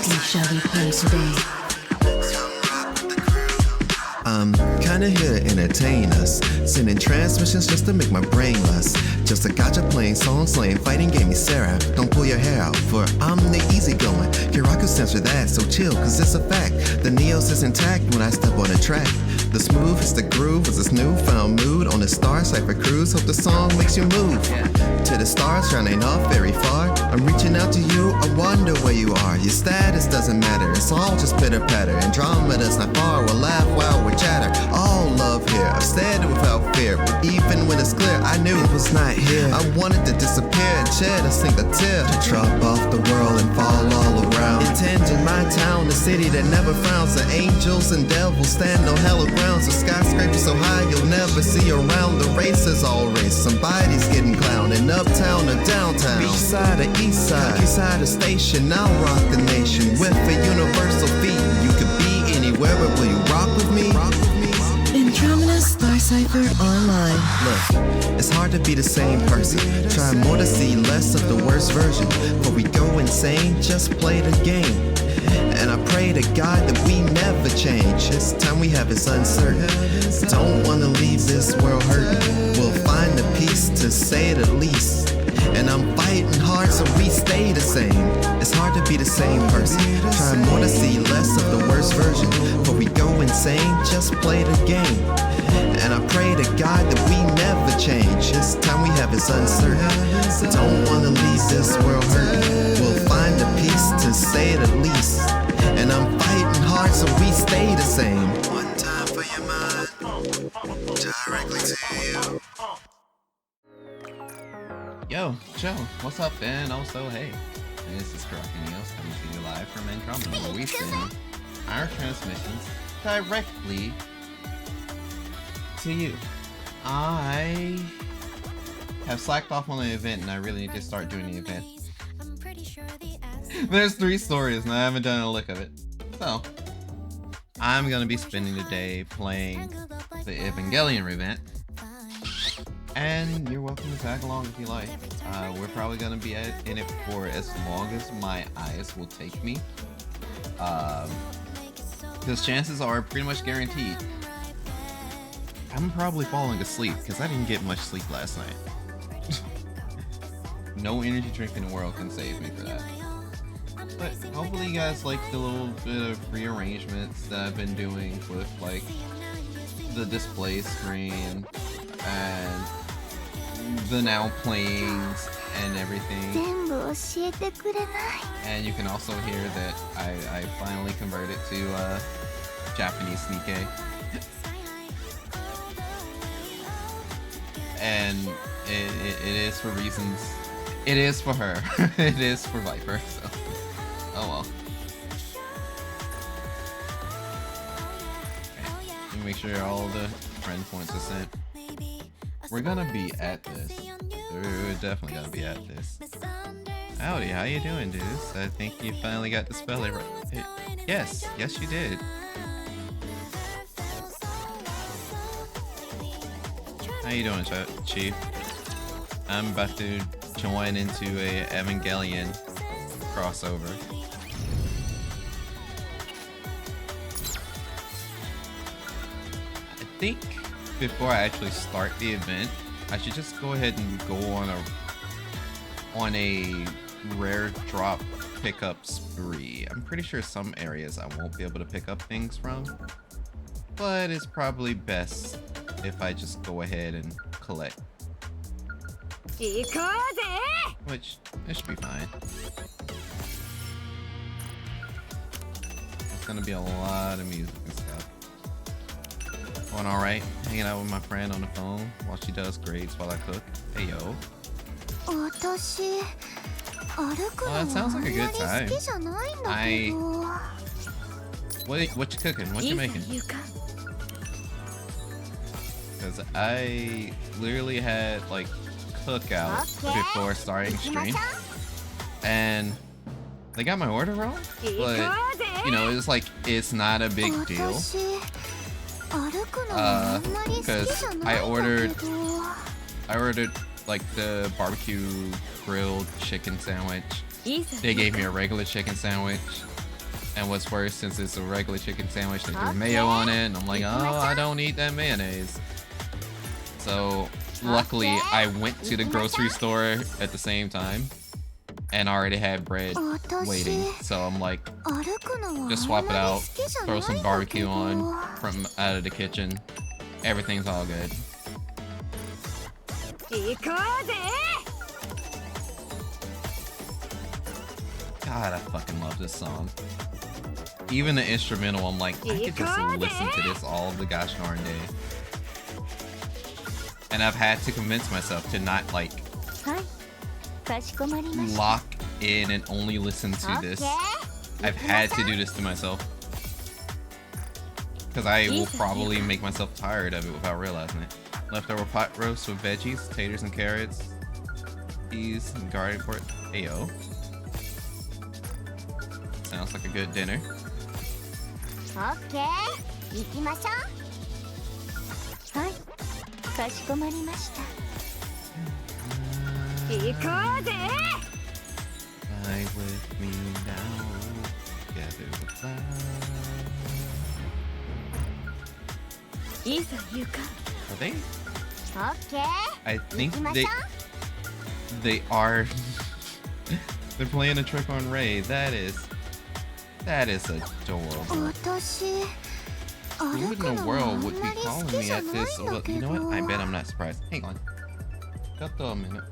exactly shall we play today? I'm kinda here to entertain us, sending transmissions just to make my brain lust. Just a gotcha playing, song slaying, fighting game, me Sarah. Don't pull your hair out, for I'm the easygoing. Kiraku stands for that, so chill, cause it's a fact. The Neos is intact when I step on the track. The smooth is the groove, is this newfound mood on the Star Cipher cruise. Hope the song makes you move to the stars, shining off very far. I'm reaching out to you, I wonder where you are. Your status doesn't matter, it's all just pitter patter. Andromeda's not far, we'll laugh while we chatter. All love here, I've said it without fear, but even when it's clear, I knew it was not here. I wanted to disappear and shed a single tear, to drop off the world and fall all around. Intend in my town, the city that never frowns. The angels and devils stand on hallowed grounds. The skyscraper so high you'll never see around. The race is all race, somebody's getting clowned. In uptown or downtown, beach side or east side, east side of station, I'll rock the nation with a universal feat. You could be anywhere, but will you rock with me? Andromeda Star Cipher Online. Look, it's hard to be the same person. Try more to see less of the worst version. Before we go insane, just play the game. And I pray to God that we never change. This time we have is uncertain. Don't wanna leave this world hurting. We'll find the peace, to say the least. And I'm fighting hard so we stay the same. It's hard to be the same person. Try more to see less of the worst version. Before we go insane, just play the game. And I pray to God that we never change. This time we have is uncertain. Don't wanna leave this world hurting. We'll find the peace, to say the least. And I'm fighting hard so we stay the same. One time for your mind, directly to you. Yo, Joe, what's up, Ben? Also, hey, this is Karakineos coming to you live from Andromeda, where we send our transmissions directly to you. I have slacked off on the event, and I really need to start doing the event. There's 3 stories, and I haven't done a lick of it. So, I'm gonna be spending the day playing the Evangelion Event. And you're welcome to tag along if you like. We're probably gonna be in it for as long as my eyes will take me. Because chances are pretty much guaranteed I'm probably falling asleep because I didn't get much sleep last night. No energy drink in the world can save me for that. But hopefully you guys like the little bit of rearrangements that I've been doing with like the display screen and the now playings and everything. And you can also hear that I finally converted to Japanese NIKKE. And it is for reasons. It is for her. It is for Viper, so oh well. Okay. Let me make sure all the friend points are sent. We're gonna be at this. We're definitely gonna be at this. Howdy, how you doing, dudes? I think you finally got the spelling right. Yes, yes you did. How you doing, Chief? I'm about to join into a Evangelion crossover. I think before I actually start the event, I should just go ahead and go on a rare drop pickup spree. I'm pretty sure some areas I won't be able to pick up things from, but it's probably best if I just go ahead and collect. Which, it should be fine. It's gonna be a lot of music and stuff. Going alright, hanging out with my friend on the phone while she does grades while I cook. Hey yo. Well, that sounds like a good time. What you cooking? What you making? Because I literally had like cookout before starting stream, and they got my order wrong, but you know, it's like it's not a big deal because I ordered like the barbecue grilled chicken sandwich. They gave me a regular chicken sandwich, And what's worse, since it's a regular chicken sandwich, they threw mayo on it, and I'm like, oh, I don't eat that mayonnaise. So luckily, I went to the grocery store at the same time and already had bread waiting. So I'm like, just swap it out, throw some barbecue on from out of the kitchen. Everything's all good. God, I fucking love this song. Even the instrumental, I'm like, I could just listen to this all the gosh darn day. And I've had to convince myself to not like lock in and only listen to this. I've had to do this to myself. Because I will probably make myself tired of it without realizing it. Leftover pot roast with veggies, taters and carrots, peas and garlic pork. Ayo. Sounds like a good dinner. Fly with me now, together with fly. Are they? I think they are. They're playing a trick on Ray. That is adorable. Who in the world would be calling me at this? Well, you know what? I bet I'm not surprised. Hang on. Just a minute.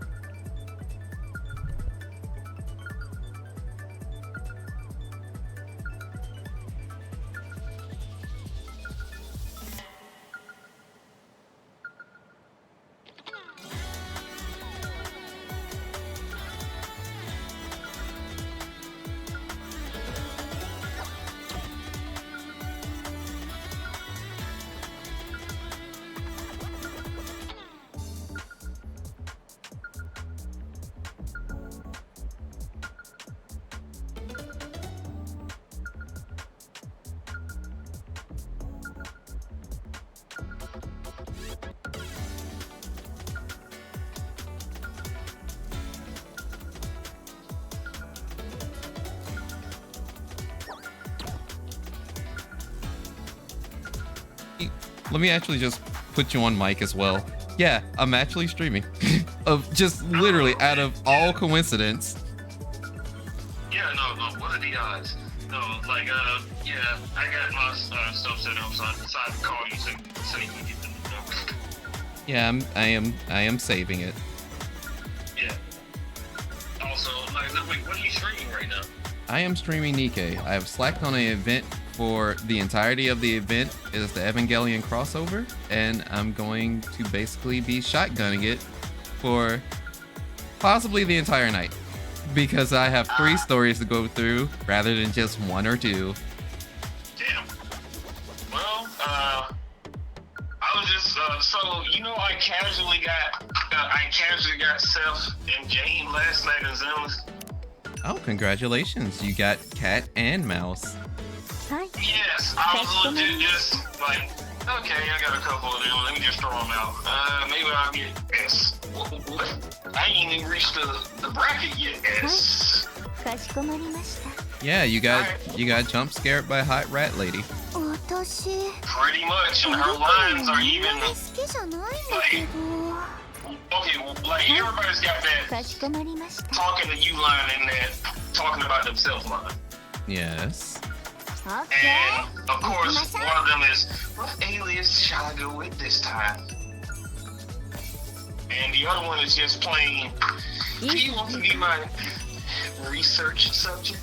Let me actually just put you on mic as well. Yeah, I'm actually streaming. Of just literally out of all coincidence. Yeah, no, what are the odds? No, like, yeah, I got my stuff set up, so I decided to call you so you can get the number. Yeah, I am saving it. Yeah. Also, like, wait, what are you streaming right now? I am streaming NIKKE. I have slacked on an event for the entirety of the event. It is the Evangelion crossover, and I'm going to basically be shotgunning it for possibly the entire night, because I have 3 stories to go through rather than just 1 or 2. Damn. Well, I was just so you know, I casually got Seth and Jane last night in Zooms. Oh, congratulations! You got cat and mouse. Yes, I was legit just like, okay, I got a couple of them. Let me just throw them out. Maybe I'll get S. What? I ain't even reached the bracket yet. S. Yeah, you got jump scared by hot rat lady. Pretty much, and her lines are even like, okay, like everybody's got that talking to you line and that talking about themselves line. Yes. And of course, one of them is, what alias shall I go with this time? And the other one is just plain, do you want to be my research subject?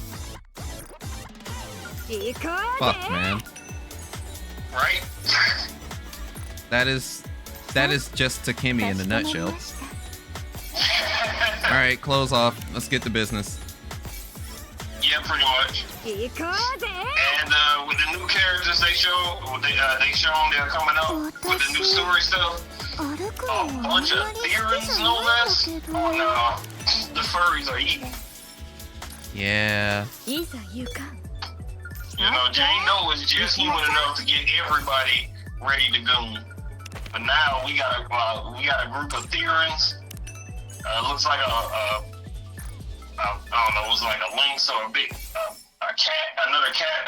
Fuck, man. Right? That is just Takemi in a nutshell. Alright, close off. Let's get to business. Yeah, pretty much. And with the new characters they shown, they're coming up with the new story stuff. A bunch of theories, no less. Oh no, the furries are eating. Yeah. You know, Jane Doe is just human enough to get everybody ready to go. But now we got a group of theorians. Looks like I don't know, it was like a lynx or a big a cat, another cat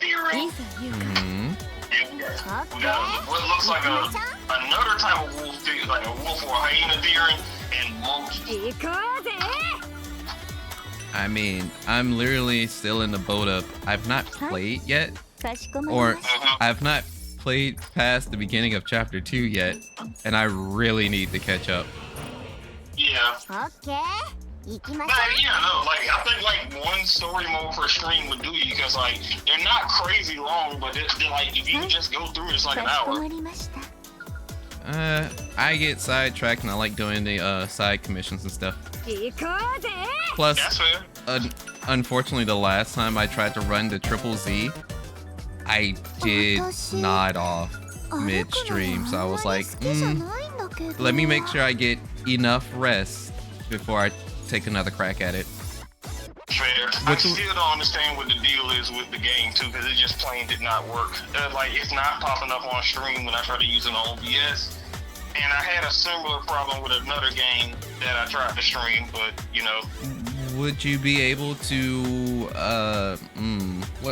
theory. We got what looks like another type of wolf theory, like a wolf or a hyena theory, and monkey. I mean, I'm literally still in the boat of I've not played yet, or I've not played past the beginning of chapter 2 yet, and I really need to catch up. Yeah. Yeah, no, like I think like one story mode per stream would do you because like they're not crazy long, but they're like if you just go through it's like an hour. I get sidetracked and I like doing the side commissions and stuff. Plus, unfortunately, the last time I tried to run the Triple Z, I did nod off midstream, so I was like, let me make sure I get enough rest before I take another crack at it. Fair. I still don't understand what the deal is with the game too, because it just plain did not work. Like it's not popping up on stream when I try to use it on OBS. And I had a similar problem with another game that I tried to stream, but you know. Would you be able to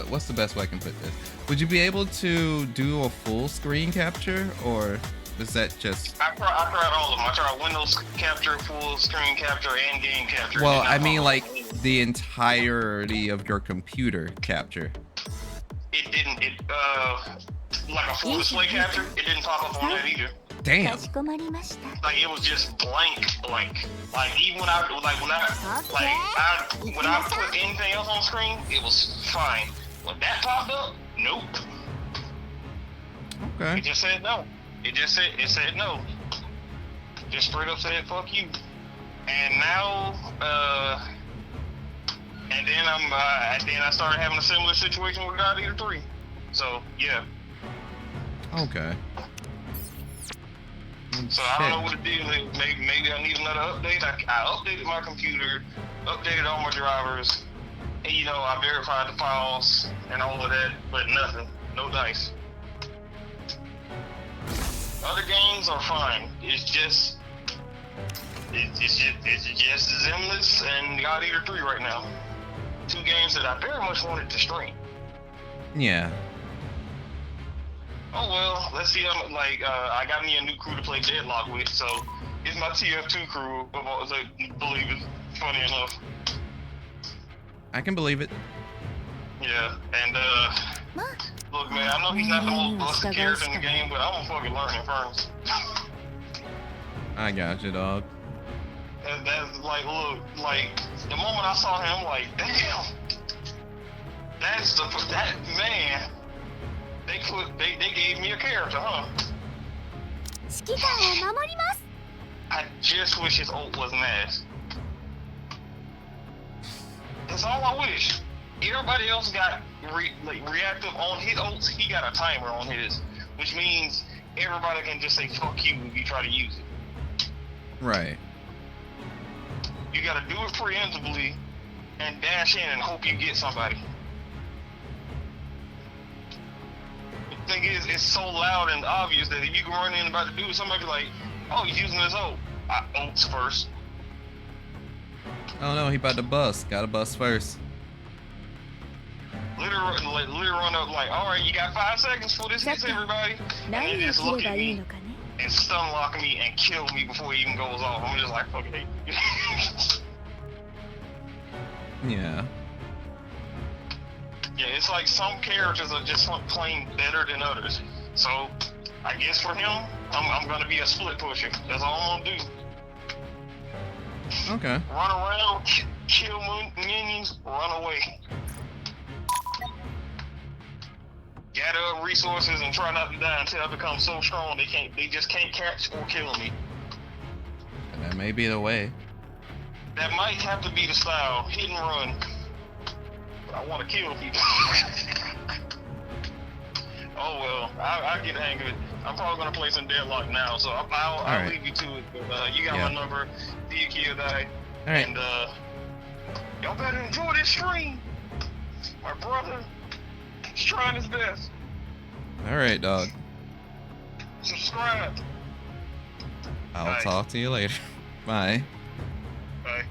what's the best way I can put this? Would you be able to do a full screen capture, or is that just? I tried all of them. I tried Windows capture, full screen capture, and game capture. Well, I mean like the entirety of your computer capture. It didn't. Like a full display capture, it didn't pop up on that either. Damn. Like it was just blank. Like even when I put anything else on screen, it was fine. When that popped up, nope. Okay. It just said no. It said no. Just straight up said fuck you. And now, and then I started having a similar situation with God Eater 3. So yeah. Okay. So I don't know what the deal is. Maybe I need another update. I updated my computer, updated all my drivers, and you know I verified the files and all of that, but nothing. No dice. Other games are fine. It's just Zemless and God Eater 3 right now. Two games that I very much wanted to stream. Yeah. Oh well, let's see. I got me a new crew to play Deadlock with, so it's my TF2 crew. Believe it, funny enough. I can believe it. Yeah, and look, man, I know he's not the most busted character in the game, but I'm gonna fucking learn him first. I got you, dog. And that's like, look, like the moment I saw him, like, damn, that man. They gave me a character, huh? I just wish his ult wasn't ass. That's all I wish. Everybody else got reactive on his ults. He got a timer on his, which means everybody can just say fuck you if you try to use it. Right. You gotta do it preemptively and dash in and hope you get somebody. The thing is, it's so loud and obvious that if you can run in about to do it, somebody be like, oh, he's using his ult. I ults first. Oh no, he about to bust. Gotta bust first. Literally run up like, all right, you got 5 seconds for this hits everybody. And then just look at me and stun lock me and kill me before it even goes off. I'm just like, fuck it. Yeah. Yeah, it's like some characters are just plain better than others. So, I guess for him, I'm gonna be a split pusher. That's all I'm gonna do. Okay. Run around, kill minions, run away. Gather up resources and try not to die until I become so strong they just can't catch or kill me. And that may be the way. That might have to be the style, hit and run. But I want to kill people. Oh well, I'll get the hang of it. I'm probably gonna play some Deadlock now, so I'll leave you to it. But you got my number, see you kill die. All right. And y'all better enjoy this stream. My brother, he's trying his best. All right, dog. Subscribe. I'll talk to you later. Bye. Bye.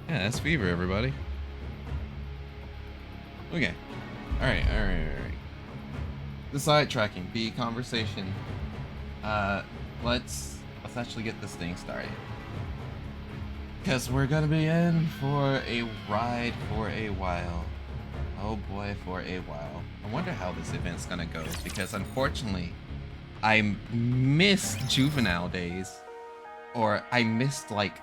Yeah, that's Fever, everybody. Okay. Alright. The sidetracking, the conversation. Let's actually get this thing started. Because we're gonna be in for a ride for a while. Oh boy, for a while. I wonder how this event's gonna go, because unfortunately, I missed Juvenile Days. Or I missed, like,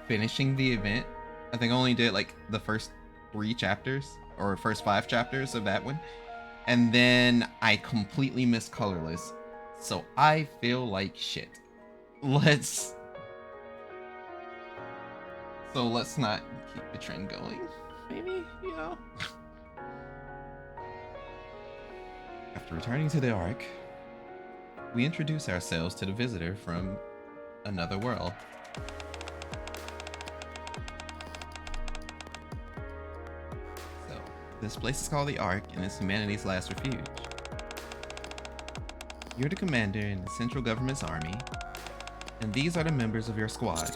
finishing the event. I think I only did, like, the first 3 chapters, or first 5 chapters of that one. And then I completely missed Colorless. So I feel like shit. Let's not keep the trend going. Maybe, you know. After returning to the Ark, we introduce ourselves to the visitor from another world. So, this place is called the Ark, and it's humanity's last refuge. You're the commander in the central government's army, and these are the members of your squad.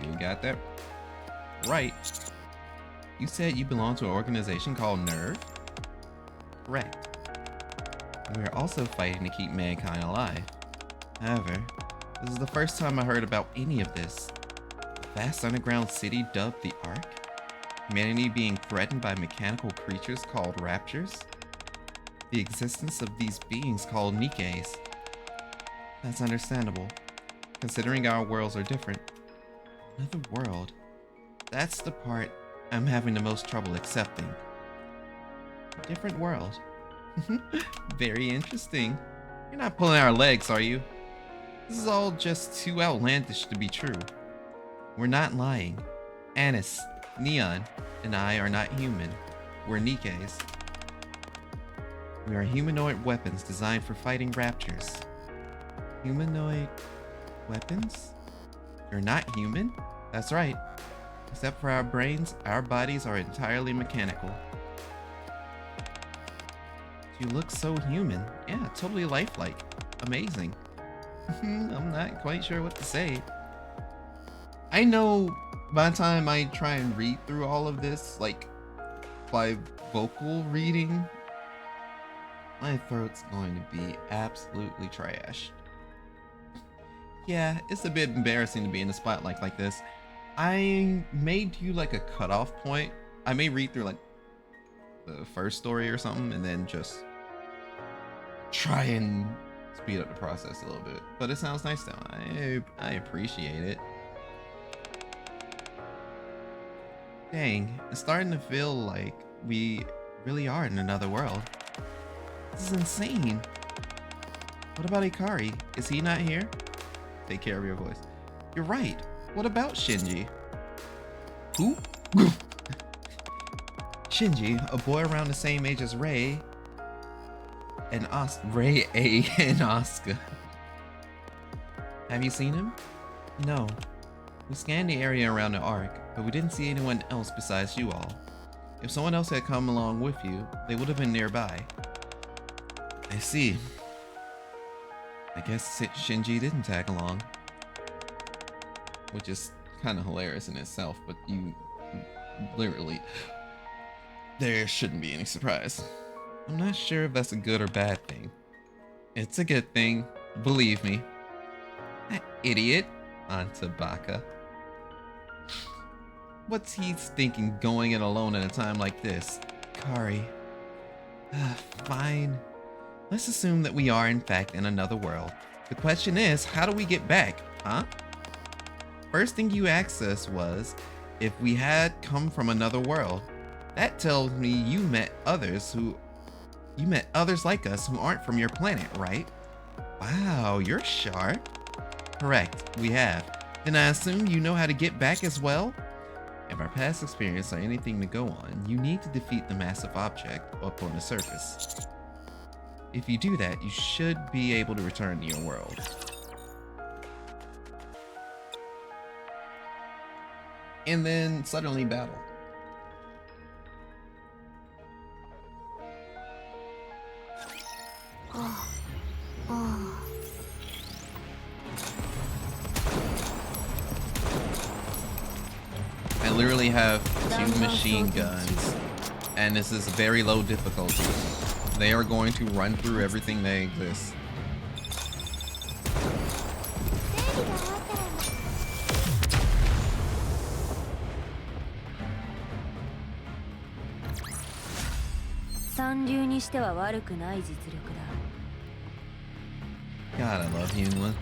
You got that right. You said you belong to an organization called NERV? Correct. We are also fighting to keep mankind alive. However, this is the first time I heard about any of this. A vast underground city dubbed the Ark? Humanity being threatened by mechanical creatures called raptures? The existence of these beings called NIKKEs. That's understandable, considering our worlds are different. Another world? That's the part I'm having the most trouble accepting. A different world. Very interesting. You're not pulling our legs, are you? This is all just too outlandish to be true. We're not lying. Anis, Neon, and I are not human. We're NIKKEs. We are humanoid weapons designed for fighting raptors. Humanoid weapons? You're not human? That's right. Except for our brains, our bodies are entirely mechanical. You look so human. Yeah, totally lifelike. Amazing. I'm not quite sure what to say. I know by the time I try and read through all of this, like, by vocal reading, my throat's going to be absolutely trashed. Yeah, it's a bit embarrassing to be in the spotlight like this. I made you like a cutoff point. I may read through like the first story or something and then just try and speed up the process a little bit. But it sounds nice though. I appreciate it. Dang, it's starting to feel like we really are in another world. This is insane. What about Ikari? Is he not here? Take care of your voice. You're right. What about Shinji? Who? Shinji, a boy around the same age as Rei and Ray A and Asuka. Have you seen him? No. We scanned the area around the Ark, but we didn't see anyone else besides you all. If someone else had come along with you, they would have been nearby. I see. I guess Shinji didn't tag along. Which is kind of hilarious in itself, but you literally... There shouldn't be any surprise. I'm not sure if that's a good or bad thing. It's a good thing, believe me. That idiot, Antabaka. What's he thinking going in alone at a time like this? Kari. Fine. Let's assume that we are in fact in another world. The question is, how do we get back, huh? First thing you asked us was if we had come from another world. That tells me you met others like us who aren't from your planet, right? Wow, you're sharp. Correct, we have. Then I assume you know how to get back as well? If our past experience are anything to go on, you need to defeat the massive object up on the surface. If you do that, you should be able to return to your world. And then suddenly battle. I literally have 2 machine guns and this is very low difficulty. They are going to run through everything that exists. God, I love Yunlin.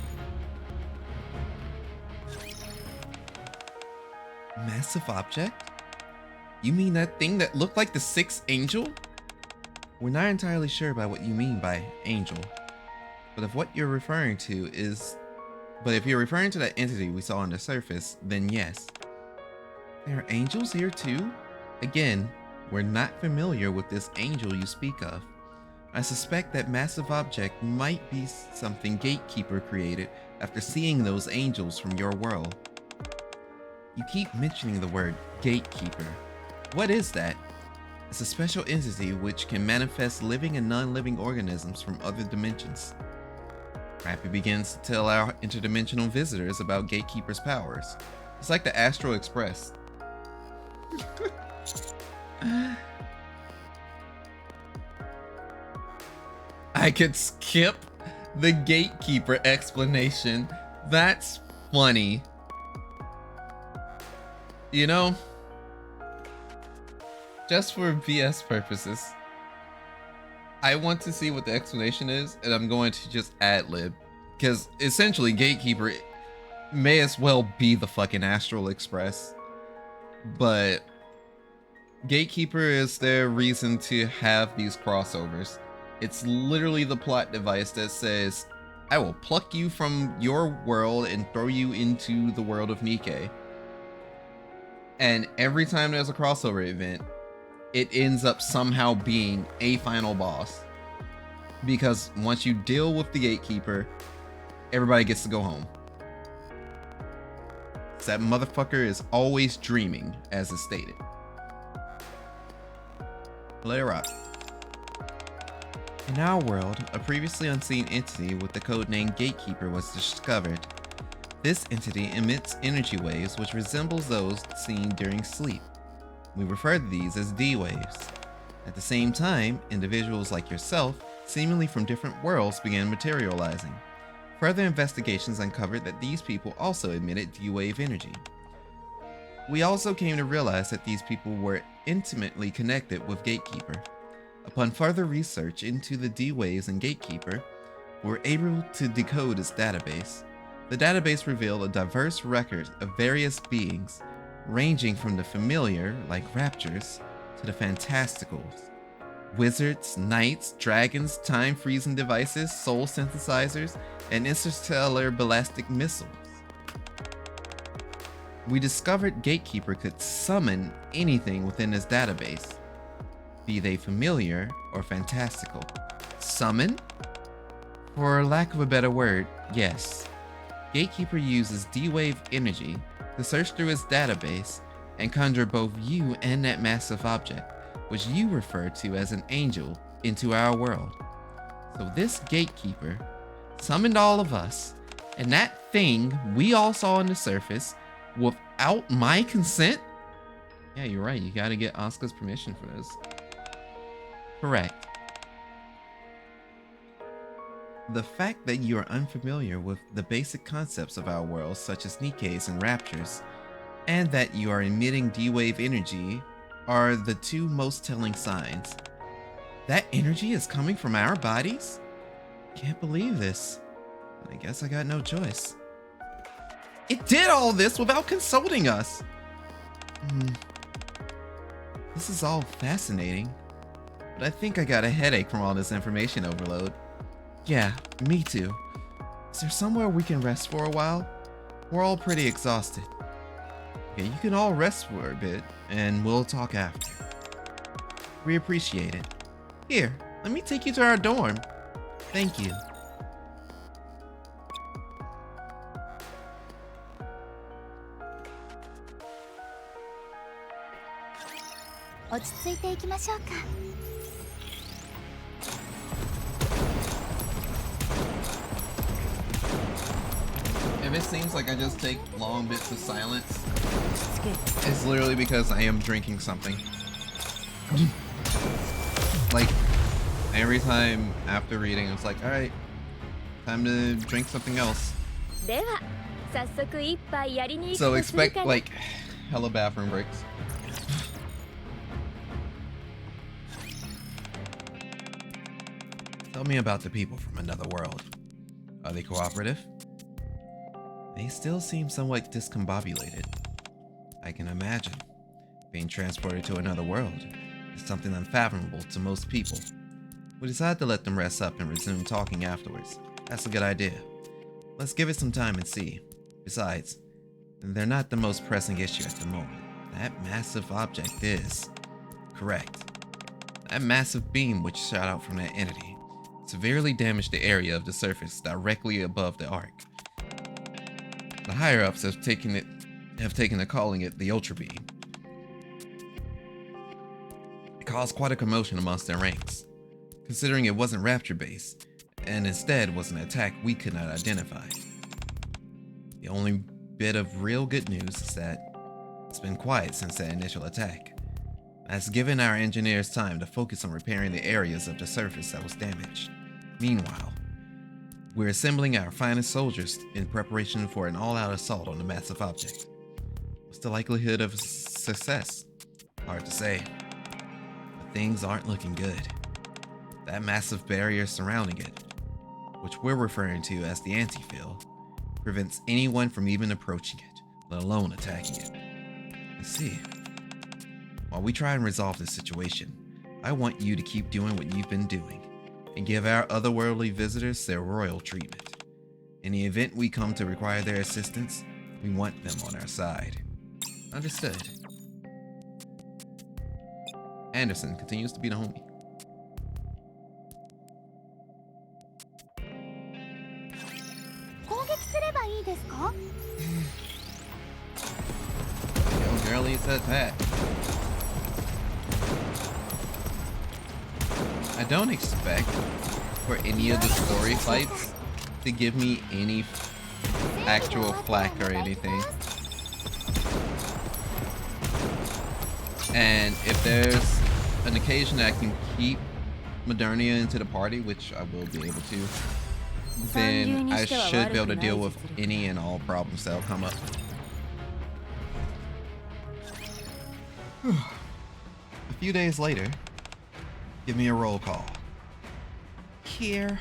Massive object? You mean that thing that looked like the sixth angel? We're not entirely sure about what you mean by angel, but if what you're referring to is... But if you're referring to that entity we saw on the surface, then yes. There are angels here too? Again, we're not familiar with this angel you speak of. I suspect that massive object might be something Gatekeeper created after seeing those angels from your world. You keep mentioning the word Gatekeeper. What is that? It's a special entity which can manifest living and non-living organisms from other dimensions. Rappy begins to tell our interdimensional visitors about Gatekeeper's powers. It's like the Astral Express. I could skip the Gatekeeper explanation. That's funny. You know, just for BS purposes, I want to see what the explanation is, and I'm going to just ad-lib. Because essentially, Gatekeeper may as well be the fucking Astral Express. But Gatekeeper is their reason to have these crossovers. It's literally the plot device that says, I will pluck you from your world and throw you into the world of NIKKE. And every time there's a crossover event, it ends up somehow being a final boss. Because once you deal with the Gatekeeper, everybody gets to go home. That motherfucker is always dreaming, as is stated. Let it rock. In our world, a previously unseen entity with the codename Gatekeeper was discovered. This entity emits energy waves which resembles those seen during sleep. We refer to these as D-waves. At the same time, individuals like yourself, seemingly from different worlds, began materializing. Further investigations uncovered that these people also emitted D-wave energy. We also came to realize that these people were intimately connected with Gatekeeper. Upon further research into the D-waves and Gatekeeper, we were able to decode its database. The database revealed a diverse record of various beings, ranging from the familiar, like raptors, to the fantasticals. Wizards, knights, dragons, time-freezing devices, soul synthesizers, and interstellar ballistic missiles. We discovered Gatekeeper could summon anything within his database, be they familiar or fantastical. Summon? For lack of a better word, yes. Gatekeeper uses D-wave energy to search through his database and conjure both you and that massive object, which you refer to as an angel, into our world. So this Gatekeeper summoned all of us, and that thing we all saw on the surface, without my consent? Yeah, you're right, you gotta get Asuka's permission for this. Correct. The fact that you are unfamiliar with the basic concepts of our world, such as NIKKEs and raptors, and that you are emitting D-wave energy are the two most telling signs. That energy is coming from our bodies? Can't believe this. I guess I got no choice. It did all this without consulting us! This is all fascinating, but I think I got a headache from all this information overload. Yeah, me too. Is there somewhere we can rest for a while? We're all pretty exhausted. Okay, you can all rest for a bit, and we'll talk after. We appreciate it. Here, let me take you to our dorm. Thank you. If it seems like I just take long bits of silence, it's literally because I am drinking something. Like, every time after reading, it's like, alright, time to drink something else. So expect, like, hella bathroom breaks. Tell me about the people from another world. Are they cooperative? They still seem somewhat discombobulated. I can imagine. Being transported to another world is something unfathomable to most people. We decided to let them rest up and resume talking afterwards. That's a good idea. Let's give it some time and see. Besides, they're not the most pressing issue at the moment. That massive object is. Correct. That massive beam which shot out from that entity severely damaged the area of the surface directly above the arc. The higher-ups have taken to calling it the Ultra Beam. It caused quite a commotion amongst their ranks, considering it wasn't rapture-based, and instead was an attack we could not identify. The only bit of real good news is that it's been quiet since that initial attack. That's given our engineers time to focus on repairing the areas of the surface that was damaged. Meanwhile, we're assembling our finest soldiers in preparation for an all-out assault on the massive object. What's the likelihood of success? Hard to say. But things aren't looking good. That massive barrier surrounding it, which we're referring to as the anti-field, prevents anyone from even approaching it, let alone attacking it. I see. While we try and resolve this situation, I want you to keep doing what you've been doing and give our otherworldly visitors their royal treatment. In the event we come to require their assistance, we want them on our side. Understood. Anderson continues to be the homie. Yo, girlie says that. I don't expect for any of the story fights to give me any actual flack or anything. And if there's an occasion that I can keep Modernia into the party, which I will be able to, then I should be able to deal with any and all problems that'll come up. A few days later, give me a roll call. Here.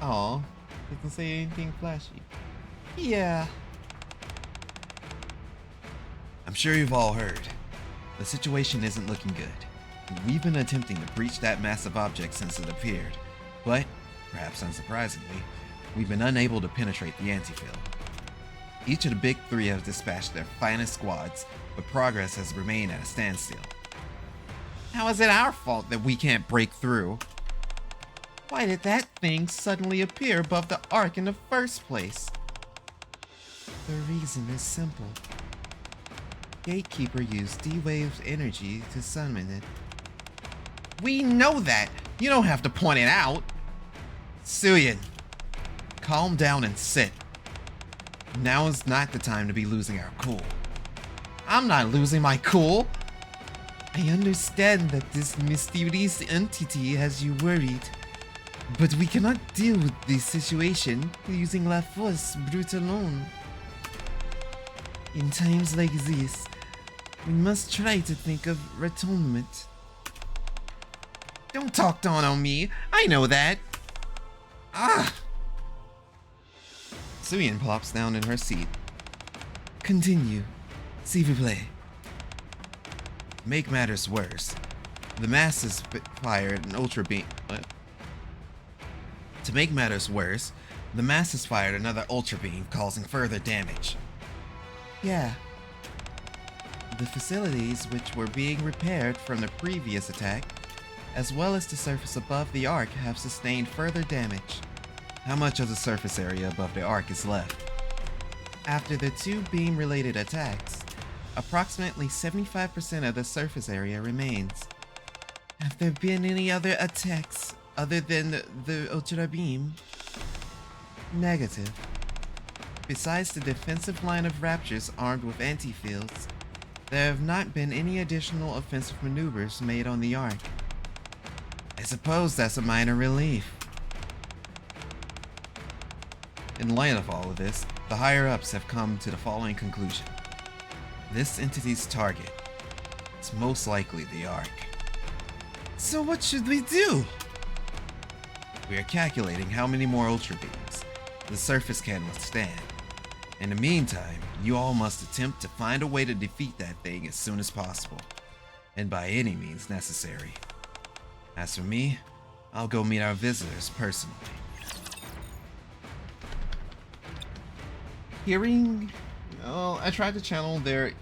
Aw, doesn't say anything flashy. Yeah. I'm sure you've all heard. The situation isn't looking good. We've been attempting to breach that massive object since it appeared, but, perhaps unsurprisingly, we've been unable to penetrate the anti-field. Each of the big three have dispatched their finest squads, but progress has remained at a standstill. How is it our fault that we can't break through? Why did that thing suddenly appear above the arc in the first place? The reason is simple. Gatekeeper used D-Wave's energy to summon it. We know that! You don't have to point it out! Suyin, calm down and sit. Now is not the time to be losing our cool. I'm not losing my cool! I understand that this mysterious entity has you worried, but we cannot deal with this situation using La Force brute alone. In times like this, we must try to think of atonement. Don't talk down on me, I know that! Ah! Suyin plops down in her seat. Continue. S'il vous plaît. To make matters worse, the masses fired an ultra beam. To make matters worse, the masses fired another ultra beam, causing further damage. Yeah. The facilities which were being repaired from the previous attack, as well as the surface above the arc, have sustained further damage. How much of the surface area above the arc is left? After the two beam-related attacks, approximately 75% of the surface area remains. Have there been any other attacks other than the Ultra Beam? Negative. Besides the defensive line of Raptors armed with anti-fields, there have not been any additional offensive maneuvers made on the Ark. I suppose that's a minor relief. In light of all of this, the higher-ups have come to the following conclusion. This entity's target is most likely the Ark. So what should we do? We are calculating how many more Ultra Beams the surface can withstand. In the meantime, you all must attempt to find a way to defeat that thing as soon as possible, and by any means necessary. As for me, I'll go meet our visitors personally. Hearing, well, I tried to channel their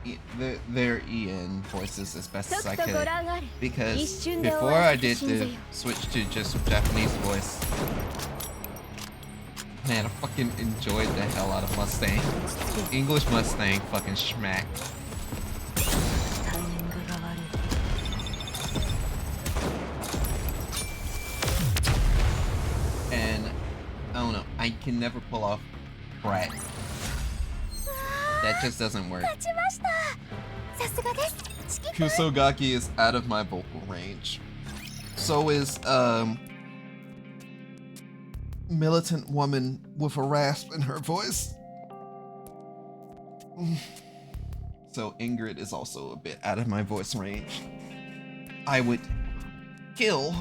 EN voices as best as I could, because before I did the switch to just Japanese voice, man, I fucking enjoyed the hell out of Mustang. English Mustang fucking schmack. And I don't know, I can never pull off Brat. That just doesn't work. Kusogaki is out of my vocal range. So is militant woman with a rasp in her voice. So Ingrid is also a bit out of my voice range. I would kill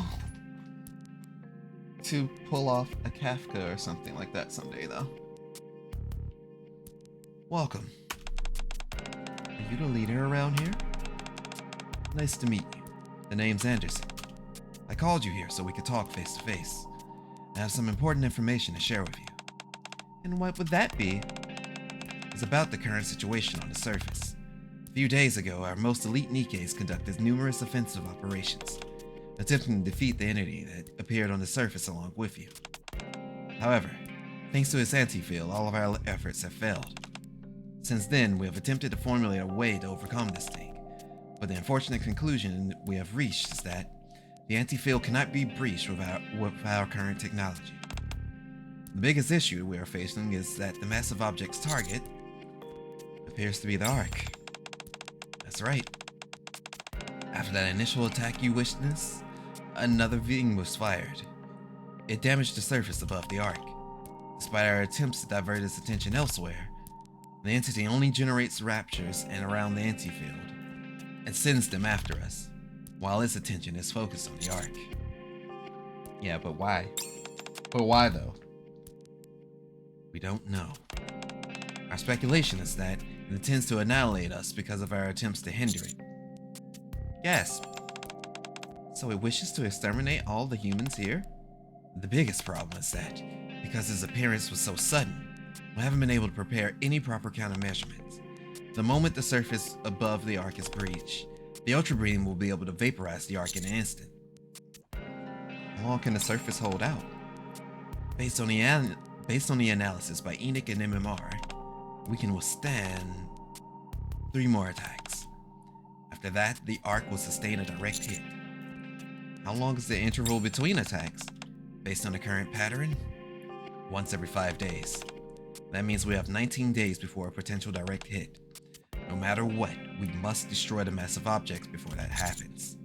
to pull off a Kafka or something like that someday though. Welcome. Are you the leader around here? Nice to meet you. The name's Anderson. I called you here so we could talk face to face. I have some important information to share with you. And what would that be? It's about the current situation on the surface. A few days ago, our most elite NIKKEs conducted numerous offensive operations, attempting to defeat the entity that appeared on the surface along with you. However, thanks to its anti-field, all of our efforts have failed. Since then, we have attempted to formulate a way to overcome this thing, but the unfortunate conclusion we have reached is that the anti-field cannot be breached with our current technology. The biggest issue we are facing is that the massive object's target appears to be the Ark. That's right. After that initial attack you witnessed, another beam was fired. It damaged the surface above the Ark. Despite our attempts to divert its attention elsewhere, the entity only generates raptures and around the anti-field, and sends them after us, while its attention is focused on the Ark. Yeah, but why? But why though? We don't know. Our speculation is that it intends to annihilate us because of our attempts to hinder it. Gasp. So it wishes to exterminate all the humans here? The biggest problem is that, because his appearance was so sudden, we haven't been able to prepare any proper countermeasurements. The moment the surface above the Ark is breached, the Ultra Beam will be able to vaporize the Ark in an instant. How long can the surface hold out? Based on the analysis by ENIKKE and MMR, we can withstand 3 more attacks. After that, the Ark will sustain a direct hit. How long is the interval between attacks? Based on the current pattern, once every 5 days. That means we have 19 days before a potential direct hit. No matter what, we must destroy the massive objects before that happens.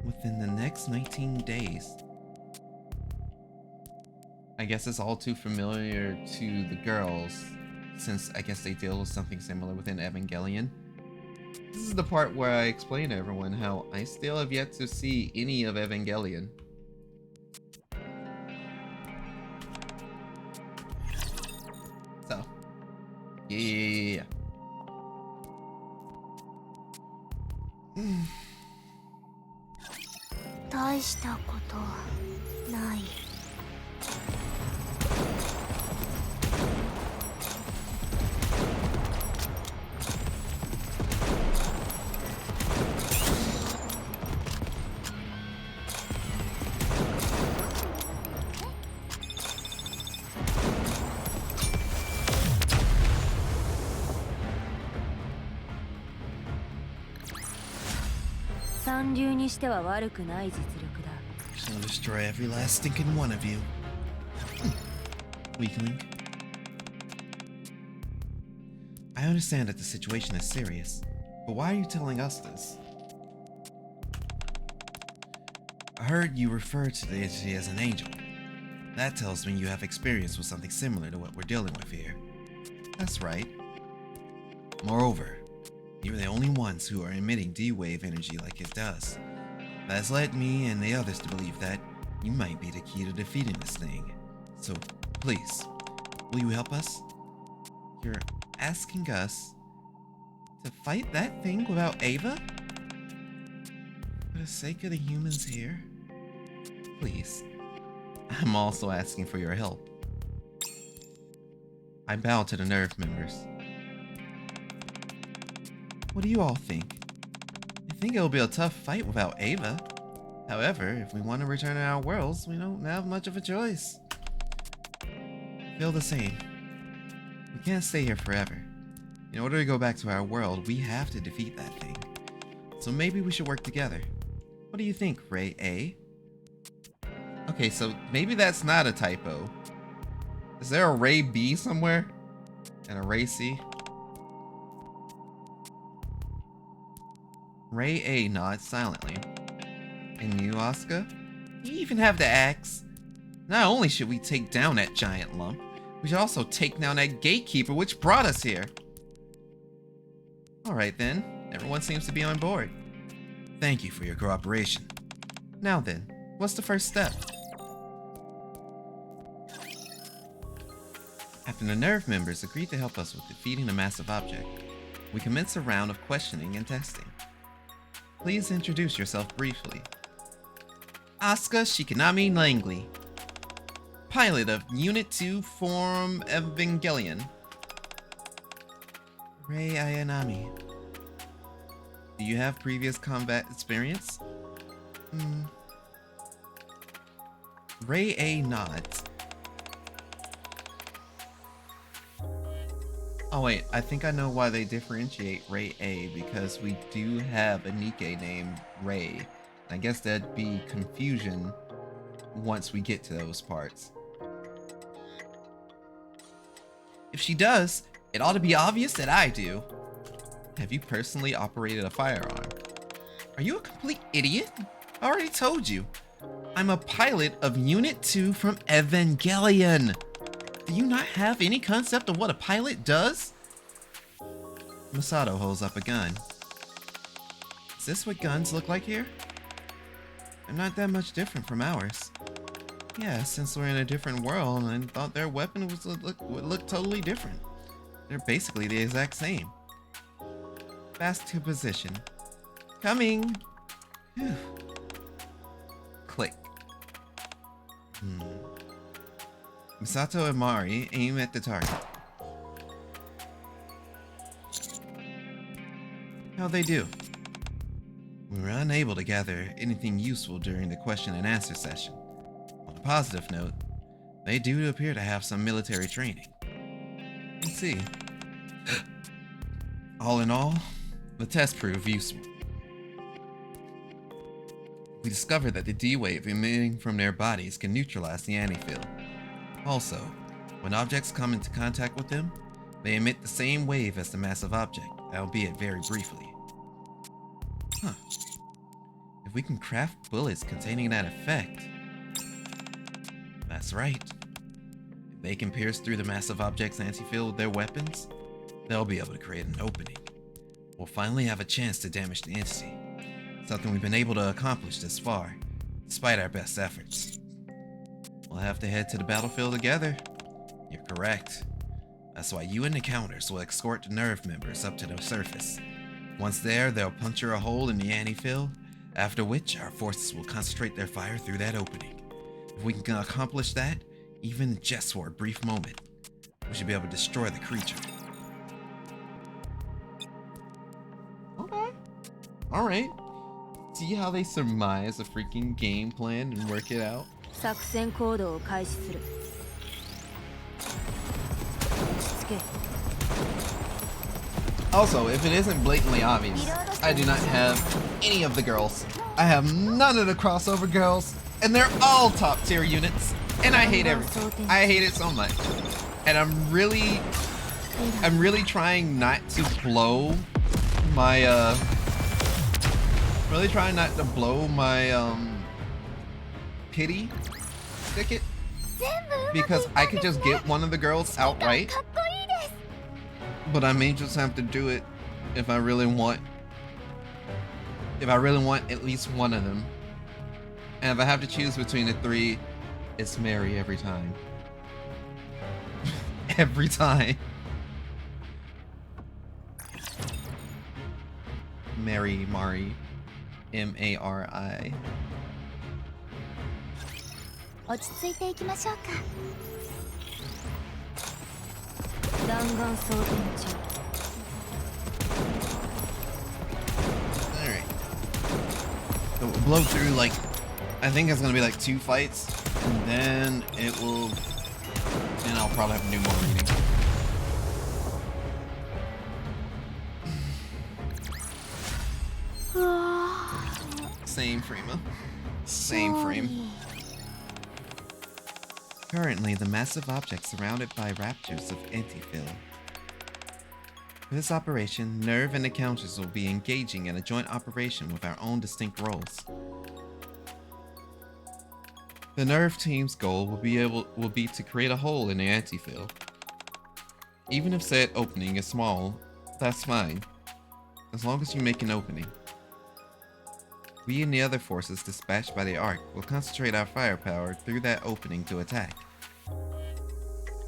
Within the next 19 days. I guess it's all too familiar to the girls, since I guess they deal with something similar within Evangelion. This is the part where I explain to everyone how I still have yet to see any of Evangelion. So, yeah. 大したことはない。三流にしては悪くない実力だ。 Shall destroy every last stinking one of you. Weakling. I understand that the situation is serious, but why are you telling us this? I heard you refer to the entity as an angel. That tells me you have experience with something similar to what we're dealing with here. That's right. Moreover, you're the only ones who are emitting D-wave energy like it does. That has led me and the others to believe that you might be the key to defeating this thing. So, please, will you help us? You're asking us to fight that thing without Ava? For the sake of the humans here? Please. I'm also asking for your help. I bow to the Nerve members. What do you all think? I think it'll be a tough fight without Ava. However, if we want to return to our worlds, we don't have much of a choice. I feel the same. We can't stay here forever. In order to go back to our world, we have to defeat that thing. So maybe we should work together. What do you think, Ray A? Okay, so maybe that's not a typo. Is there a Ray B somewhere? And a Ray C? Ray A nods silently. And you, Asuka? You even have the axe. Not only should we take down that giant lump, we should also take down that gatekeeper which brought us here. Alright then, everyone seems to be on board. Thank you for your cooperation. Now then, what's the first step? After the Nerve members agreed to help us with defeating the massive object, we commence a round of questioning and testing. Please introduce yourself briefly. Asuka Shikinami Langley, pilot of Unit 2 from Evangelion. Rei Ayanami. Do you have previous combat experience? Rei A nods. Oh wait, I think I know why they differentiate Ray A, because we do have a NIKKE named Ray. I guess that'd be confusion once we get to those parts. If she does, it ought to be obvious that I do. Have you personally operated a firearm? Are you a complete idiot? I already told you. I'm a pilot of Unit 2 from Evangelion. Do you not have any concept of what a pilot does? Masato holds up a gun. Is this what guns look like here? They're not that much different from ours. Yeah, since we're in a different world, I thought their weapon would look totally different. They're basically the exact same. Fast to position. Coming! Whew. Click. Misato and Mari aim at the target. How'd they do? We were unable to gather anything useful during the question and answer session. On a positive note, they do appear to have some military training. Let's see. All in all, the test proved useful. We discovered that the D-wave emitting from their bodies can neutralize the anti-field. Also, when objects come into contact with them, they emit the same wave as the massive object, albeit very briefly. Huh. If we can craft bullets containing that effect... That's right. If they can pierce through the massive object's anti-field with their weapons, they'll be able to create an opening. We'll finally have a chance to damage the entity. Something we've been able to accomplish this far, despite our best efforts. We'll have to head to the battlefield together. You're correct. That's why you and the counters will escort the Nerve members up to the surface. Once there, they'll puncture a hole in the anti-field, after which our forces will concentrate their fire through that opening. If we can accomplish that, even just for a brief moment, we should be able to destroy the creature. Okay. Alright. See how they surmise a freaking game plan and work it out? 作戦行動を開始する。落ち着け。 Also, if it isn't blatantly obvious, I do not have any of the girls. I have none of the crossover girls, and they're all top tier units, and I hate everything. I hate it so much. And I'm really I'm really trying not to blow my pity ticket, because I could just get one of the girls outright, but I may just have to do it if I really want at least one of them. And if I have to choose between the three, it's Mary every time. Every time. Mari. M-A-R-I. 落ち着いていきましょうか。弾丸装填中。 Alright. So we'll blow through, like, I think it's gonna be like 2 fights, and then it will, and I'll probably have to do more reading. Same frame, huh? Same frame. Currently, the massive object surrounded by raptors of antifill. For this operation, Nerve and the Countess will be engaging in a joint operation with our own distinct roles. The Nerve team's goal will be to create a hole in the antifill. Even if said opening is small, that's fine, as long as you make an opening. We and the other forces dispatched by the Ark will concentrate our firepower through that opening to attack.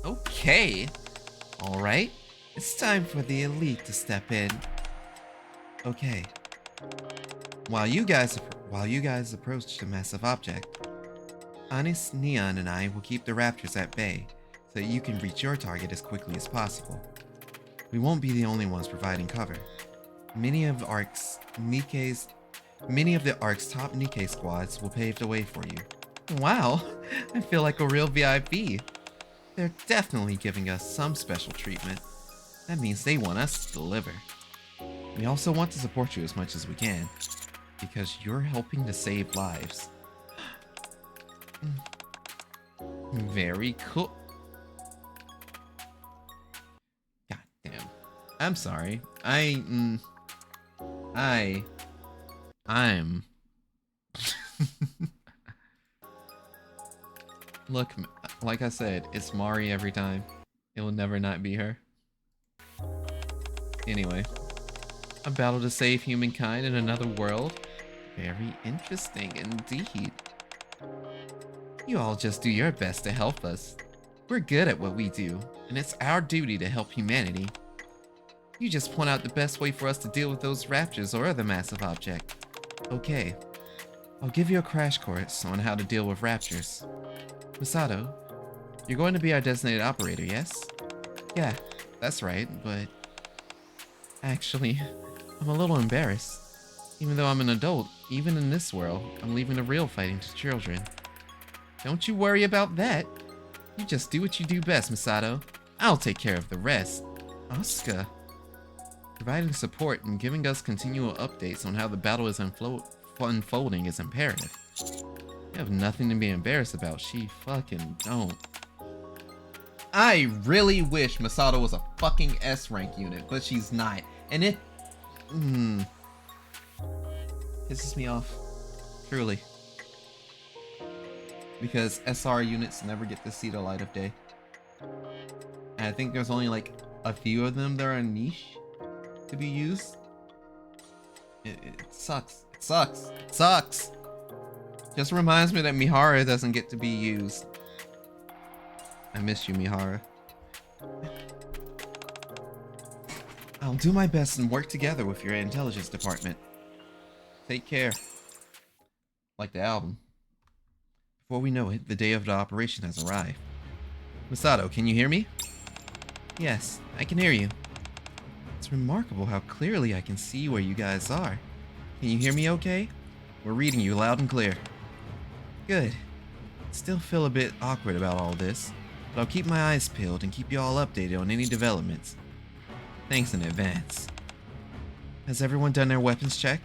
Okay, alright. It's time for the elite to step in. Okay. While you guys approach the massive object, Honest, Neon, and I will keep the raptors at bay so that you can reach your target as quickly as possible. We won't be the only ones providing cover. Many of the Ark's top NIKKE squads will pave the way for you. Wow, I feel like a real VIP. They're definitely giving us some special treatment. That means they want us to deliver. We also want to support you as much as we can, because you're helping to save lives. Very cool. God damn. I'm sorry. I'm Look, like I said, it's Mari every time. It will never not be her. Anyway, a battle to save humankind in another world? Very interesting indeed. You all just do your best to help us. We're good at what we do, and it's our duty to help humanity. You just point out the best way for us to deal with those raptors or other massive object. Okay, I'll give you a crash course on how to deal with raptors. Masato, you're going to be our designated operator, yes? Yeah, that's right, but... Actually, I'm a little embarrassed. Even though I'm an adult, even in this world, I'm leaving the real fighting to children. Don't you worry about that. You just do what you do best, Masato. I'll take care of the rest. Asuka. Providing support and giving us continual updates on how the battle is unfolding is imperative. You have nothing to be embarrassed about. She fucking don't. I really wish Masato was a fucking S-rank unit, but she's not. And it... pisses me off. Truly. Because SR units never get to see the light of day. And I think there's only like a few of them that are niche to be used. It sucks. It sucks. It sucks. Just reminds me that Mihara doesn't get to be used. I miss you, Mihara. I'll do my best and work together with your intelligence department. Take care. Like the album. Before we know it, the day of the operation has arrived. Masato, can you hear me? Yes, I can hear you. It's remarkable how clearly I can see where you guys are. Can you hear me okay? We're reading you loud and clear. Good. Still feel a bit awkward about all this, but I'll keep my eyes peeled and keep you all updated on any developments. Thanks in advance. Has everyone done their weapons check?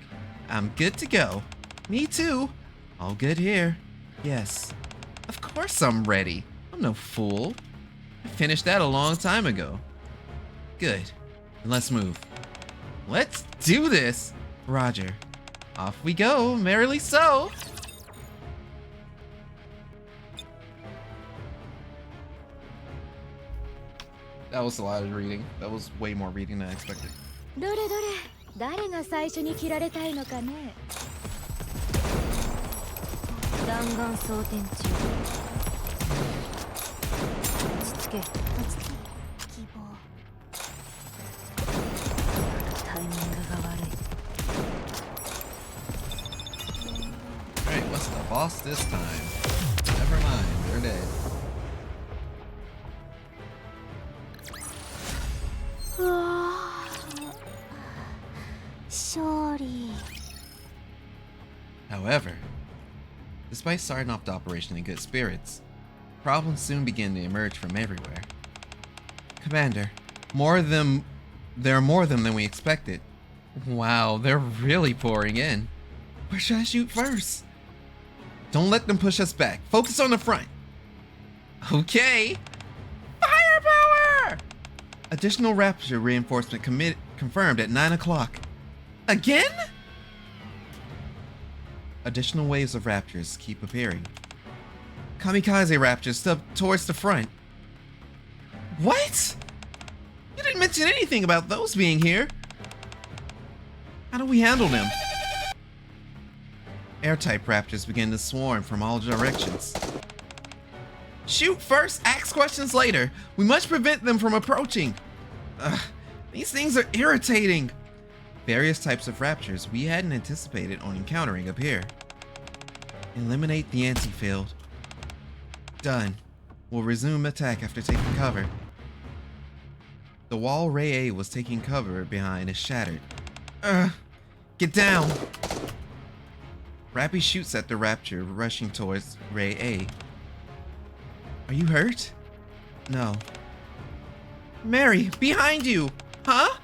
I'm good to go. Me too. All good here. Yes. Of course I'm ready. I'm no fool. I finished that a long time ago. Good. Then let's move. Let's do this! Roger. Off we go, merrily so! That was a lot of reading. That was way more reading than I expected. どれどれ、誰が最初に切られたいのかね。弾丸装填中。落ち着け。希望。タイミングが悪い。Alright, what's the boss this time? Never mind, they're dead. However, despite starting off the operation in good spirits, problems soon begin to emerge from everywhere. Commander, there are more of them than we expected. Wow, they're really pouring in. Where should I shoot first? Don't let them push us back. Focus on the front. Okay. Firepower! Additional Rapture reinforcement confirmed at 9 o'clock. Again? Additional waves of Raptors keep appearing. Kamikaze Raptors step towards the front. What? You didn't mention anything about those being here. How do we handle them? Air-type Raptors begin to swarm from all directions. Shoot first, ask questions later. We must prevent them from approaching. Ugh, these things are irritating. Various types of Raptors we hadn't anticipated on encountering appear. Eliminate the anti-field. Done. We'll resume attack after taking cover. The wall Ray A was taking cover behind is shattered. Get down! Rappy shoots at the Rapture rushing towards Ray A. Are you hurt? No. Mary, behind you! Huh?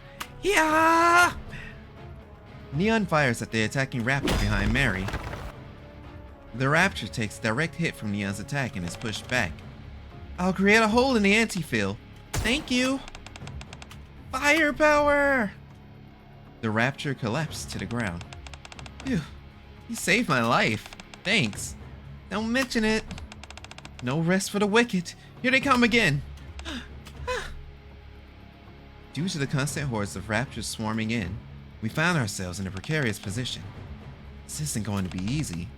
Yeah! Neon fires at the attacking Raptor behind Mary. The Raptor takes direct hit from Neon's attack and is pushed back. I'll create a hole in the anti-field. Thank you! Firepower! The Raptor collapsed to the ground. Phew, you saved my life. Thanks. Don't mention it. No rest for the wicked. Here they come again. Due to the constant hordes of Raptors swarming in, we found ourselves in a precarious position. This isn't going to be easy.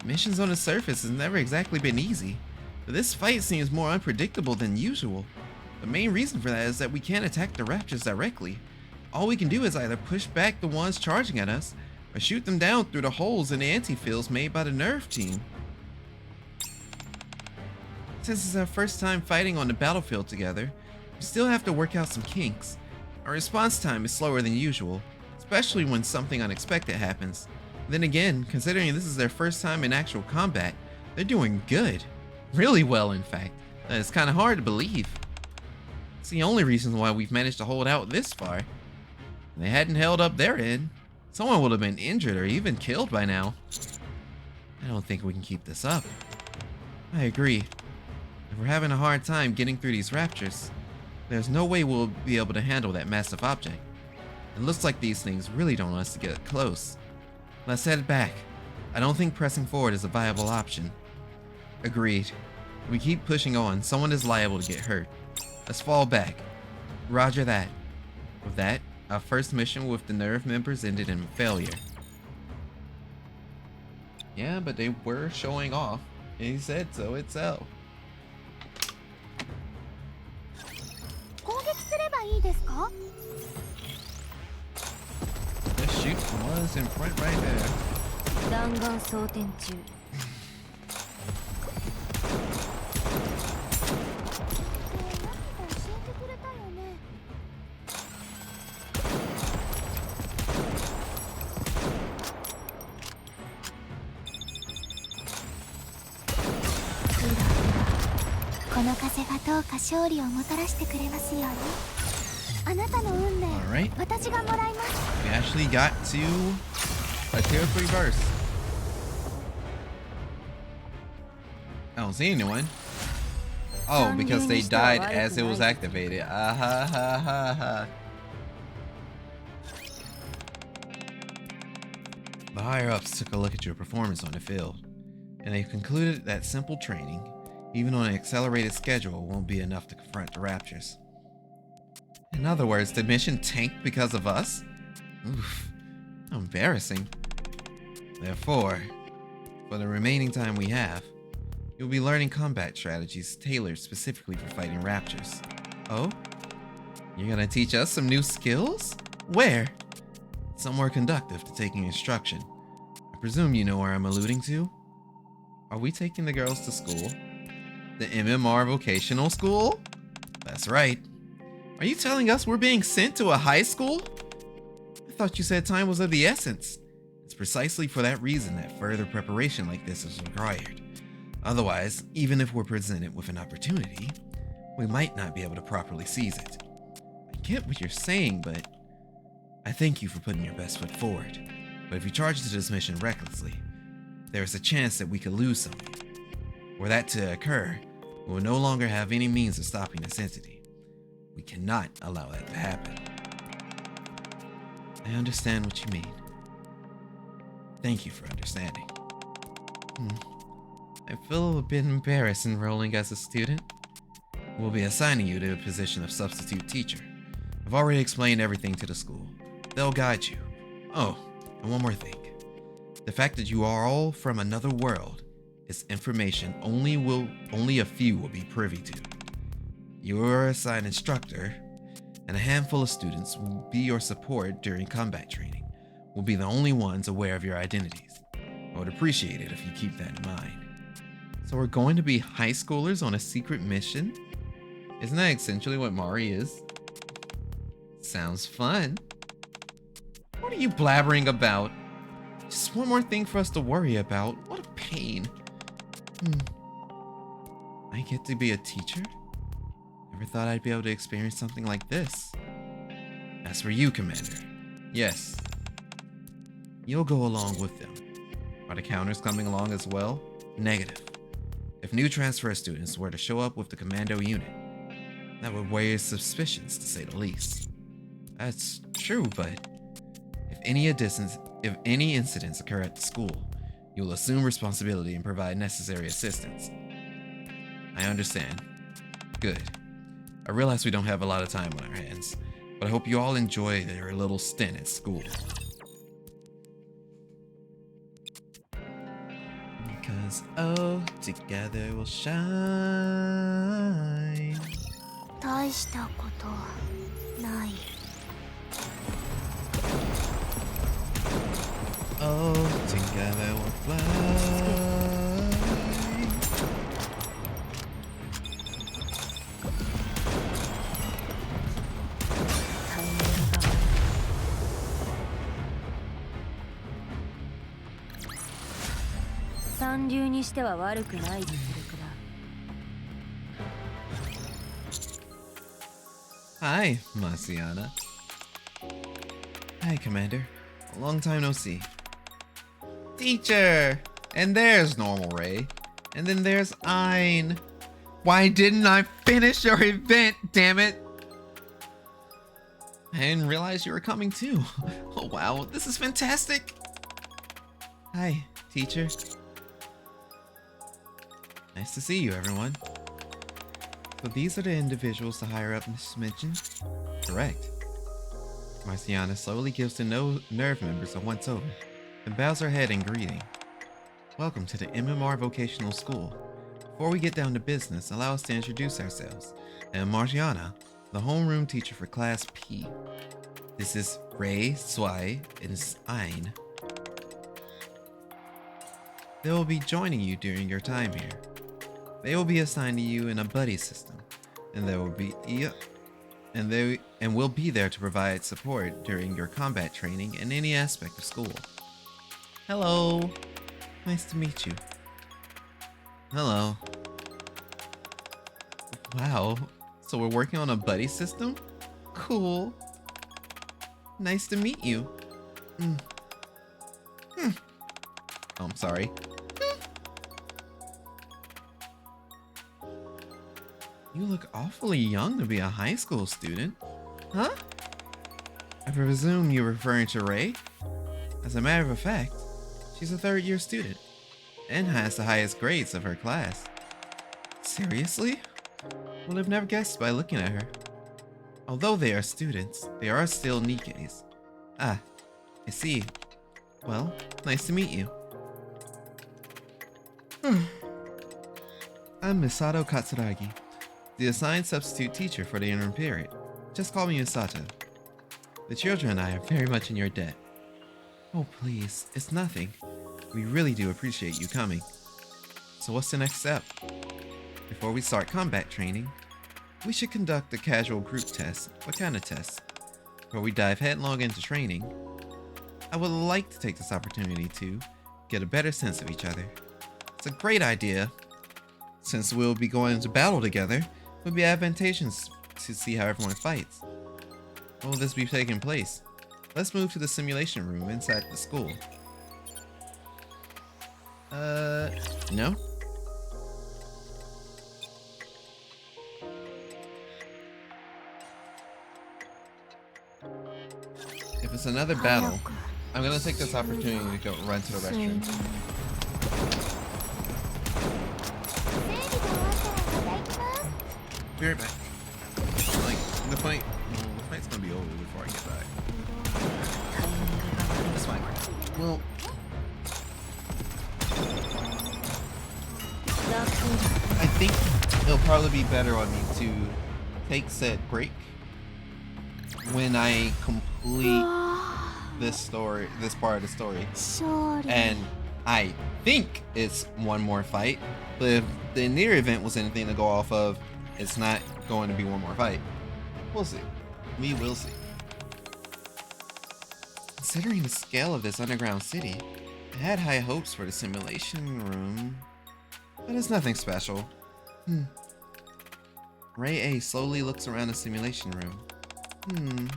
Missions on the surface has never exactly been easy, but this fight seems more unpredictable than usual. The main reason for that is that we can't attack the Raptors directly. All we can do is either push back the ones charging at us, or shoot them down through the holes in the anti-fields made by the Nerve team. Since it's our first time fighting on the battlefield together, we still have to work out some kinks. Our response time is slower than usual, especially when something unexpected happens. Then again, considering this is their first time in actual combat, they're doing good. Really well, in fact. It's kind of hard to believe. It's the only reason why we've managed to hold out this far. If they hadn't held up their end, someone would have been injured or even killed by now. I don't think we can keep this up. I agree. If we're having a hard time getting through these Raptors, there's no way we'll be able to handle that massive object. It looks like these things really don't want us to get close. Let's head back. I don't think pressing forward is a viable option. Agreed. If we keep pushing on, someone is liable to get hurt. Let's fall back. Roger that. With that, our first mission with the Nerve members ended in failure. Yeah, but they were showing off. And he said so itself. Just shoot the ones in front right there. 弾丸装填中。この風がどうか勝利をもたらしてくれますように。あなたの運命、私がもらいます。 We actually got to a tier 3 verse. I don't see anyone. Oh, because they died as it was activated. Ah ha ha ha ha. The higher-ups took a look at your performance on the field, and they concluded that simple training, even on an accelerated schedule, won't be enough to confront the Raptors. In other words, the mission tanked because of us? Oof, how embarrassing. Therefore, for the remaining time we have, you'll be learning combat strategies tailored specifically for fighting Raptors. Oh? You're gonna teach us some new skills? Where? Somewhere conductive to taking instruction. I presume you know where I'm alluding to? Are we taking the girls to school? The MMR vocational school? That's right. Are you telling us we're being sent to a high school? I thought you said time was of the essence. It's precisely for that reason that further preparation like this is required. Otherwise, even if we're presented with an opportunity, we might not be able to properly seize it. I get what you're saying, but I thank you for putting your best foot forward. But if you charge into this mission recklessly, there is a chance that we could lose something. Were that to occur, we will no longer have any means of stopping this entity. We cannot allow that to happen. I understand what you mean. Thank you for understanding. I feel a bit embarrassed enrolling as a student. We'll be assigning you to a position of substitute teacher. I've already explained everything to the school. They'll guide you. Oh, and one more thing. The fact that you are all from another world is information only a few will be privy to. You are assigned instructor, and a handful of students will be your support during combat training. We'll be the only ones aware of your identities. I would appreciate it if you keep that in mind. So we're going to be high schoolers on a secret mission? Isn't that essentially what Mari is? Sounds fun. What are you blabbering about? Just one more thing for us to worry about. What a pain. I get to be a teacher? Never thought I'd be able to experience something like this. As for you, Commander, yes, you'll go along with them. Are the counters coming along as well? Negative. If new transfer students were to show up with the commando unit, that would raise suspicions, to say the least. That's true, but if any incidents occur at the school, you'll assume responsibility and provide necessary assistance. I understand. Good. I realize we don't have a lot of time on our hands, but I hope you all enjoy your little stint at school. Because, oh, together we'll shine. 大したことはない。 Oh, together we'll fly. Hi, Marciana. Hi, Commander. A long time no see. Teacher! And there's Normal Ray. And then there's Ein. Why didn't I finish your event, damn it? I didn't realize you were coming too. Oh wow, this is fantastic. Hi, teacher. Nice to see you, everyone. So these are the individuals to hire up this mission? Correct. Marciana slowly gives the nerve members a once-over and bows her head in greeting. Welcome to the MMR Vocational School. Before we get down to business, allow us to introduce ourselves. I am Marciana, the homeroom teacher for Class P. This is Ray, Zwei, and Ein. They will be joining you during your time here. They will be assigned to you in a buddy system, and they will be will be there to provide support during your combat training and any aspect of school. Hello. Nice to meet you. Hello. Wow. So we're working on a buddy system? Cool. Nice to meet you. Oh, I'm sorry. You look awfully young to be a high school student. Huh? I presume you're referring to Ray? As a matter of fact, she's a third-year student and has the highest grades of her class. Seriously? Would have never guessed by looking at her. Although they are students, they are still NIKKEs. Ah, I see. Well, nice to meet you. I'm Misato Katsuragi, the assigned substitute teacher for the interim period. Just call me Misato. The children and I are very much in your debt. Oh please, it's nothing. We really do appreciate you coming. So what's the next step? Before we start combat training, we should conduct a casual group test. What kind of test? Before we dive headlong into training, I would like to take this opportunity to get a better sense of each other. It's a great idea. Since we'll be going to battle together, it would be advantageous to see how everyone fights. When will this be taking place? Let's move to the simulation room inside the school. No? If it's another battle, I'm gonna take this opportunity to go run to the restroom. Be right back. Like, the fight's gonna be over before I get back. That's fine. Well, I think it'll probably be better on me to take said break when I complete this part of the story. And I think it's one more fight, but if the NIKKE event was anything to go off of, it's not going to be one more fight. We'll see. We will see. Considering the scale of this underground city, I had high hopes for the simulation room, but it's nothing special. Ray A slowly looks around the simulation room.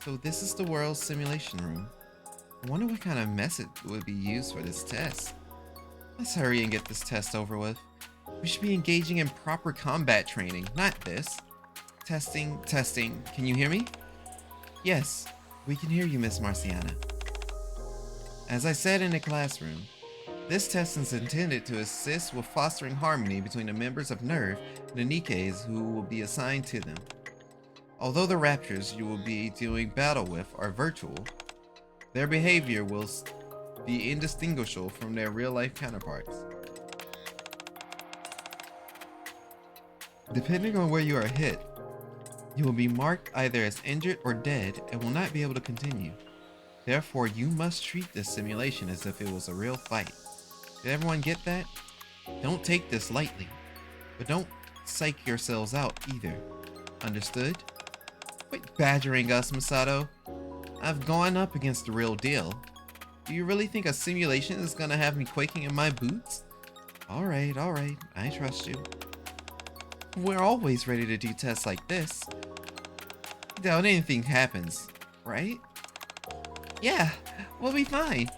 So this is the world's simulation room. I wonder what kind of method would be used for this test. Let's hurry and get this test over with. We should be engaging in proper combat training, not this. Testing. Can you hear me? Yes, we can hear you, Miss Marciana. As I said in the classroom, this test is intended to assist with fostering harmony between the members of NERV and the NIKKEs who will be assigned to them. Although the Raptors you will be doing battle with are virtual, their behavior will be indistinguishable from their real-life counterparts. Depending on where you are hit, you will be marked either as injured or dead and will not be able to continue. Therefore, you must treat this simulation as if it was a real fight. Did everyone get that? Don't take this lightly, but don't psych yourselves out either. Understood? Quit badgering us, Misato. I've gone up against the real deal. Do you really think a simulation is gonna have me quaking in my boots? Alright, I trust you. We're always ready to do tests like this. Doubt anything happens, right? Yeah, we'll be fine.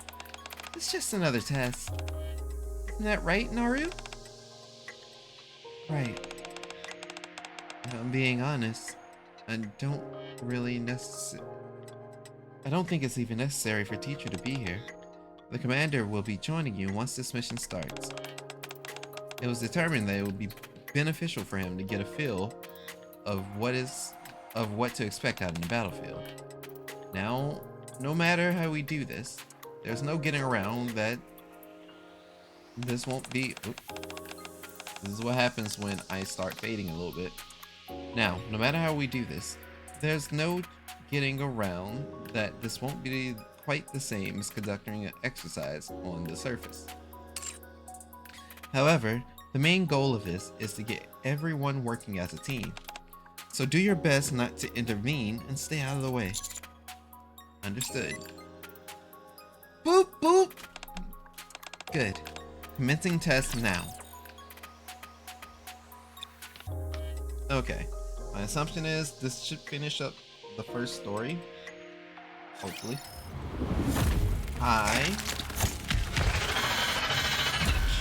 It's just another test. Isn't that right, Naru? Right. If I'm being honest, I don't think it's even necessary for teacher to be here. The commander will be joining you once this mission starts. It was determined that it would be beneficial for him to get a feel of what to expect out in the battlefield. Now, no matter how we do this, there's no getting around that this won't be... This is what happens when I start fading a little bit. Now, no matter how we do this, there's no getting around that this won't be quite the same as conducting an exercise on the surface. However, the main goal of this is to get everyone working as a team. So do your best not to intervene and stay out of the way. Understood. Boop, boop! Good. Commencing test now. Okay. My assumption is this should finish up the first story. Hopefully. I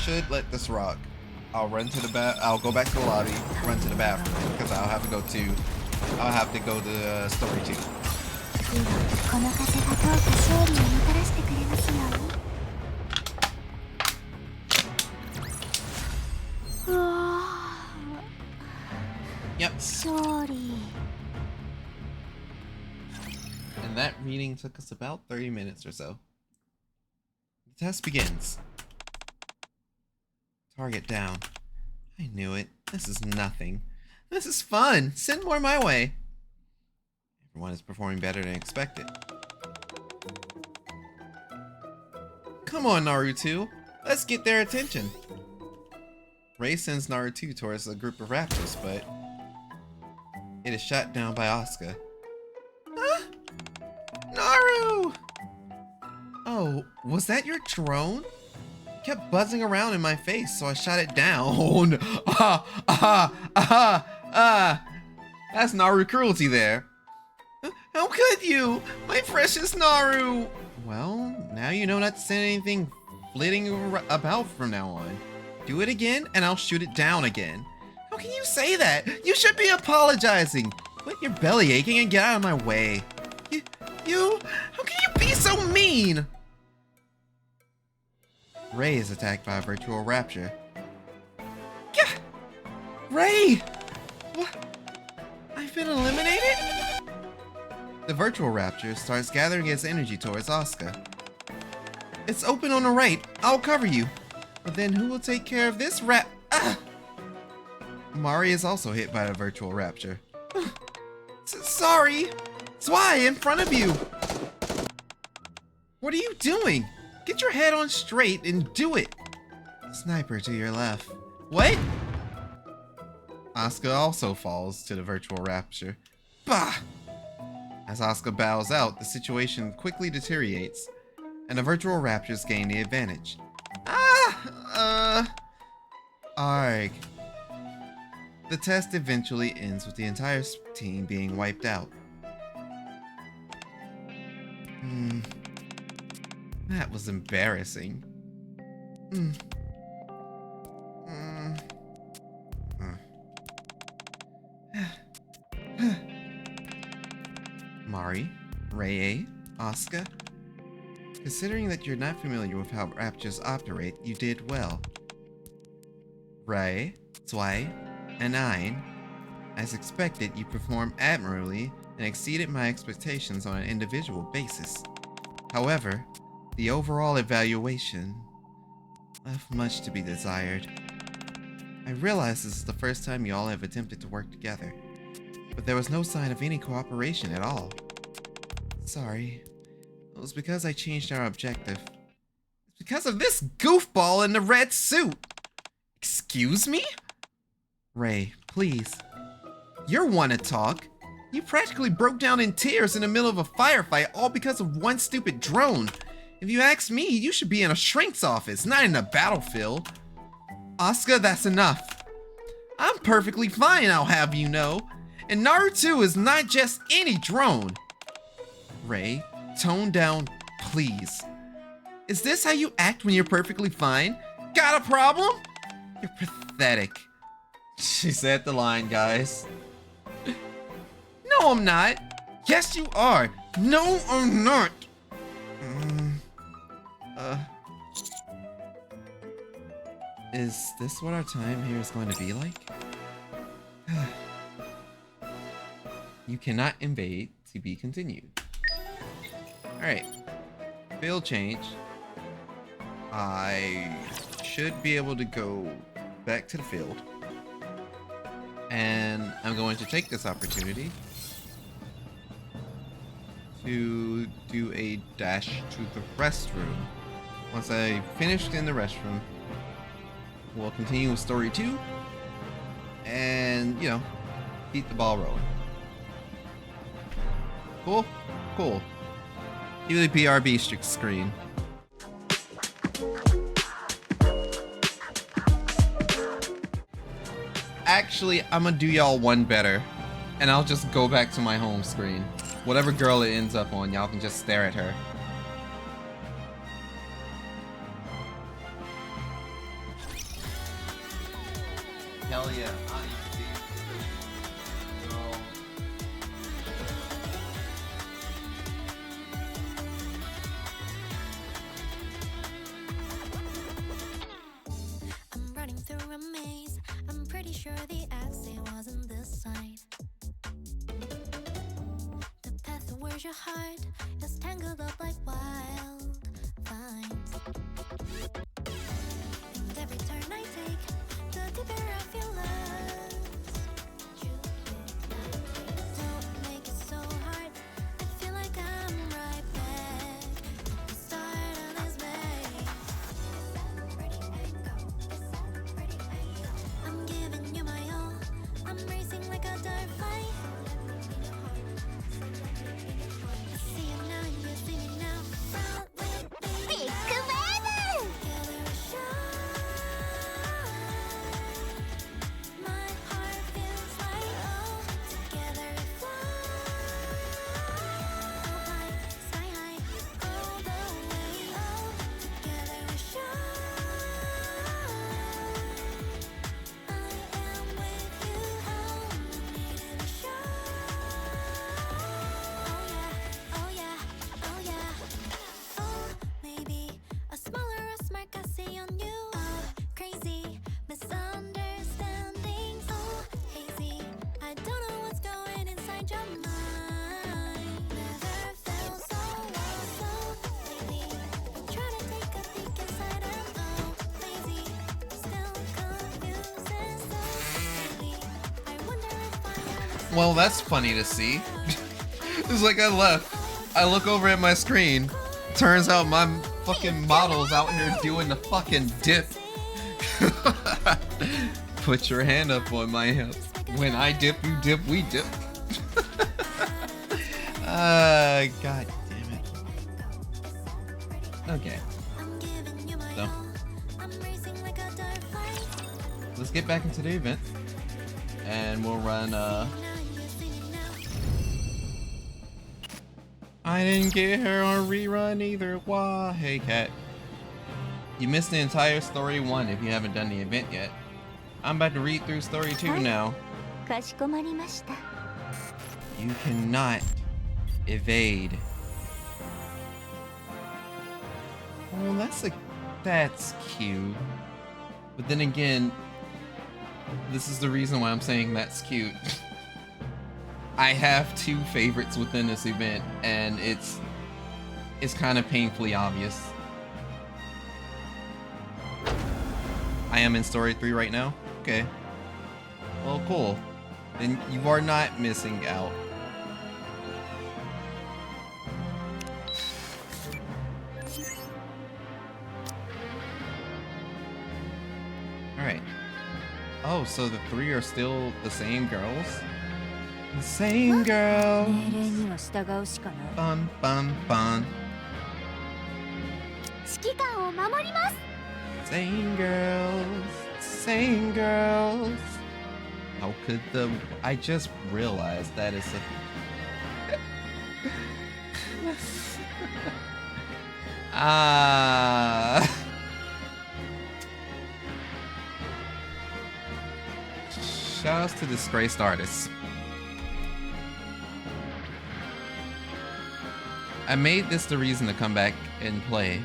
should let this rock. I'll run to the I'll go back to the lobby, run to the bathroom, because I'll have to go to story 2. この風がどうか勝利をもたらしてくれますように。うわー。Yep. 勝利。And that reading took us about 30 minutes or so. The test begins. Target down. I knew it. This is nothing. This is fun. Send more my way. Everyone is performing better than expected. Come on, Naruto. Let's get their attention. Rei sends Naruto towards a group of raptors, but it is shot down by Asuka. Huh? Naru! Oh, was that your drone? It kept buzzing around in my face, so I shot it down. That's Naru cruelty there. How could you? My precious Naru! Well, now you know not to send anything flitting about from now on. Do it again, and I'll shoot it down again. How can you say that? You should be apologizing. Quit your belly aching and get out of my way. How can you be so mean? Rei is attacked by a virtual rapture. Gah! Rei! What? I've been eliminated? The virtual rapture starts gathering its energy towards Asuka. It's open on the right. I'll cover you. But then who will take care of this Mari is also hit by the virtual rapture. Sorry. Zwei in front of you. What are you doing? Get your head on straight and do it. Sniper to your left. What? Asuka also falls to the virtual rapture. Bah! As Asuka bows out, the situation quickly deteriorates, and the virtual raptors gain the advantage. Arg. The test eventually ends with the entire team being wiped out. That was embarrassing. Mari, Rei, Asuka. Considering that you're not familiar with how raptures operate, you did well. Rei, Zwei, and Ein. As expected, you performed admirably and exceeded my expectations on an individual basis. However, the overall evaluation left much to be desired. I realize this is the first time you all have attempted to work together, but there was no sign of any cooperation at all. Sorry. It was because I changed our objective. It's because of this goofball in the red suit! Excuse me? Rei, please. You're one to talk. You practically broke down in tears in the middle of a firefight all because of one stupid drone. If you ask me, you should be in a shrink's office, not in a battlefield. Asuka, that's enough. I'm perfectly fine, I'll have you know. And Naruto is not just any drone. Rei, tone down, please. Is this how you act when you're perfectly fine? Got a problem? You're pathetic. She said the line, guys. No, I'm not. Yes, you are. No, I'm not. Is this what our time here is going to be like? You cannot invade. To be continued. Alright. Field change. I should be able to go back to the field. And I'm going to take this opportunity to do a dash to the restroom. Once I finished in the restroom, we'll continue with story 2 and, you know, keep the ball rolling. Cool? Cool. Cue the PRB screen. Actually, I'm gonna do y'all one better, and I'll just go back to my home screen. Whatever girl it ends up on, y'all can just stare at her. sure the exit wasn't this side. The path towards your heart is tangled up like wild vines. And every turn I take, the deeper I feel lost. Don't make it so hard. I feel like I'm right back at the start of this maze. I'm giving you my all. I'm racing like a dirt fight. I see you now, you see me now. Front with me. Together we shine. My heart feels like oh, together we fly. Oh high, sky high, all the way. Oh, together we shine. I am with you, only needed a shot. Oh yeah, oh yeah, oh yeah. Oh, maybe a smaller smirk I see on you. Oh, crazy misunderstandings. Oh, hazy. I don't know what's going inside your mind. Never felt so lost, so lately. Try to take a peek inside and oh, lazy. Still confused and so lately. I wonder if I am. Well, that's funny to see. It's like I left. I look over at my screen. Turns out my fucking model's out here doing the fucking dip. Put your hand up on my hip. When I dip, you dip, we dip. God damn it. Okay. So, let's get back into the event. And we'll run, I didn't get her on rerun either. Why? Hey, cat. You missed the entire story 1 if you haven't done the event yet. I'm about to read through story 2 now. かしこまりました。 You cannot evade. Oh, that's cute. But then again, this is the reason why I'm saying that's cute. I have 2 favorites within this event, and it's kind of painfully obvious. I am in story 3 right now? Okay. Well, cool. Then you are not missing out. Alright. Oh, so the 3 are still the same girls? The same girls. 命令には従うしかない。 Fun, fun, fun. 指揮官を守ります。 Same girls, same girls. How could the... I just realized that is a... Shoutouts to disgraced artists. I made this the reason to come back and play.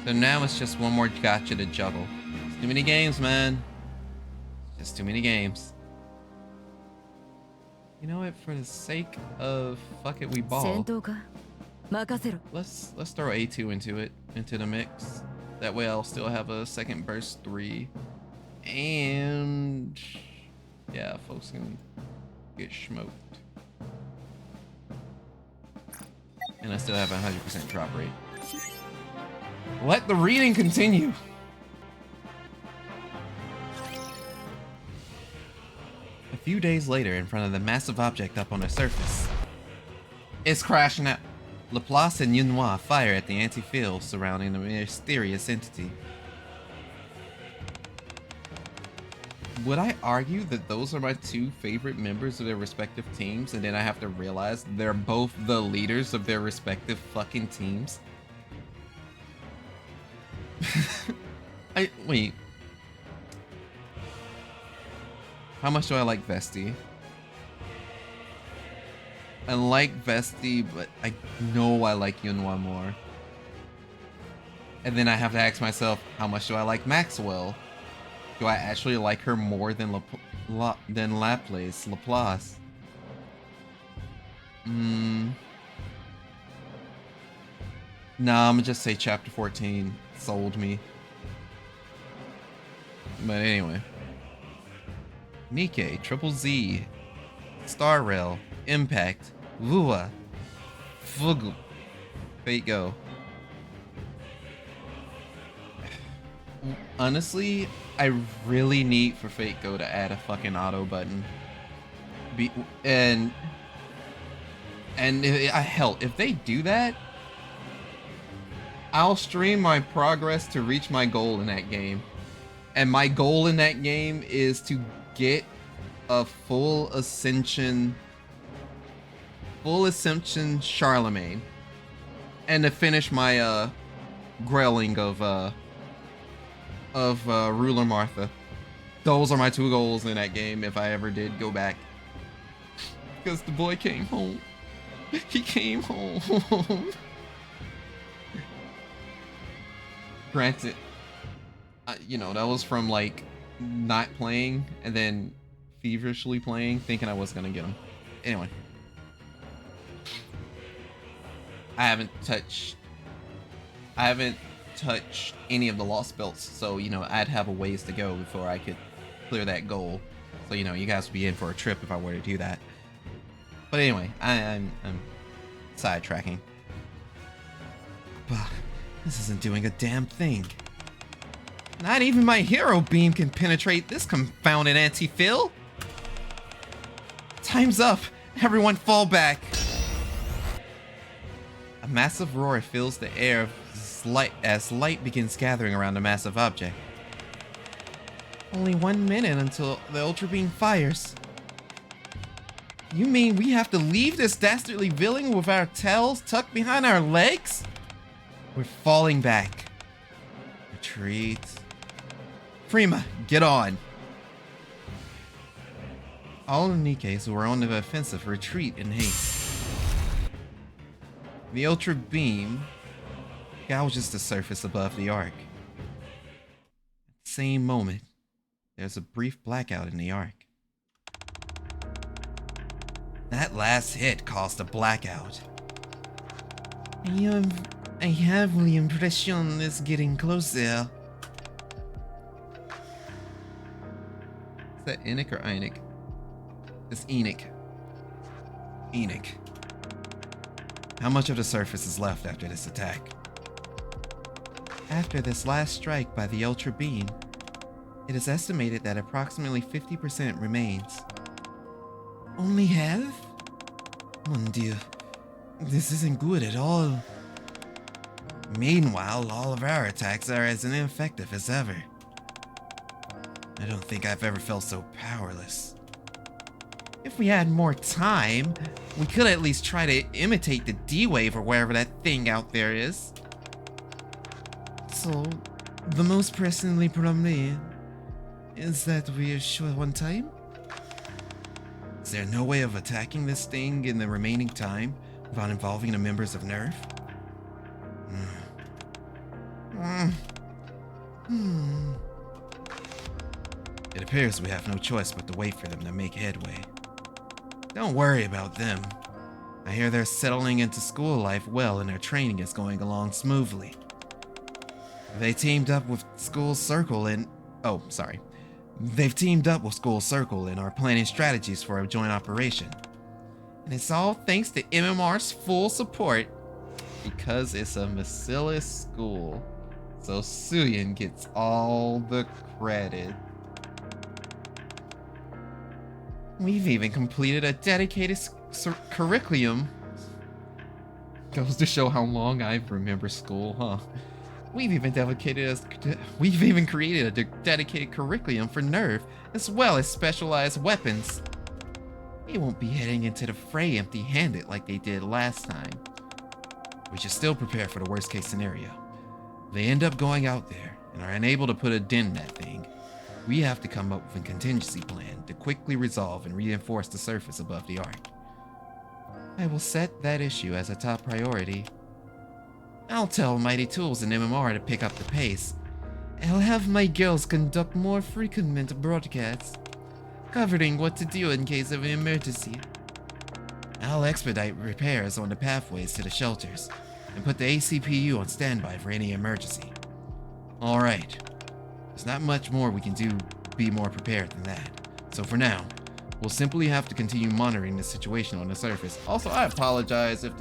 So now it's just one more gotcha to juggle. It's too many games, man. Just too many games. You know what? For the sake of fuck it, we ball. 戦闘か任せろ。 Let's throw A2 into the mix. That way I'll still have a second burst 3. And yeah, folks can get smoked. And I still have a 100% drop rate. Let the reading continue. A few days later, in front of the massive object up on the surface, it's crashing out. Laplace and Yunois fire at the anti-field surrounding the mysterious entity. Would I argue that those are my 2 favorite members of their respective teams, and then I have to realize they're both the leaders of their respective fucking teams? Wait. How much do I like Vesti? I like Vesti, but I know I like Yunois more. And then I have to ask myself, how much do I like Maxwell? Do I actually like her more than than Laplace. Nah, I'm gonna just say chapter 14 sold me. But anyway. NIKKE, Triple Z, Star Rail, Impact, Lua, Fugu, Fate Go. Honestly, I really need for Fate Go to add a fucking auto button. Hell, if they do that, I'll stream my progress to reach my goal in that game. And my goal in that game is to get a full ascension Charlemagne. And to finish my grailing of Ruler Martha. Those are my 2 goals in that game if I ever did go back. Because the boy came home. He came home. Granted, you know, that was from like not playing and then feverishly playing, thinking I was gonna get him. Anyway, I haven't touched any of the lost belts, so you know I'd have a ways to go before I could clear that goal. So you know you guys would be in for a trip if I were to do that. But anyway, I'm sidetracking. Bah, this isn't doing a damn thing. Not even my hero beam can penetrate this confounded anti-fill. Time's up. Everyone fall back. A massive roar fills the air as light begins gathering around the massive object. Only 1 minute until the Ultra Beam fires. You mean we have to leave this dastardly villain with our tails tucked behind our legs? We're falling back. Retreat. Prima, get on. All the NIKKEs who are on the offensive retreat in haste. The Ultra Beam gouges the surface above the arc. At the same moment, there's a brief blackout in the arc. That last hit caused a blackout. I have the impression it's getting closer. Is that Enoch or Enoch? It's Enoch. Enoch. How much of the surface is left after this attack? After this last strike by the Ultra Beam, it is estimated that approximately 50% remains. Only half? Mon Dieu, this isn't good at all. Meanwhile, all of our attacks are as ineffective as ever. I don't think I've ever felt so powerless. If we had more time, we could at least try to imitate the D-Wave or wherever that thing out there is. So, the most pressingly problem is that we are short on time? Is there no way of attacking this thing in the remaining time without involving the members of NERV? It appears we have no choice but to wait for them to make headway. Don't worry about them. I hear they're settling into school life well and their training is going along smoothly. They teamed up with School Circle and... They've teamed up with School Circle and are planning strategies for a joint operation. And it's all thanks to MMR's full support, because it's a Bacillus school. So Suyin gets all the credit. We've even completed a dedicated curriculum. Goes to show how long I've remembered school, huh? We've even created a dedicated curriculum for NERV, as well as specialized weapons. They won't be heading into the fray empty-handed like they did last time. We should still prepare for the worst-case scenario. If they end up going out there and are unable to put a dent in that thing, we have to come up with a contingency plan to quickly resolve and reinforce the surface above the arc. I will set that issue as a top priority. I'll tell Mighty Tools and MMR to pick up the pace. I'll have my girls conduct more frequent broadcasts. covering what to do in case of an emergency. I'll expedite repairs on the pathways to the shelters and put the ACPU on standby for any emergency. Alright, there's not much more we can do to be more prepared than that. So for now, we'll simply have to continue monitoring the situation on the surface. Also, I apologize if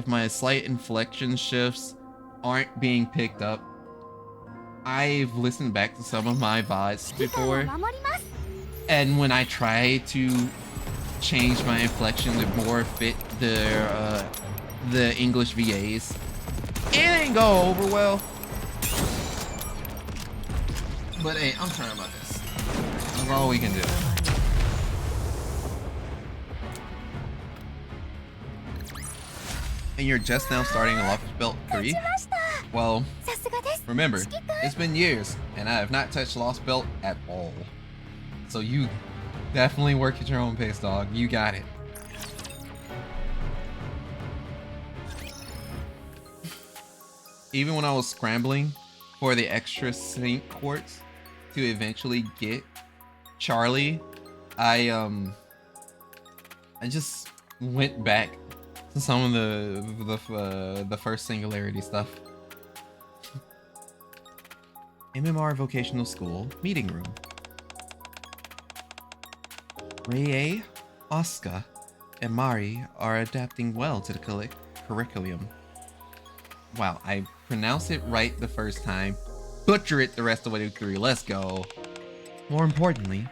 my slight inflection shifts aren't being picked up. I've listened back to some of my VODs before, and when I try to change my inflection to more fit the English VAs, it ain't go over well. But hey, I'm trying about this. That's all we can do. And you're just now starting a Lost Belt 3? Well, remember, it's been years, and I have not touched Lost Belt at all. So you definitely work at your own pace, dog. You got it. Even when I was scrambling for the extra sync quartz to eventually get Charlie, I just went back to some of the first Singularity stuff. MMR Vocational School Meeting Room. Rei, Asuka, and Mari are adapting well to the curriculum. Wow, I pronounced it right the first time. Butcher it the rest of the way through. Let's go. More importantly,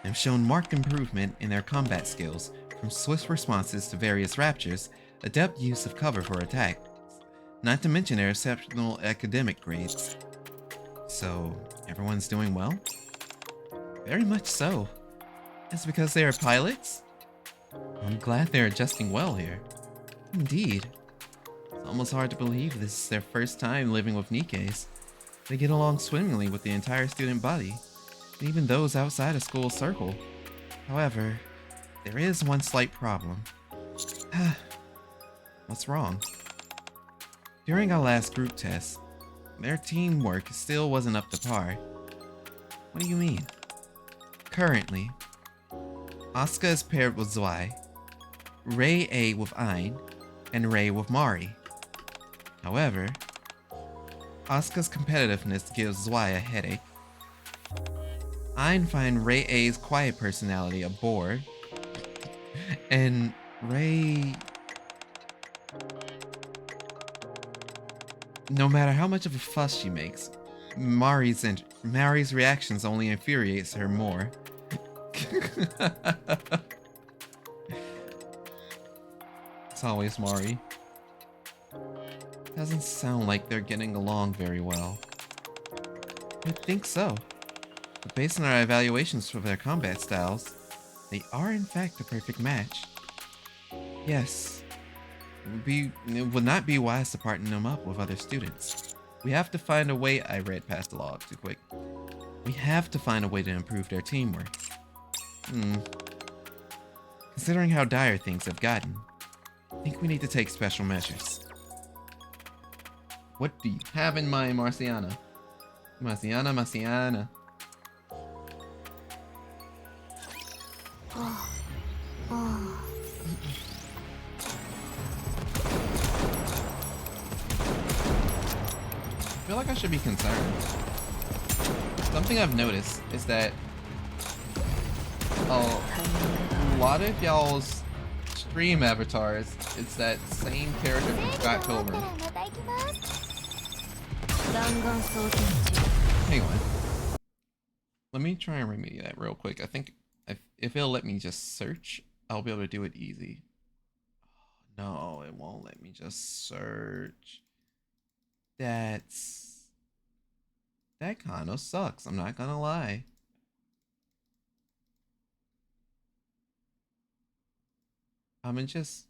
they've shown marked improvement in their combat skills, from swift responses to various raptures, adept use of cover for attacks, not to mention their exceptional academic grades. So, everyone's doing well? Very much so. It's because they are pilots? I'm glad they're adjusting well here. Indeed. It's almost hard to believe this is their first time living with NIKKEs. They get along swimmingly with the entire student body, and even those outside a school circle. However, there is one slight problem. What's wrong? During our last group test, their teamwork still wasn't up to par. What do you mean? Currently, Asuka is paired with Zwei, Rei A with Ein, and Rei with Mari. However, Asuka's competitiveness gives Zwei a headache. Ein finds Rei A's quiet personality a bore, and Rei... No matter how much of a fuss she makes, Mari's reactions only infuriates her more. It's always Mari. Doesn't sound like they're getting along very well. You'd think so. But based on our evaluations for their combat styles, they are in fact a perfect match. Yes. It would not be wise to partner them up with other students. We have to find a way— I read past the log too quick. We have to find a way to improve their teamwork. Considering how dire things have gotten, I think we need to take special measures. What do you have in mind, Marciana? Marciana. I feel like I should be concerned. Something I've noticed is that a lot of y'all's stream avatars, it's that same character from Scott Pilgrim. Hang on. Let me try and remedy that real quick. I think if it'll let me just search, I'll be able to do it easy. No, it won't let me just search. That kind of sucks, I'm not gonna lie. I'm just...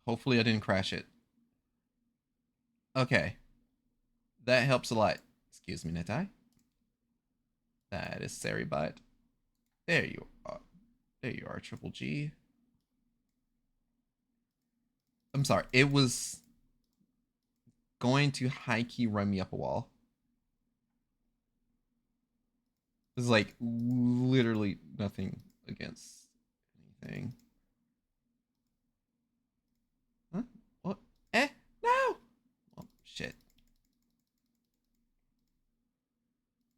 Hopefully I didn't crash it. Okay. That helps a lot. Excuse me, Netai. That is Saribot. There you are. There you are, Triple G. I'm sorry, it was going to high-key run me up a wall. There's like literally nothing against anything. Huh? What? Eh? No! Oh, shit.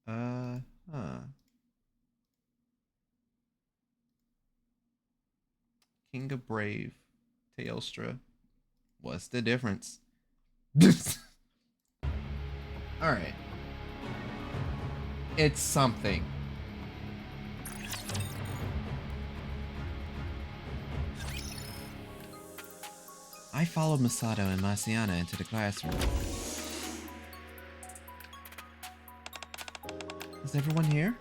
Huh. King of Brave, Teostra. What's the difference? Alright. It's something. I followed Masato and Marciana into the classroom. Is everyone here?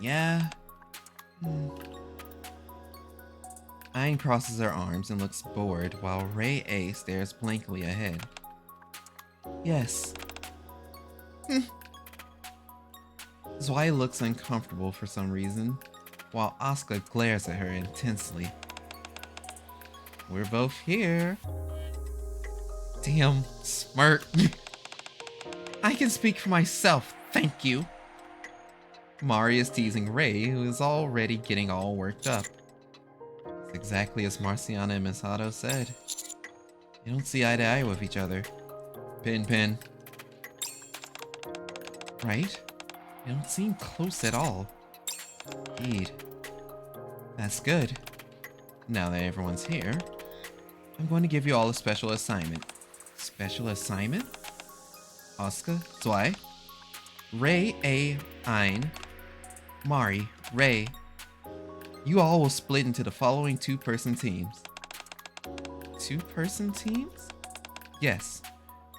Yeah. Ayn crosses her arms and looks bored while Ray A stares blankly ahead. Yes. Zwei looks uncomfortable for some reason, while Asuka glares at her intensely. We're both here. Damn, smirk. I can speak for myself, thank you. Mari is teasing Ray, who is already getting all worked up. It's exactly as Marciana and Misato said. They don't see eye to eye with each other. Pin. Right? They don't seem close at all. Indeed. That's good. Now that everyone's here, I'm going to give you all a special assignment. Special assignment? Asuka, Zwei, Ray, A, Ayn, Mari, Ray. You all will split into the following two-person teams. Two-person teams? Yes.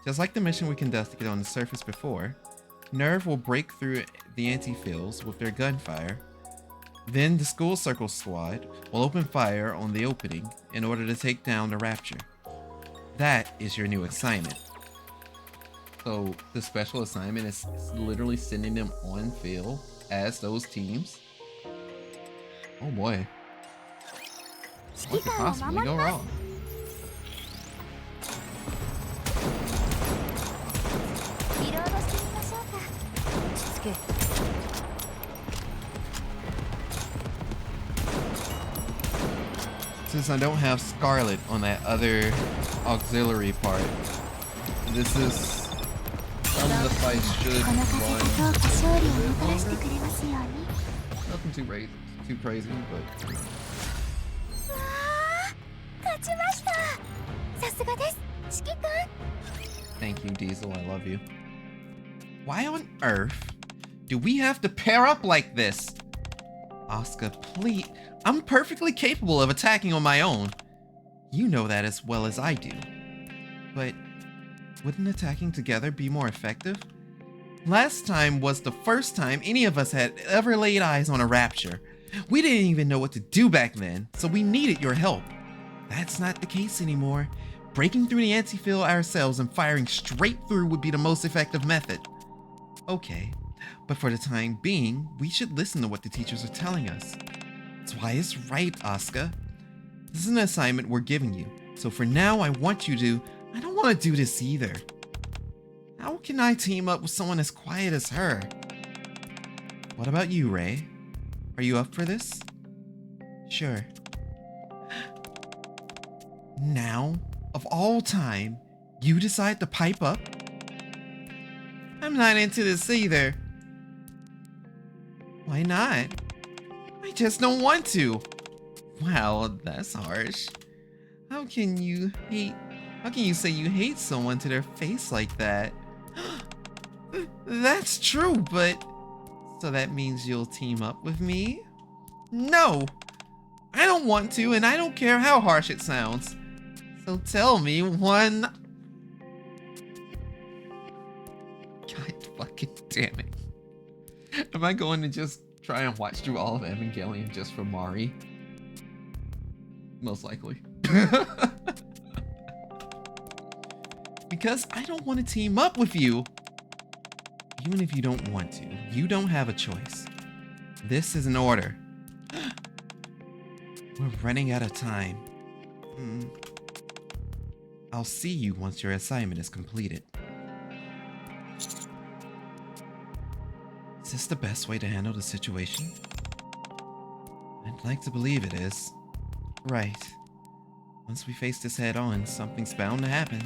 Just like the mission we conducted on the surface before, Nerve will break through the anti-fields with their gunfire. Then the School Circle squad will open fire on the opening in order to take down the Rapture. That is your new assignment. So the special assignment is literally sending them on field as those teams. Oh boy. What could possibly go wrong? Since I don't have Scarlet on that other auxiliary part, this is some of the fights should run a bit longer. Nothing too crazy, but thank you, Diesel. I love you. Why on earth do we have to pair up like this? Asuka, please. I'm perfectly capable of attacking on my own. You know that as well as I do. But wouldn't attacking together be more effective? Last time was the first time any of us had ever laid eyes on a Rapture. We didn't even know what to do back then, so we needed your help. That's not the case anymore. Breaking through the anti-field ourselves and firing straight through would be the most effective method. Okay, but for the time being, we should listen to what the teachers are telling us. That's why it's right, Asuka. This is an assignment we're giving you, so for now I want you to... I don't want to do this either. How can I team up with someone as quiet as her? What about you, Ray? Are you up for this? Sure. Now, of all time, you decide to pipe up? I'm not into this either. Why not? I just don't want to. Wow, that's harsh. How can you say you hate someone to their face like that? That's true, but... So that means you'll team up with me? No! I don't want to, and I don't care how harsh it sounds. So tell me one... God fucking damn it. Am I going to just try and watch through all of Evangelion just for Mari? Most likely. Because I don't want to team up with you. Even if you don't want to, you don't have a choice. This is an order. We're running out of time. I'll see you once your assignment is completed. Is this the best way to handle the situation? I'd like to believe it is. Right. Once we face this head on, something's bound to happen.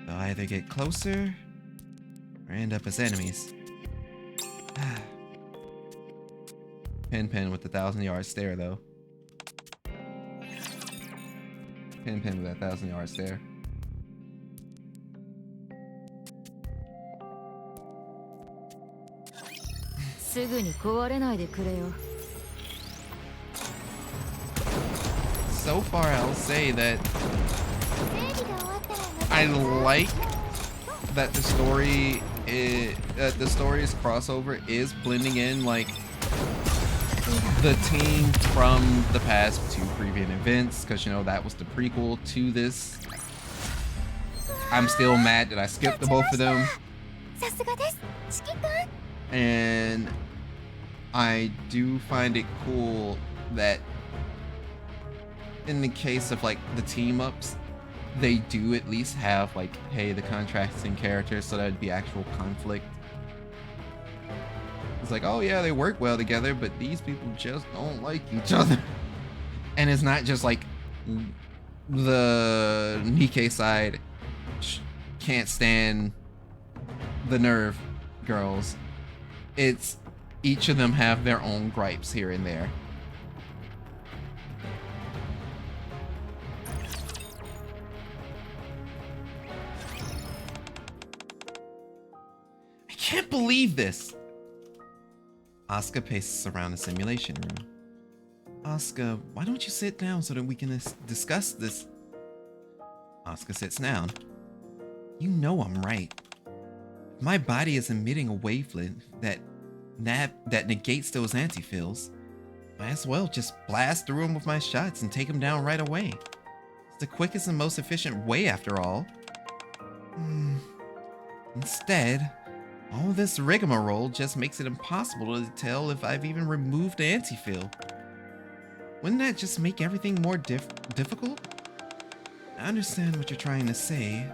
They'll either get closer or end up as enemies. Pen with the 1,000-yard stare, though. Pen with that 1,000-yard stare. So far, I'll say that I like that the story's crossover is blending in like the team from the past two previous events, because you know that was the prequel to this. I'm still mad that I skipped the both of them, and I do find it cool that in the case of like the team ups, they do at least have like, hey, the contrasting characters, so that'd be actual conflict. It's like, oh yeah, they work well together, but these people just don't like each other. And it's not just like the NIKKE side can't stand the Nerve girls. It's each of them have their own gripes here and there. I can't believe this. Asuka paces around the simulation room. Asuka, why don't you sit down so that we can discuss this? Asuka sits down. You know I'm right. If my body is emitting a wavelength that negates those anti-fills, might as well just blast through them with my shots and take them down right away. It's the quickest and most efficient way after all. Instead, all this rigmarole just makes it impossible to tell if I've even removed the anti-fill. Wouldn't that just make everything more difficult? I understand what you're trying to say.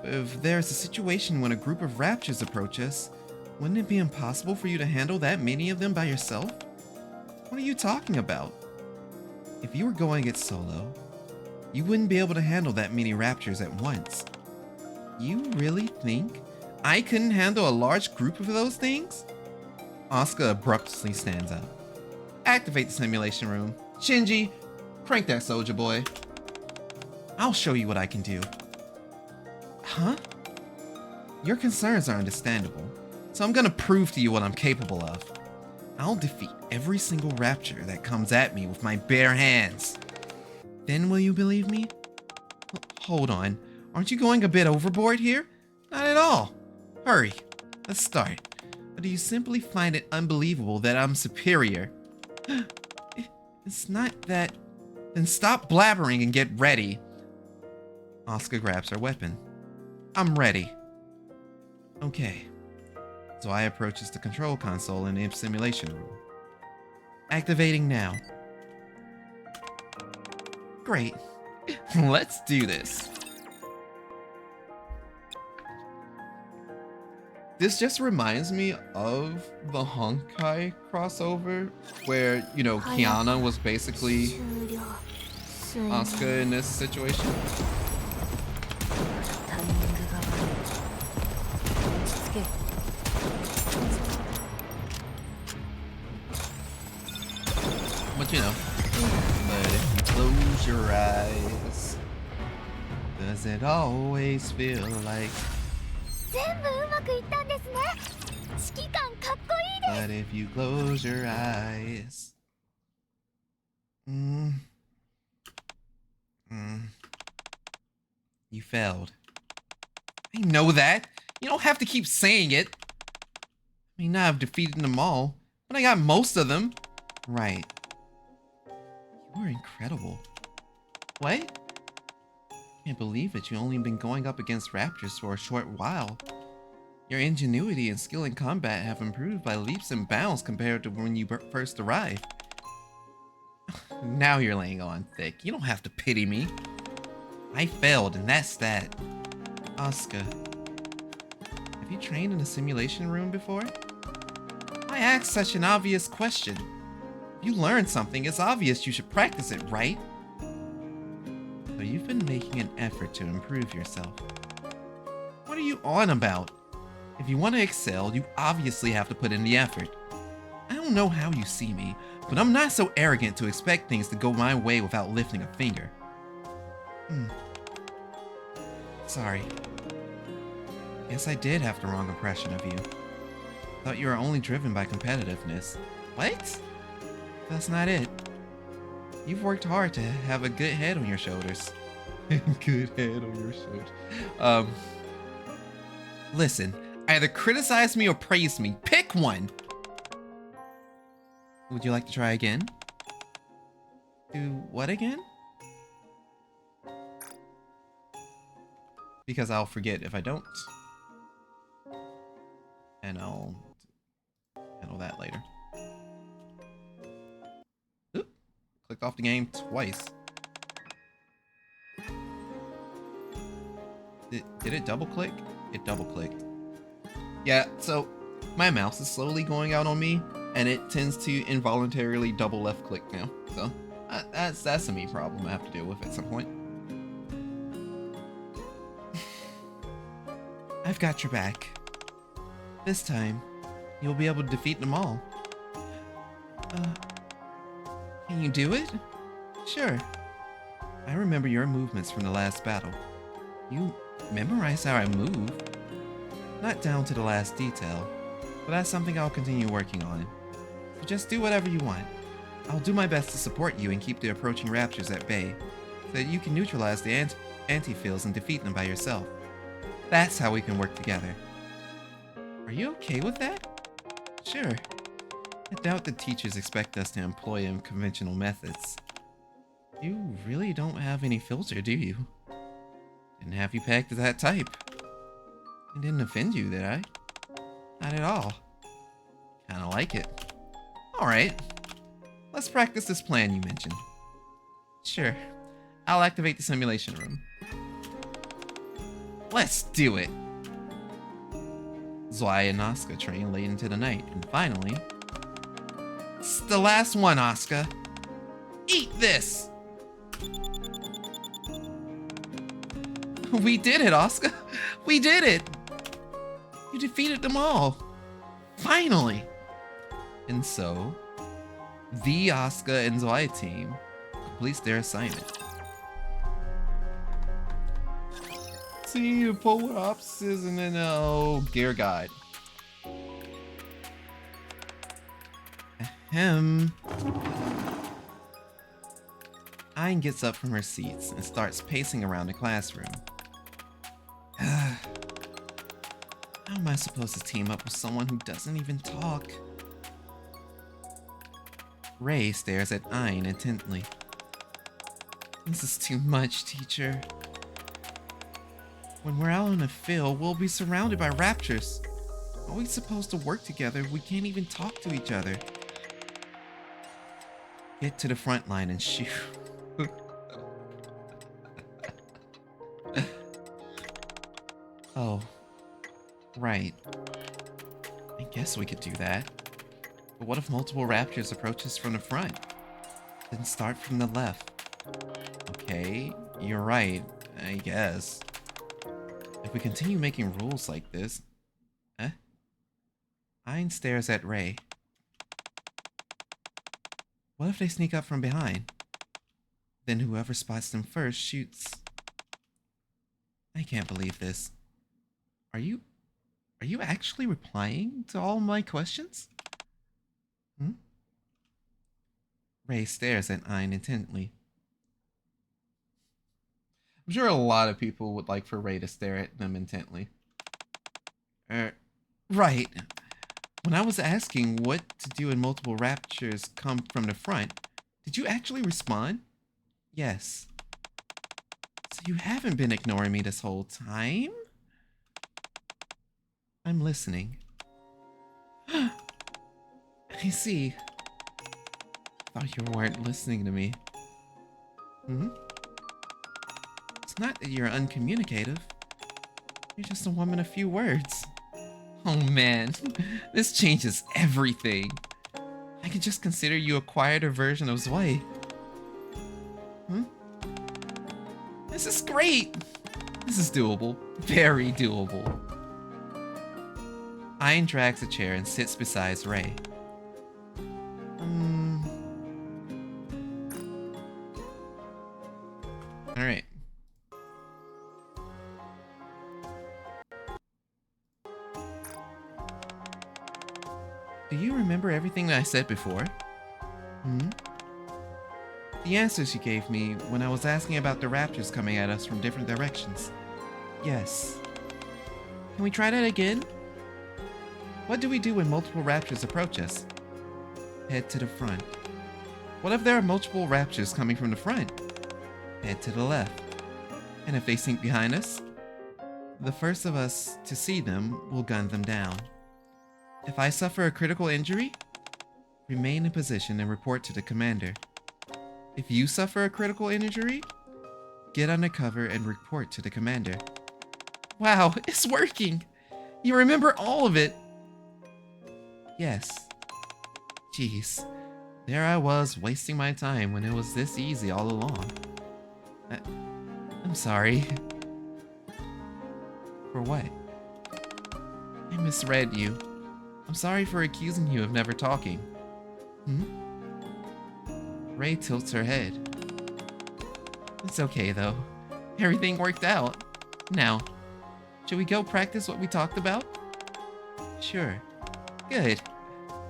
If there's a situation when a group of raptures approach us, wouldn't it be impossible for you to handle that many of them by yourself? What are you talking about? If you were going it solo, you wouldn't be able to handle that many raptors at once. You really think I couldn't handle a large group of those things? Asuka abruptly stands up. Activate the simulation room. Shinji, crank that soldier boy. I'll show you what I can do. Huh? Your concerns are understandable, so I'm gonna prove to you what I'm capable of. I'll defeat every single rapture that comes at me with my bare hands. Then will you believe me? Hold on, aren't you going a bit overboard here? Not at all. Hurry, let's start. Or do you simply find it unbelievable that I'm superior? It's not that. Then stop blabbering and get ready. Asuka grabs her weapon. I'm ready. Okay. So I approaches the control console in the simulation room. Activating now. Great. Let's do this. This just reminds me of the Honkai crossover, where, you know, Kiana was basically Asuka in this situation. But you know, but if you close your eyes, does it always feel like? But if you close your eyes, you failed. I know that. You don't have to keep saying it. I mean, I've defeated them all, but I got most of them. Right. You were incredible. What? Can't believe it. You've only been going up against raptors for a short while. Your ingenuity and skill in combat have improved by leaps and bounds compared to when you first arrived. Now you're laying on thick. You don't have to pity me. I failed, and that's that. Asuka, have you trained in a simulation room before? Why ask such an obvious question? If you learn something, it's obvious you should practice it, right? So you've been making an effort to improve yourself. What are you on about? If you want to excel, you obviously have to put in the effort. I don't know how you see me, but I'm not so arrogant to expect things to go my way without lifting a finger. Sorry. Guess I did have the wrong impression of you. Thought you were only driven by competitiveness. What? That's not it. You've worked hard to have a good head on your shoulders. Good head on your shoulders. Listen, either criticize me or praise me. Pick one! Would you like to try again? Do what again? Because I'll forget if I don't. And I'll handle that later. Oop. Clicked off the game twice. Did it double click? It double clicked. Yeah, so my mouse is slowly going out on me, and it tends to involuntarily double left click now. So that's a me problem I have to deal with at some point. I've got your back. This time, you'll be able to defeat them all. Can you do it? Sure. I remember your movements from the last battle. You memorize how I move. Not down to the last detail, but that's something I'll continue working on. So just do whatever you want. I'll do my best to support you and keep the approaching raptures at bay, so that you can neutralize the anti-fields and defeat them by yourself. That's how we can work together. Are you okay with that? Sure. I doubt the teachers expect us to employ unconventional methods. You really don't have any filter, do you? Didn't have you pegged as that type. I didn't offend you, did I? Not at all. Kinda like it. Alright. Let's practice this plan you mentioned. Sure. I'll activate the simulation room. Let's do it! Zwei and Asuka train late into the night, and finally... It's the last one, Asuka! Eat this! We did it, Asuka! We did it! You defeated them all! Finally! And so, the Asuka and Zwei team completes their assignment. See the polar opposites and then, oh, gear guide. Ahem. Ayn gets up from her seats and starts pacing around the classroom. How am I supposed to team up with someone who doesn't even talk? Ray stares at Ayn intently. This is too much, teacher. When we're out in the field, we'll be surrounded by raptors. How are we supposed to work together if we can't even talk to each other? Get to the front line and shoot. Oh, right. I guess we could do that. But what if multiple raptors approach us from the front? Then start from the left. Okay, you're right, I guess. If we continue making rules like this... Ayn stares at Ray. What if they sneak up from behind? Then whoever spots them first shoots. I can't believe this. Are you actually replying to all my questions? Ray stares at Ayn intently. I'm sure a lot of people would like for Ray to stare at them intently. Right. When I was asking what to do when multiple raptors come from the front, did you actually respond? Yes. So you haven't been ignoring me this whole time? I'm listening. I see. Thought you weren't listening to me. It's not that you're uncommunicative. You're just a woman of few words. Oh man, this changes everything. I can just consider you a quieter version of Zwei. Hmm? This is great! This is doable. Very doable. Ayn drags a chair and sits beside Ray. Alright. Do you remember everything that I said before? Hmm? The answers you gave me when I was asking about the raptors coming at us from different directions. Yes. Can we try that again? What do we do when multiple raptors approach us? Head to the front. What if there are multiple raptors coming from the front? Head to the left. And if they sink behind us? The first of us to see them will gun them down. If I suffer a critical injury, remain in position and report to the commander. If you suffer a critical injury, get under cover and report to the commander. Wow, it's working! You remember all of it! Yes. Jeez. There I was, wasting my time when it was this easy all along. I'm sorry. For what? I misread you. I'm sorry for accusing you of never talking. Hmm? Ray tilts her head. It's okay though. Everything worked out. Now, should we go practice what we talked about? Sure. Good.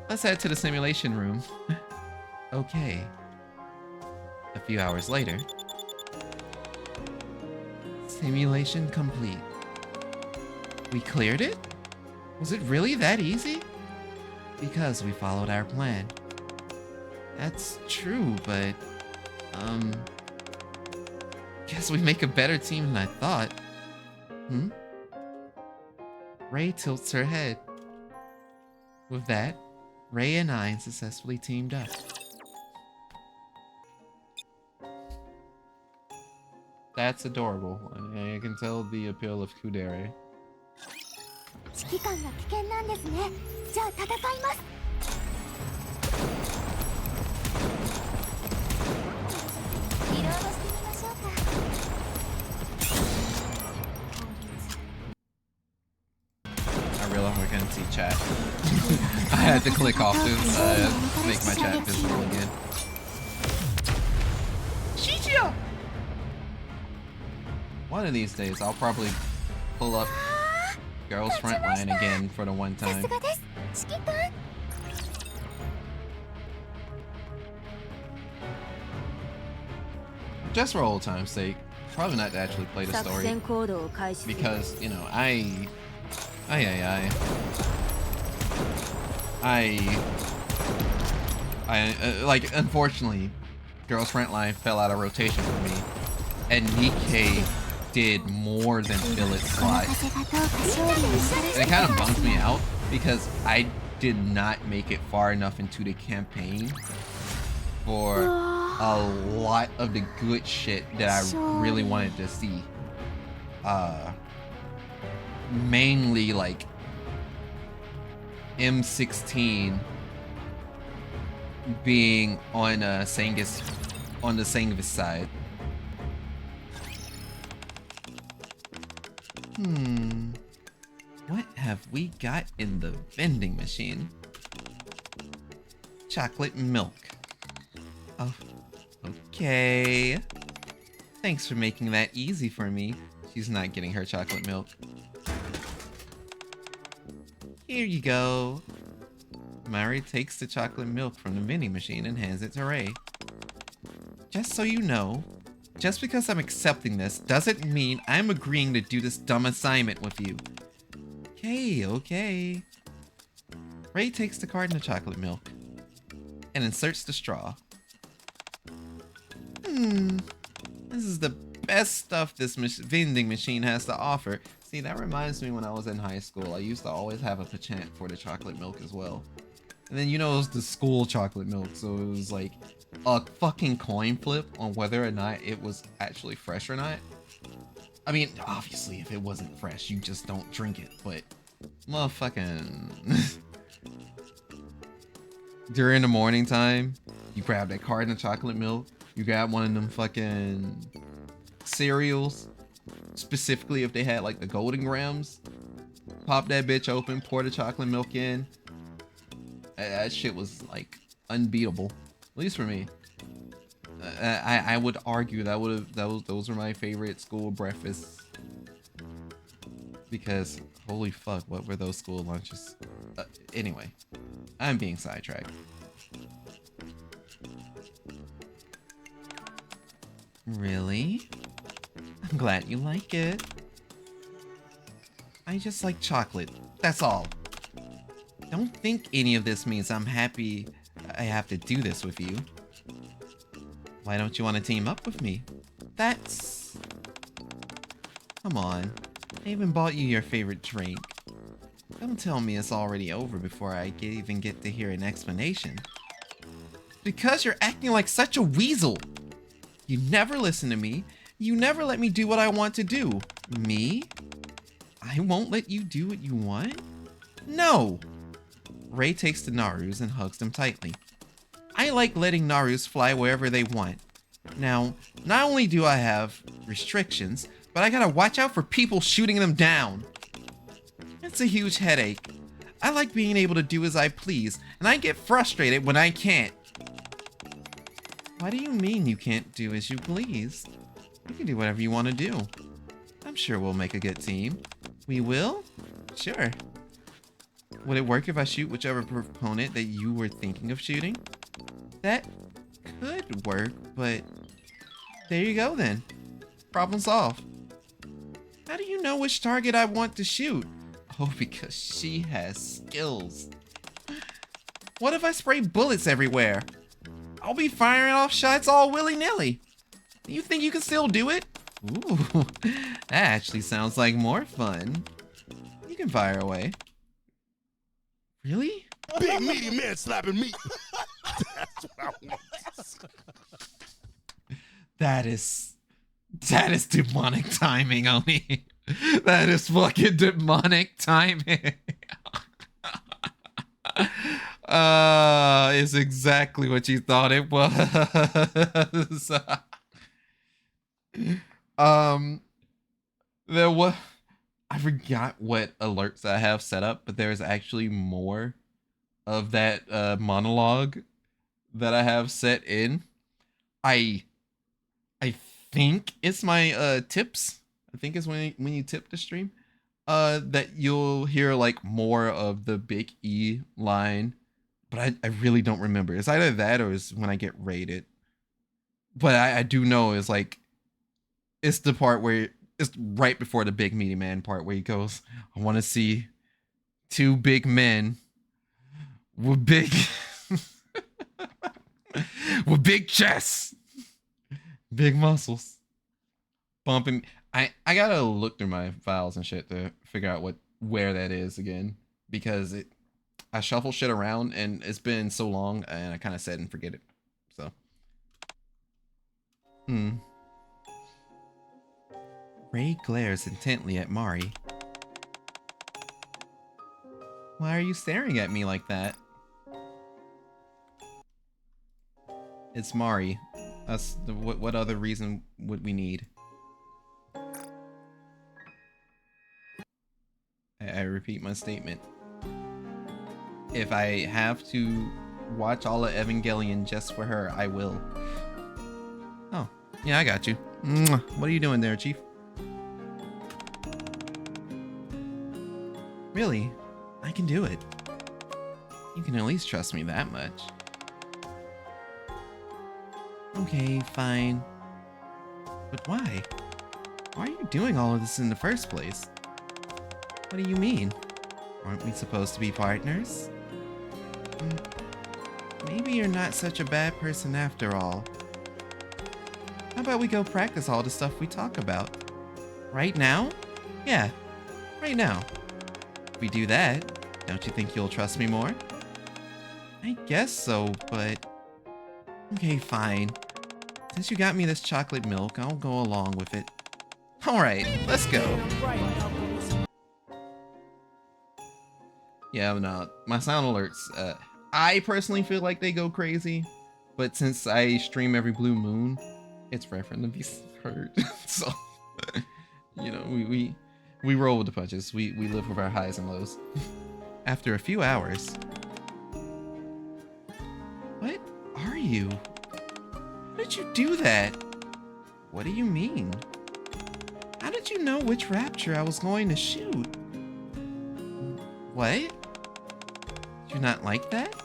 Let's head to the simulation room. Okay. A few hours later. Simulation complete. We cleared it? Was it really that easy? Because we followed our plan. That's true, but... guess we make a better team than I thought. Hmm? Ray tilts her head. With that, Ray and I successfully teamed up. That's adorable. I can tell the appeal of Kudere. 指揮官が危険なんですね。じゃあ戦います。リロードしてみましょうか。I realized I couldn't see chat. I had to click off to make my chat visible again. One of these days, I'll probably pull up Girls Frontline again for the one さ time. すがです。指揮官。 Just for old time's sake. Probably not to actually play the 作 story. 戦行動を開始する Because, you know, I like, unfortunately, Girls Frontline fell out of rotation for me. And NIKKE did more than fill its slot. 風がどうか勝利にされ And it kind of bummed me out because I did not make it far enough into the campaign for a lot of the good shit that I really wanted to see. Mainly like M16 being on the Sangvis side. What have we got in the vending machine? Chocolate milk. Oh, okay. Thanks for making that easy for me. She's not getting her chocolate milk. Here you go. Mari takes the chocolate milk from the vending machine and hands it to Ray. Just so you know, just because I'm accepting this doesn't mean I'm agreeing to do this dumb assignment with you. Okay, okay. Ray takes the carton of chocolate milk and inserts the straw. This is the best stuff this vending machine has to offer. See, that reminds me when I was in high school. I used to always have a penchant for the chocolate milk as well. And then, you know, it was the school chocolate milk, so it was like a fucking coin flip on whether or not it was actually fresh or not. I mean, obviously, if it wasn't fresh, you just don't drink it, but Motherfucking. During the morning time, you grab that carton of chocolate milk, you grab one of them fucking cereals, specifically if they had like the Golden Grams, pop that bitch open, pour the chocolate milk in. That shit was like unbeatable, at least for me. I would argue those were my favorite school breakfasts, because holy fuck, what were those school lunches? Anyway, I'm being sidetracked. Really? I'm glad you like it. I just like chocolate, that's all. Don't think any of this means I'm happy I have to do this with you. Why don't you want to team up with me? That's... Come on. I even bought you your favorite drink. Don't tell me it's already over before I even get to hear an explanation. Because you're acting like such a weasel. You never listen to me. You never let me do what I want to do. Me? I won't let you do what you want? No! Ray takes the Narus and hugs them tightly. I like letting Narus fly wherever they want. Now, not only do I have restrictions, but I gotta watch out for people shooting them down. It's a huge headache. I like being able to do as I please, and I get frustrated when I can't. What do you mean you can't do as you please? You can do whatever you want to do. I'm sure we'll make a good team. We will? Sure. Would it work if I shoot whichever opponent that you were thinking of shooting? That could work, but there you go then. Problem solved. How do you know which target I want to shoot? Oh, because she has skills. What if I spray bullets everywhere? I'll be firing off shots all willy-nilly. You think you can still do it? Ooh, that actually sounds like more fun. You can fire away. Really? Big meaty man slapping meat. That's what I want. That is demonic timing, Oni. That is fucking demonic timing. It's exactly what you thought it was. There was, I forgot what alerts I have set up, but there's actually more of that monologue that I have set in. I think it's my tips. I think it's when you tip the stream, that you'll hear like more of the big E line, but I really don't remember. It's either that or it's when I get raided. But I do know it's like, it's the part where it's right before the big meaty man part where he goes, I want to see two big men with big with big chests, big muscles, bumping. I gotta look through my files and shit to figure out where that is again, because I shuffle shit around and it's been so long and I kind of set and forget it. So Ray glares intently at Mari. Why are you staring at me like that? It's Mari. That's what other reason would we need? I repeat my statement. If I have to watch all of Evangelion just for her, I will. Oh, yeah, I got you. What are you doing there, Chief? Really? I can do it. You can at least trust me that much. Okay, fine. But why? Why are you doing all of this in the first place? What do you mean? Aren't we supposed to be partners? Maybe you're not such a bad person after all. How about we go practice all the stuff we talk about? Right now? Yeah, right now. If we do that, don't you think you'll trust me more? I guess so, but... Okay, fine. Since you got me this chocolate milk, I'll go along with it. Alright, let's go. Yeah, no, my sound alerts, I personally feel like they go crazy, but since I stream every blue moon, it's rare for them to be heard. So, you know, we roll with the punches. We live with our highs and lows. After a few hours. What are you? How did you do that? What do you mean? How did you know which rapture I was going to shoot? What? Did you not like that?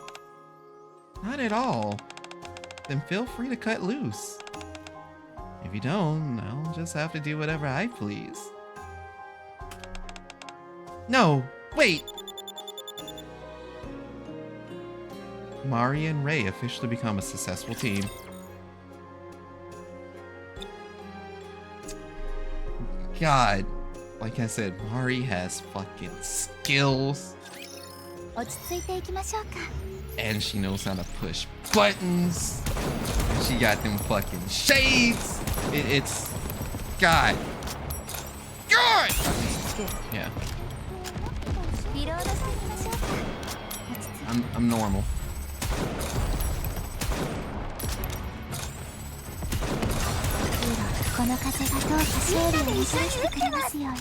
Not at all. Then feel free to cut loose. If you don't, I'll just have to do whatever I please. No, wait! Mari and Ray officially become a successful team. God, like I said, Mari has fucking skills. 落ち着いていきましょうか And she knows how to push buttons. She got them fucking shades. It's God. God. Yeah. リロードしていきましょうか落ち着いて I'm normal. この風がどうか勝利をもたらしてくれますように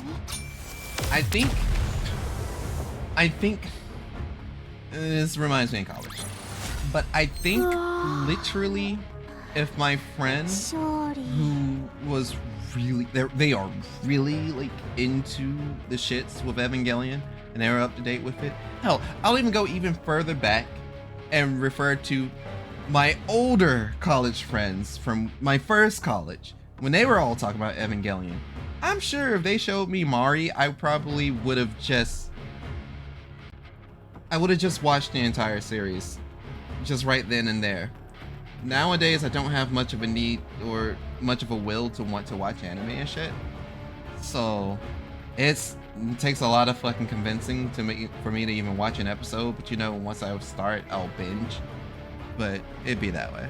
I think this reminds me of college. But I think literally if my friend 勝利 who was really they are really like into the shits with Evangelion and they were up to date with it. Hell, I'll even go even further back and refer to my older college friends from my first college when they were all talking about Evangelion. I'm sure if they showed me Mari, I probably would have just watched the entire series just right then and there. Nowadays, I don't have much of a need or much of a will to want to watch anime and shit. So it takes a lot of fucking convincing for me to even watch an episode. But you know, once I start, I'll binge. But it'd be that way.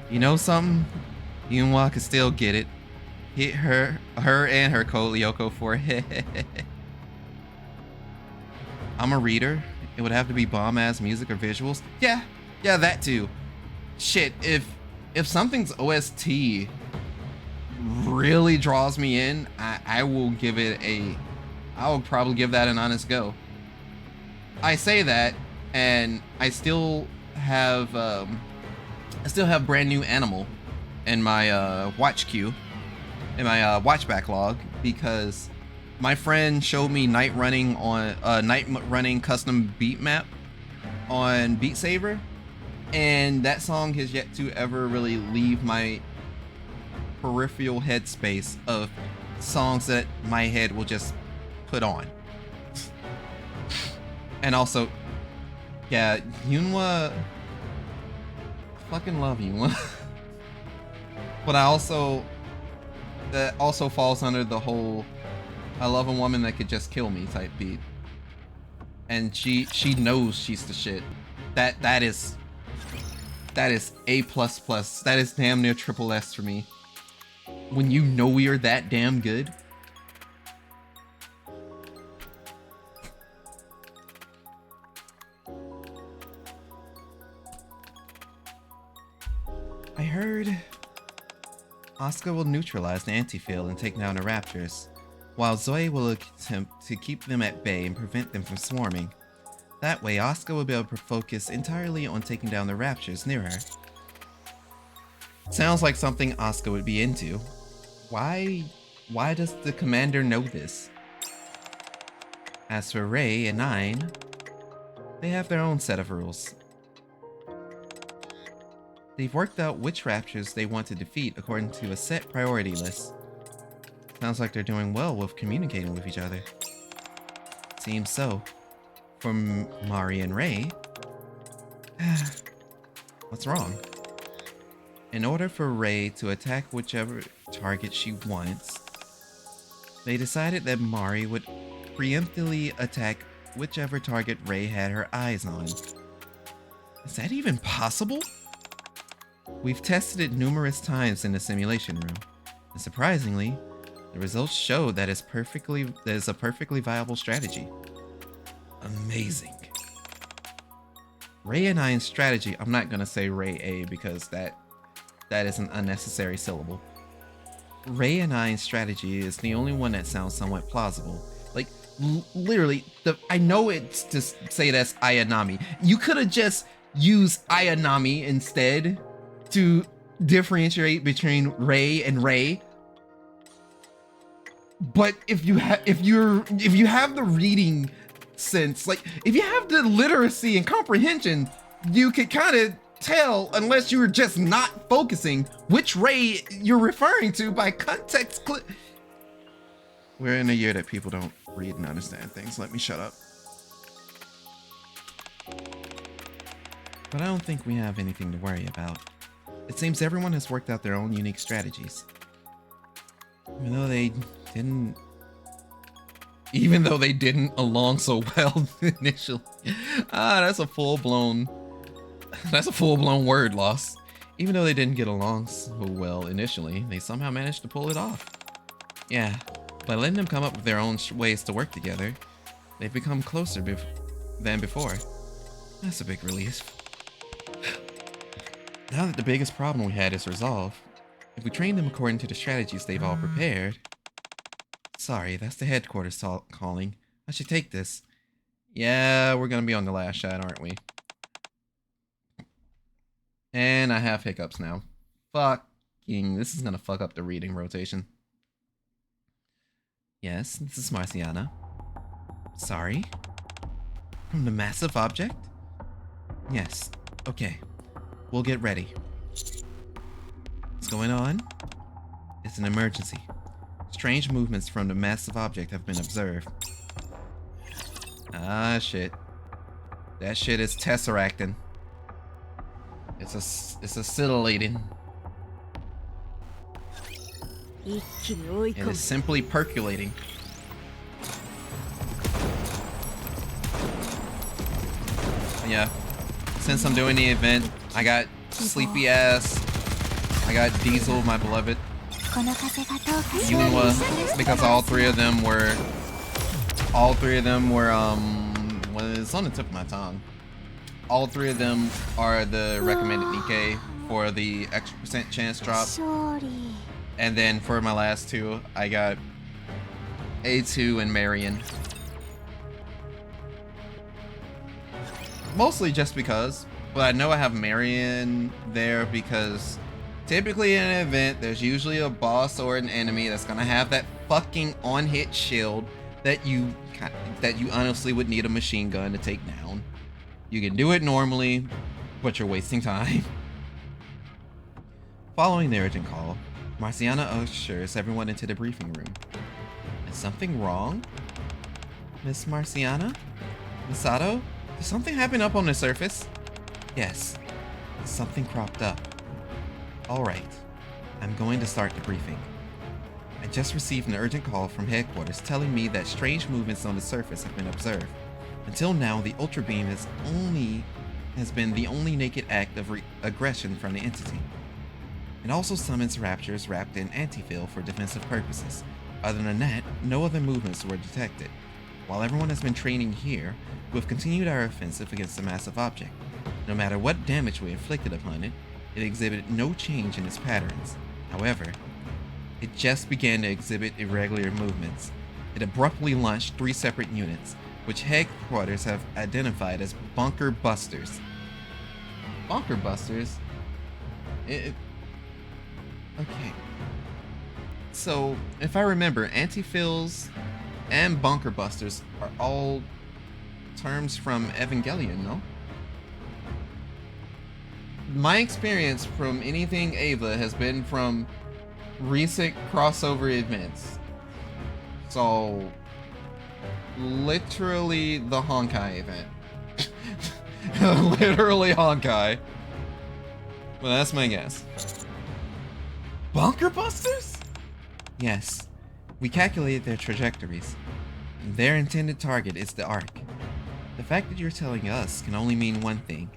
You know something? Yunhwa could still get it. Hit her and her code Lyoko forehead. I'm a reader. It would have to be bomb-ass music or visuals. Yeah, that too. Shit, if something's OST really draws me in, I will give it I will probably give that an honest go. I say that, and I still have brand new Animal in my watch queue, in my watch backlog, because my friend showed me night running custom beat map on Beat Saber, and that song has yet to ever really leave my peripheral headspace of songs that my head will just put on. And also, yeah, Yunhwa, fucking love Yunhwa. But that also falls under the whole I love a woman that could just kill me type beat. And she knows she's the shit. That is A++. That is damn near triple S for me. When you know you're that damn good. I heard Asuka will neutralize the anti-field and take down the Raptors, while Zoe will attempt to keep them at bay and prevent them from swarming. That way, Asuka will be able to focus entirely on taking down the Raptors near her. Sounds like something Asuka would be into. Why does the commander know this? As for Ray and Nine, they have their own set of rules. They've worked out which Raptors they want to defeat according to a set priority list. Sounds like they're doing well with communicating with each other. Seems so. From Mari and Ray. What's wrong? In order for Ray to attack whichever target she wants, they decided that Mari would preemptively attack whichever target Ray had her eyes on. Is that even possible? We've tested it numerous times in the simulation room, and surprisingly, the results show that it's a perfectly viable strategy. Amazing. Ray and I's strategy. I'm not gonna say Ray A because that is an unnecessary syllable. Ray and I's strategy is the only one that sounds somewhat plausible. Like, literally, I know it's to say that's Ayanami. You could have just used Ayanami instead to differentiate between Ray and Ray. But if you have the reading sense, like if you have the literacy and comprehension, you could kind of tell, unless you're just not focusing, which Ray you're referring to by context clue. We're in a year that people don't read and understand things. Let me shut up. But I don't think we have anything to worry about. It seems everyone has worked out their own unique strategies. Even though they didn't along so well initially. That's a full-blown word loss. Even though they didn't get along so well initially, they somehow managed to pull it off. Yeah, by letting them come up with their own ways to work together, they've become closer than before. That's a big relief. Now that the biggest problem we had is resolved, if we train them according to the strategies they've all prepared... Sorry, that's the headquarters calling. I should take this. Yeah, we're gonna be on the last shot, aren't we? And I have hiccups now. Fucking, this is gonna fuck up the reading rotation. Yes, this is Marciana. Sorry? From the massive object? Yes, okay. We'll get ready. What's going on? It's an emergency. Strange movements from the massive object have been observed. Ah, shit. That shit is tesseracting. It's acitylating. It is simply percolating. Yeah. Since I'm doing the event, I got sleepy ass. I got Diesel, my beloved. Yunwa, because all three of them were well, it's on the tip of my tongue. All three of them are the recommended NIKKE for the extra % chance drop. And then for my last two, I got A2 and Marion. Mostly just because, but I know I have Marion there because typically in an event, there's usually a boss or an enemy that's gonna have that fucking on-hit shield that you honestly would need a machine gun to take down. You can do it normally, but you're wasting time. Following the urgent call, Marciana ushers everyone into the briefing room. Is something wrong? Miss Marciana? Misato? Did something happen up on the surface? Yes, something cropped up. Alright, I'm going to start the briefing. I just received an urgent call from headquarters telling me that strange movements on the surface have been observed. Until now, the Ultra Beam has been the only naked act of aggression from the entity. It also summons raptors wrapped in anti-fill for defensive purposes. Other than that, no other movements were detected. While everyone has been training here, we've continued our offensive against the massive object. No matter what damage we inflicted upon it, it exhibited no change in its patterns. However, it just began to exhibit irregular movements. It abruptly launched 3 separate units, which headquarters have identified as bunker busters. Bunker busters? Okay. So, if I remember, anti-fills and bunker busters are all terms from Evangelion, no? My experience from anything Ava has been from recent crossover events. So, literally the Honkai event. Literally Honkai. Well, that's my guess. Bunker busters? Yes. We calculated their trajectories. Their intended target is the Ark. The fact that you're telling us can only mean one thing.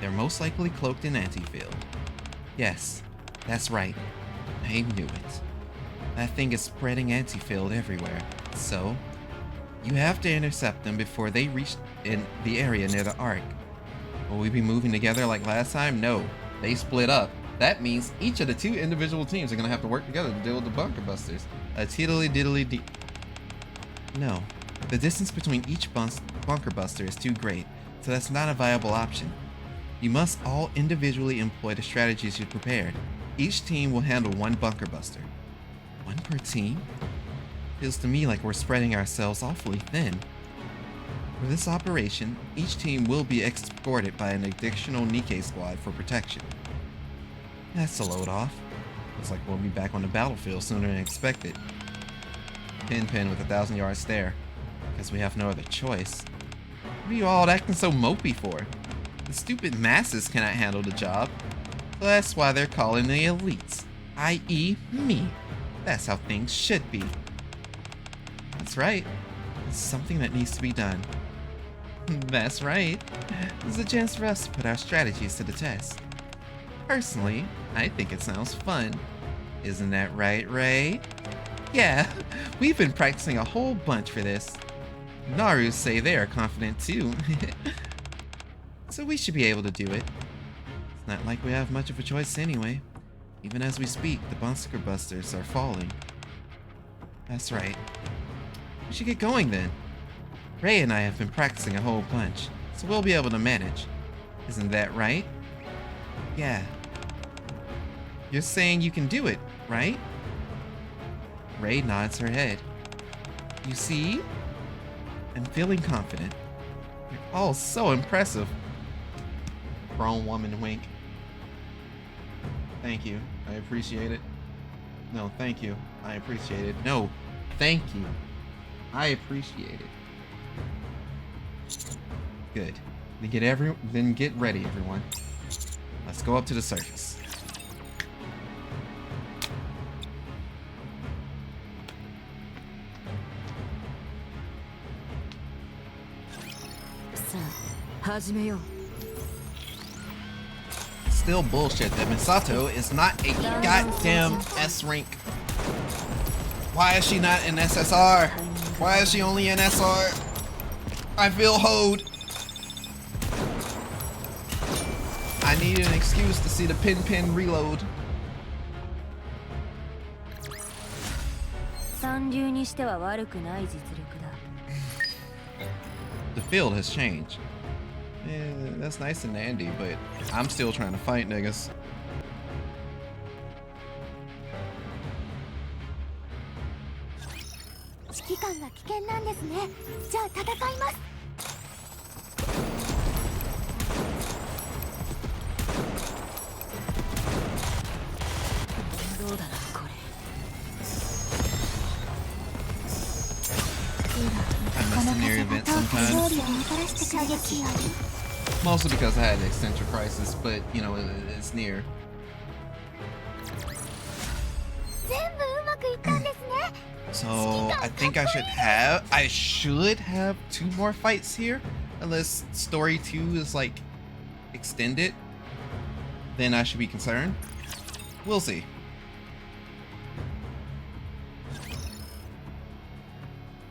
They're most likely cloaked in anti-fill. Yes, that's right. I knew it. That thing is spreading anti-fill everywhere. So, You have to intercept them before they reach in the area near the Ark. Will we be moving together like last time? No. They split up. That means each of the 2 individual teams are going to have to work together to deal with the bunker busters. A tiddly diddly dee. No. The distance between each bunker buster is too great, so that's not a viable option. You must all individually employ the strategies you prepared. Each team will handle 1 bunker buster. 1 per team? Feels to me like we're spreading ourselves awfully thin. For this operation, each team will be escorted by an additional NIKKE squad for protection. That's a load off. Looks like we'll be back on the battlefield sooner than expected. Pin with a 1,000-yard stare. Guess we have no other choice. What are you all acting so mopey for? The stupid masses cannot handle the job. So that's why they're calling the elites. I.e. me. That's how things should be. That's right. It's something that needs to be done. That's right. This is a chance for us to put our strategies to the test. Personally, I think it sounds fun. Isn't that right, Ray? Yeah, we've been practicing a whole bunch for this. Narus say they are confident too. So we should be able to do it. It's not like we have much of a choice anyway. Even as we speak, the bunker busters are falling. That's right. We should get going then. Ray and I have been practicing a whole bunch, so we'll be able to manage. Isn't that right? Yeah. You're saying you can do it, right? Ray nods her head. You see? I'm feeling confident. You're all so impressive. Grown woman wink. Thank you. I appreciate it. No, thank you. I appreciate it. No, thank you. I appreciate it. Good. Then get ready, everyone. Let's go up to the surface. Still bullshit that Misato is not a goddamn S rank. Why is she not an SSR? Why is she only an SR? I feel hoed. I need an excuse to see the pin reload. The field has changed. Yeah, that's nice and dandy, but I'm still trying to fight niggas. 指揮官が危険なんですね。じゃあ戦います。どうだなこれ。I miss the near event sometimes. Mostly because I had the Eccentric Crisis, but you know, it's near. 全部うまくいったんですね。 So I think I should have 2 more fights here, unless story 2 is like extended. Then I should be concerned. We'll see.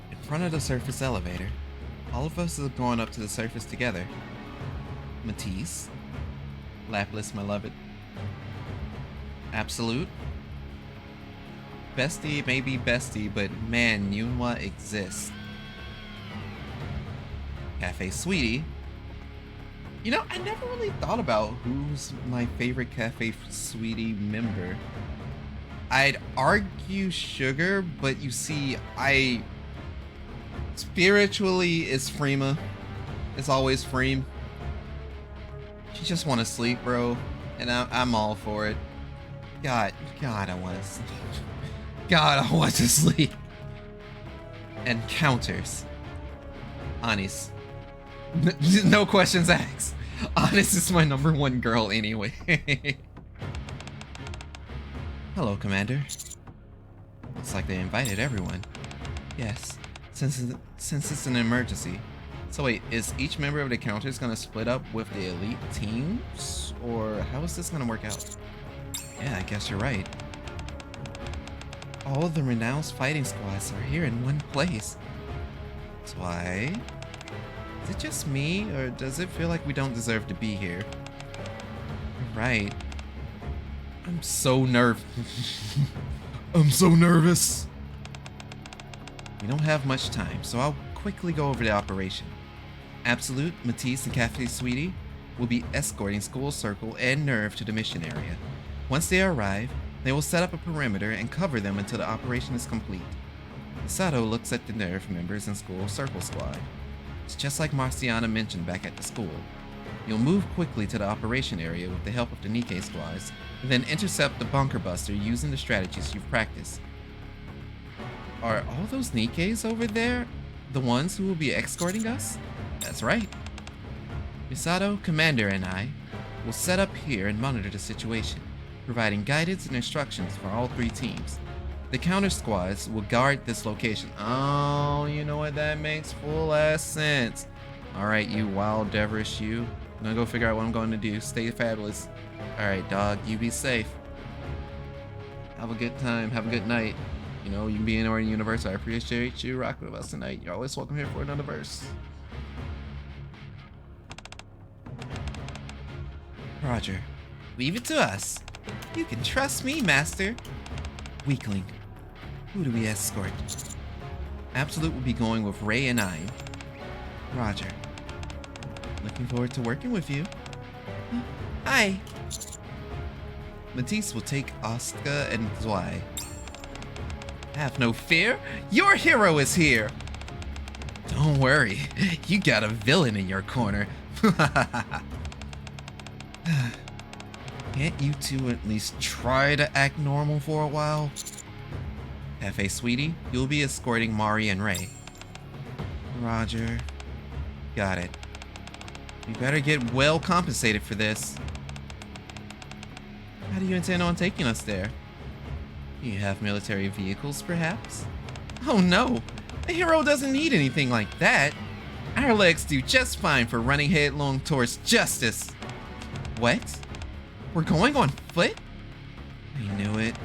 In front of the surface elevator, all of us are going up to the surface together. Matisse, Lapis, my beloved, Absolute. Bestie, maybe bestie, but man, Yunhwa exists. Cafe Sweetie. You know, I never really thought about who's my favorite Cafe Sweetie member. I'd argue Sugar, but you see, spiritually, it's Freema. It's always Freem. She just want to sleep, bro, and I'm all for it. God, I want to sleep. God, I want to sleep. And counters. Honest. No questions asked. Honest is my #1 girl anyway. Hello, Commander. Looks like they invited everyone. Yes, since it's an emergency. So wait, is each member of the counters gonna split up with the elite teams? Or how is this gonna work out? Yeah, I guess you're right. All the renounced fighting squads are here in one place. Why? Is it just me, or does it feel like we don't deserve to be here? You're right. I'm so I'm so nervous. We don't have much time, so I'll quickly go over the operation. Absolute, Matisse, and Cafe Sweetie will be escorting School Circle and Nerve to the mission area. Once they arrive, they will set up a perimeter and cover them until the operation is complete. Misato looks at the Nerve members and School Circle squad. It's just like Marciana mentioned back at the school. You'll move quickly to the operation area with the help of the NIKKE squads, and then intercept the bunker buster using the strategies you've practiced. Are all those NIKKEs over there the ones who will be escorting us? That's right. Misato, Commander, and I will set up here and monitor the situation, providing guidance and instructions for all 3 teams. The counter squads will guard this location. Oh, you know what? That makes full ass sense. Alright, you wild devilish you. I'm gonna go figure out what I'm going to do. Stay fabulous. Alright, dog, you be safe. Have a good time. Have a good night. You know, you being in the universe, I appreciate you rocking with us tonight. You're always welcome here for another verse. Roger. Leave it to us. You can trust me, Master. Weakling. Who do we escort? Absolute will be going with Ray and I. Roger. Looking forward to working with you. Hi. Matisse will take Oscar and Zwei. Have no fear. Your hero is here. Don't worry. You got a villain in your corner. Can't you two at least try to act normal for a while? Cafe Sweetie, you'll be escorting Mari and Ray. Roger. Got it. You better get well compensated for this. How do you intend on taking us there? You have military vehicles, perhaps? Oh no! The hero doesn't need anything like that. Our legs do just fine for running headlong towards justice. What? We're going on foot? I knew it.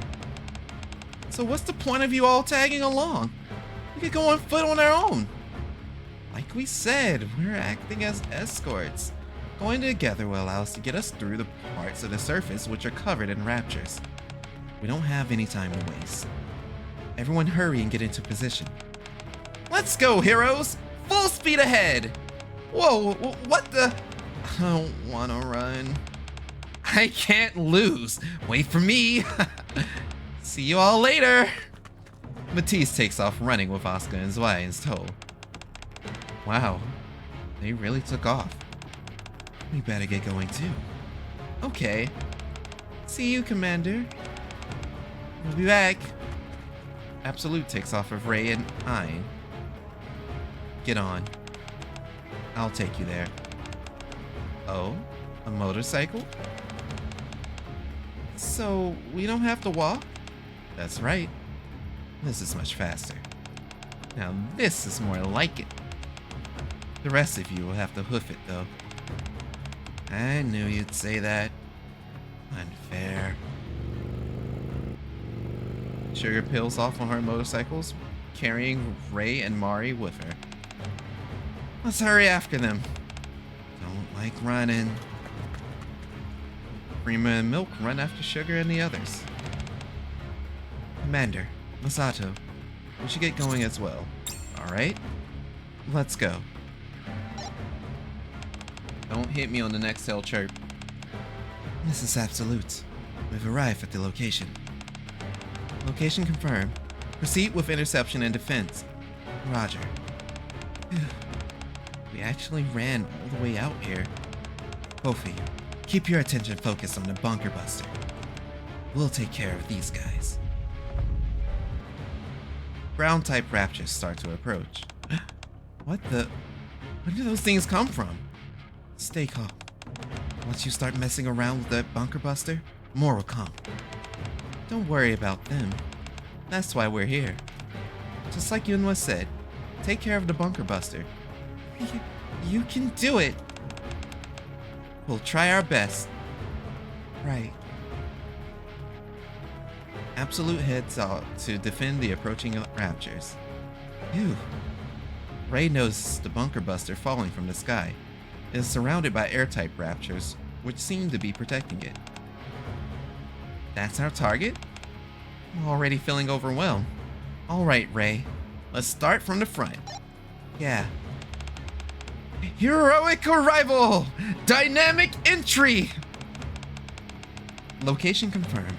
So what's the point of you all tagging along? We could go on foot on our own. Like we said, we're acting as escorts. Going together will allow us to get us through the parts of the surface which are covered in raptures. We don't have any time to waste. Everyone hurry and get into position. Let's go, heroes! Full speed ahead! Whoa, what the? I don't wanna run. I can't lose. Wait for me. See you all later. Matisse takes off running with Oscar and Zwei in tow. Wow, they really took off. We better get going too. Okay. See you, Commander. We'll be back. Absolute takes off with Ray and Ein. Get on. I'll take you there. Oh? A motorcycle? So, we don't have to walk? That's right. This is much faster. Now this is more like it. The rest of you will have to hoof it, though. I knew you'd say that. Unfair. Sugar peels off on her motorcycles, carrying Ray and Mari with her. Let's hurry after them. Don't like running. Prima and Milk run after Sugar and the others. Commander, Masato, we should get going as well. Alright? Let's go. Don't hit me on the next cell chirp. This is Absolute. We've arrived at the location. Location confirmed. Proceed with interception and defense. Roger. We actually ran all the way out here. Both of you, keep your attention focused on the bunker buster. We'll take care of these guys. Ground-type raptors start to approach. What the? Where do those things come from? Stay calm. Once you start messing around with that bunker buster, more will come. Don't worry about them. That's why we're here. Just like Yunwa said, take care of the bunker buster. You can do it. We'll try our best. Right. Absolute heads out to defend the approaching raptors. Phew. Ray noticed the bunker buster falling from the sky. It is surrounded by air-type raptors, which seem to be protecting it. That's our target? I'm already feeling overwhelmed. Alright, Ray. Let's start from the front. Yeah. Heroic arrival! Dynamic entry! Location confirmed.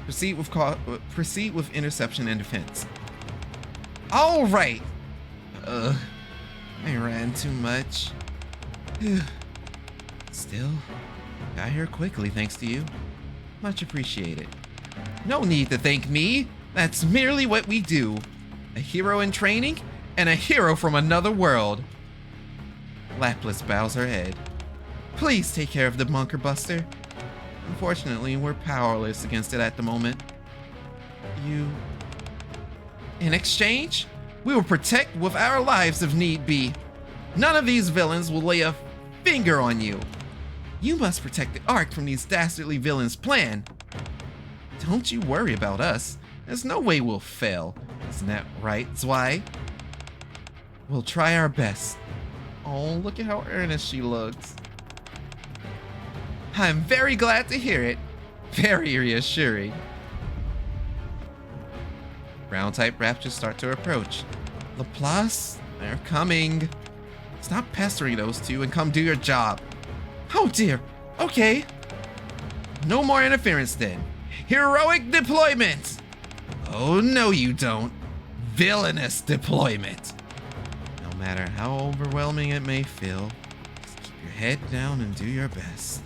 Proceed with interception and defense. Alright! I ran too much. Still, got here quickly thanks to you. Much appreciated. No need to thank me. That's merely what we do. A hero in training and a hero from another world. Laplace bows her head. Please take care of the bunker buster. Unfortunately, we're powerless against it at the moment. In exchange, we will protect with our lives if need be. None of these villains will lay a finger on you. You must protect the Ark from these dastardly villains' plan. Don't you worry about us. There's no way we'll fail. Isn't that right, Zwei? We'll try our best. Oh, look at how earnest she looks. I'm very glad to hear it. Very reassuring. Ground-type raptors start to approach. Laplace, they're coming. Stop pestering those two and come do your job. Oh dear. Okay. No more interference then. Heroic deployment. Oh no you don't. Villainous deployment. No matter how overwhelming it may feel, just keep your head down and do your best.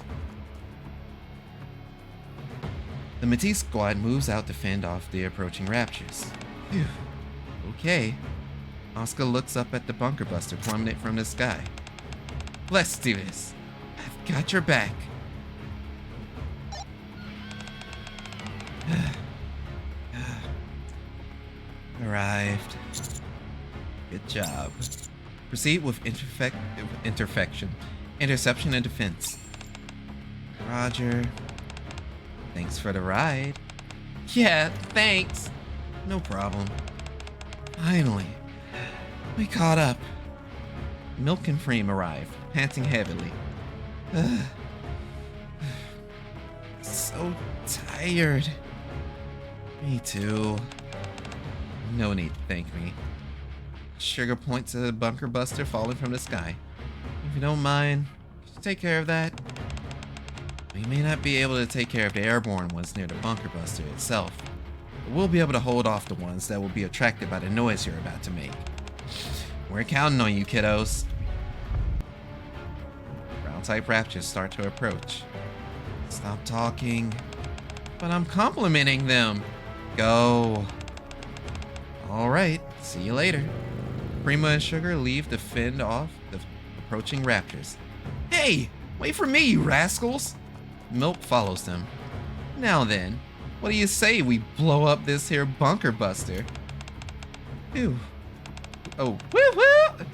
The Matisse squad moves out to fend off the approaching raptors. Phew. Okay. Asuka looks up at the bunker buster plummeting from the sky. Let's do this. I've got your back. Arrived. Good job. Proceed with interception and defense. Roger. Thanks for the ride. Yeah, thanks. No problem. Finally, we caught up. Milk and Freem arrive, panting heavily. So tired. Me too. No need to thank me. Sugar points at the bunker buster falling from the sky. If you don't mind, could you take care of that? We may not be able to take care of the airborne ones near the bunker buster itself, but we'll be able to hold off the ones that will be attracted by the noise you're about to make. We're counting on you, kiddos. Ground-type raptors start to approach. Stop talking. But I'm complimenting them. Go. Alright, see you later. Prima and Sugar leave to fend off the approaching raptors. Hey, wait for me, you rascals! Milk follows them. Now then, what do you say we blow up this here bunker buster? Ew. Oh, woo-woo!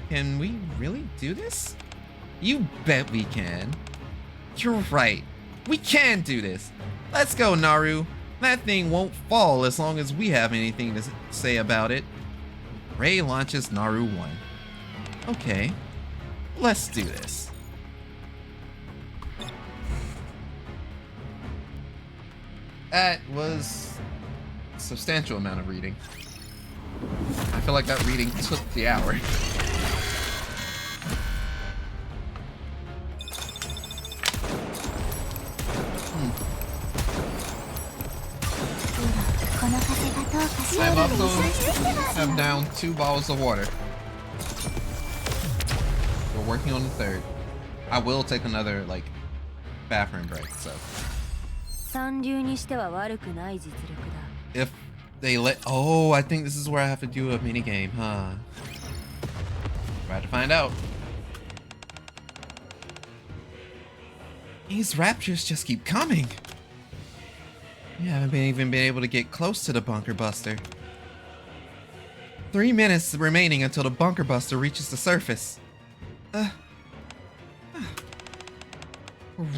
Can we really do this? You bet we can. You're right. We can do this. Let's go, Naru. That thing won't fall as long as we have anything to say about it. Ray launches Naru 1. Okay. Let's do this. That was a substantial amount of reading. I feel like that reading took the hour. I've also have down 2 bottles of water. We're working on the 3rd. I will take another bathroom break, so. If they let I think this is where I have to do a mini game, huh? About to find out. These raptors just keep coming. You haven't even been able to get close to the bunker buster. 3 minutes remaining until the bunker buster reaches the surface. We're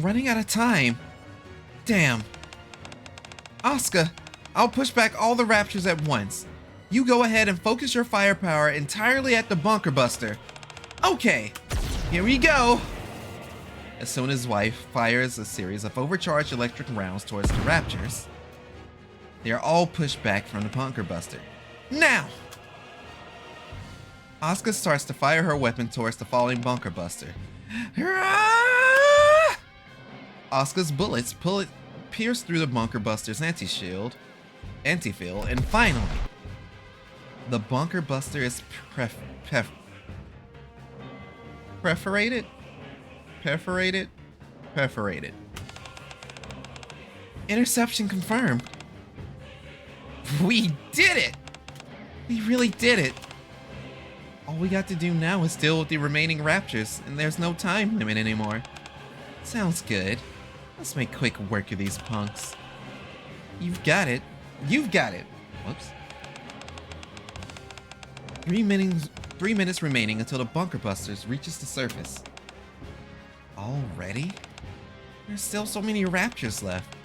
running out of time. Damn. Asuka, I'll push back all the raptors at once. You go ahead and focus your firepower entirely at the bunker buster. Okay, here we go. As soon as wife fires a series of overcharged electric rounds towards the Raptors, they are all pushed back from the bunker buster. Now! Asuka starts to fire her weapon towards the falling bunker buster. Asuka's bullets pierce through the bunker buster's anti-field, and finally, the bunker buster is perforated. Interception confirmed. We did it! We really did it. All we got to do now is deal with the remaining Raptors, and there's no time limit anymore. Sounds good. Let's make quick work of these punks. You've got it. You've got it. Whoops. 3 minutes remaining until the bunker busters reaches the surface. Already? There's still so many Raptors left.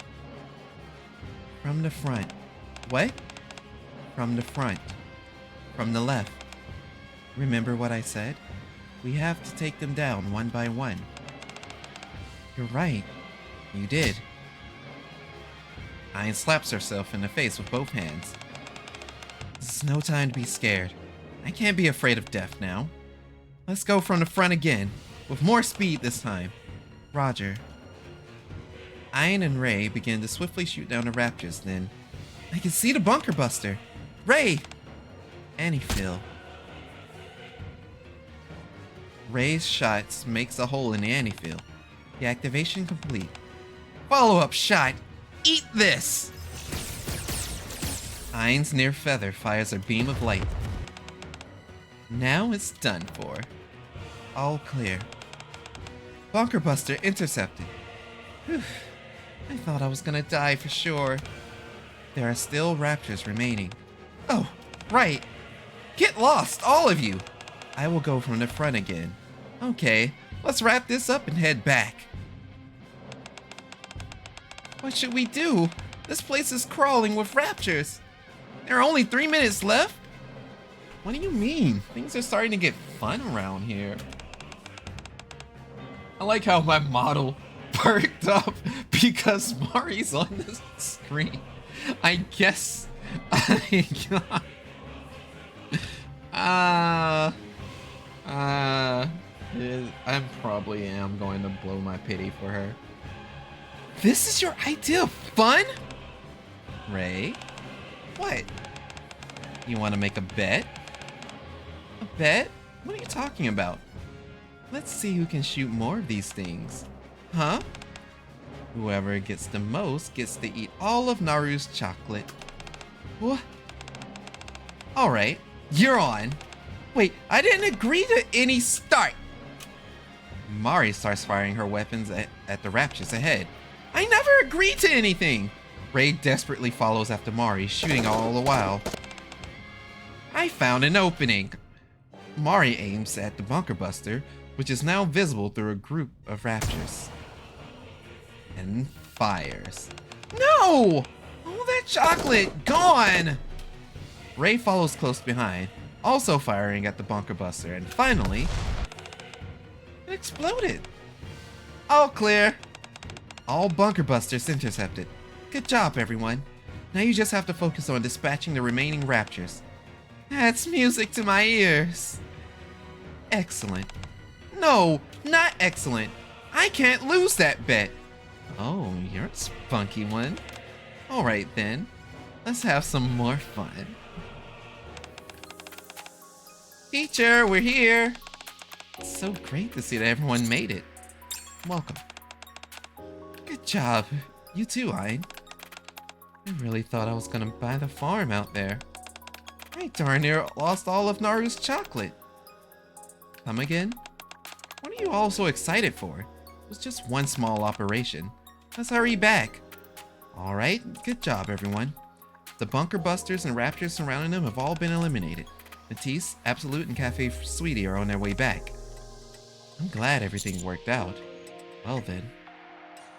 From the front. What? From the front. From the left. Remember what I said? We have to take them down one by one. You're right. You did. Ayn slaps herself in the face with both hands. This is no time to be scared. I can't be afraid of death now. Let's go from the front again, with more speed this time. Roger. Ayn and Ray begin to swiftly shoot down the Raptors, then I can see the bunker buster. Ray! Annie-Phil. Ray's shots makes a hole in the anti-field. The activation complete. Follow-up shot. Eat this! Ayn's near feather fires a beam of light. Now it's done for. All clear. Bunker buster intercepted. Whew. I thought I was gonna die for sure. There are still Raptors remaining. Oh, right. Get lost, all of you. I will go from the front again. Okay, let's wrap this up and head back. What should we do? This place is crawling with Raptors. There are only 3 minutes left? What do you mean? Things are starting to get fun around here. I like how my model perked up because Mari's on the screen. I guess I probably am going to blow my pity for her. This is your idea of fun? Ray? What? You want to make a bet? A bet? What are you talking about? Let's see who can shoot more of these things. Huh? Whoever gets the most gets to eat all of Naru's chocolate. What? Alright, you're on. Wait, I didn't agree to any start. Mari starts firing her weapons at the Raptors ahead. I never agreed to anything. Ray desperately follows after Mari, shooting all the while. I found an opening. Mari aims at the bunker buster, which is now visible through a group of Raptors. And fires. No! All that chocolate, gone! Ray follows close behind, also firing at the bunker buster, and finally, it exploded. All clear. All bunker busters intercepted. Good job, everyone. Now you just have to focus on dispatching the remaining Raptors. That's music to my ears. Excellent. No, not excellent. I can't lose that bet. Oh, you're a spunky one. Alright then, let's have some more fun. Teacher, we're here. It's so great to see that everyone made it. Welcome. Good job. You too, Ayn. I really thought I was gonna buy the farm out there. I darn near lost all of Naru's chocolate. Come again? What are you all so excited for? It was just one small operation. Let's hurry back. Alright, good job everyone. The bunker busters and Raptors surrounding them have all been eliminated. Matisse, Absolute, and Cafe Sweetie are on their way back. I'm glad everything worked out. Well then,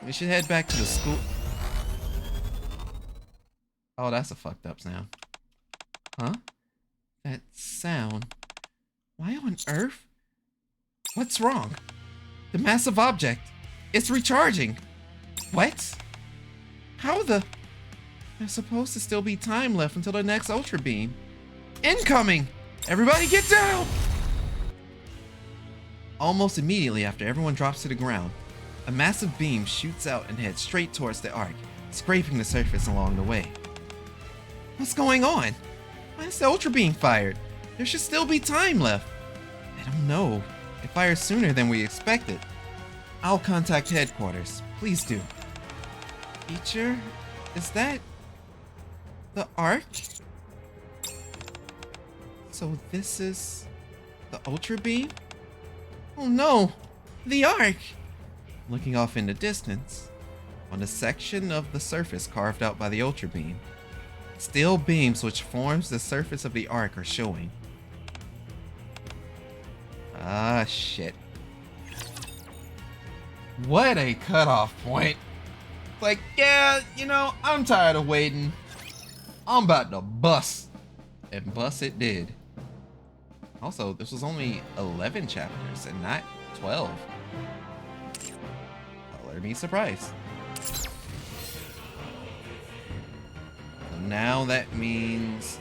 we should head back to the school. Oh, that's a fucked up sound. Huh? That sound. Why on earth? What's wrong? The massive object. It's recharging. What? How the... There's supposed to still be time left until the next Ultra Beam. Incoming! Everybody get down! Almost immediately after everyone drops to the ground, a massive beam shoots out and heads straight towards the Ark, scraping the surface along the way. What's going on? Why is the Ultra Beam fired? There should still be time left. I don't know. It fired sooner than we expected. I'll contact headquarters. Please do. Teacher, is that the Ark? So this is the Ultra Beam? Oh no, the Ark! Looking off in the distance, on a section of the surface carved out by the Ultra Beam, steel beams which forms the surface of the Ark are showing. Ah, shit. What a cutoff point. It's like, yeah, you know, I'm tired of waiting. I'm about to bust. And bust it did. Also, this was only 11 chapters and not 12. Color me surprised. So now that means...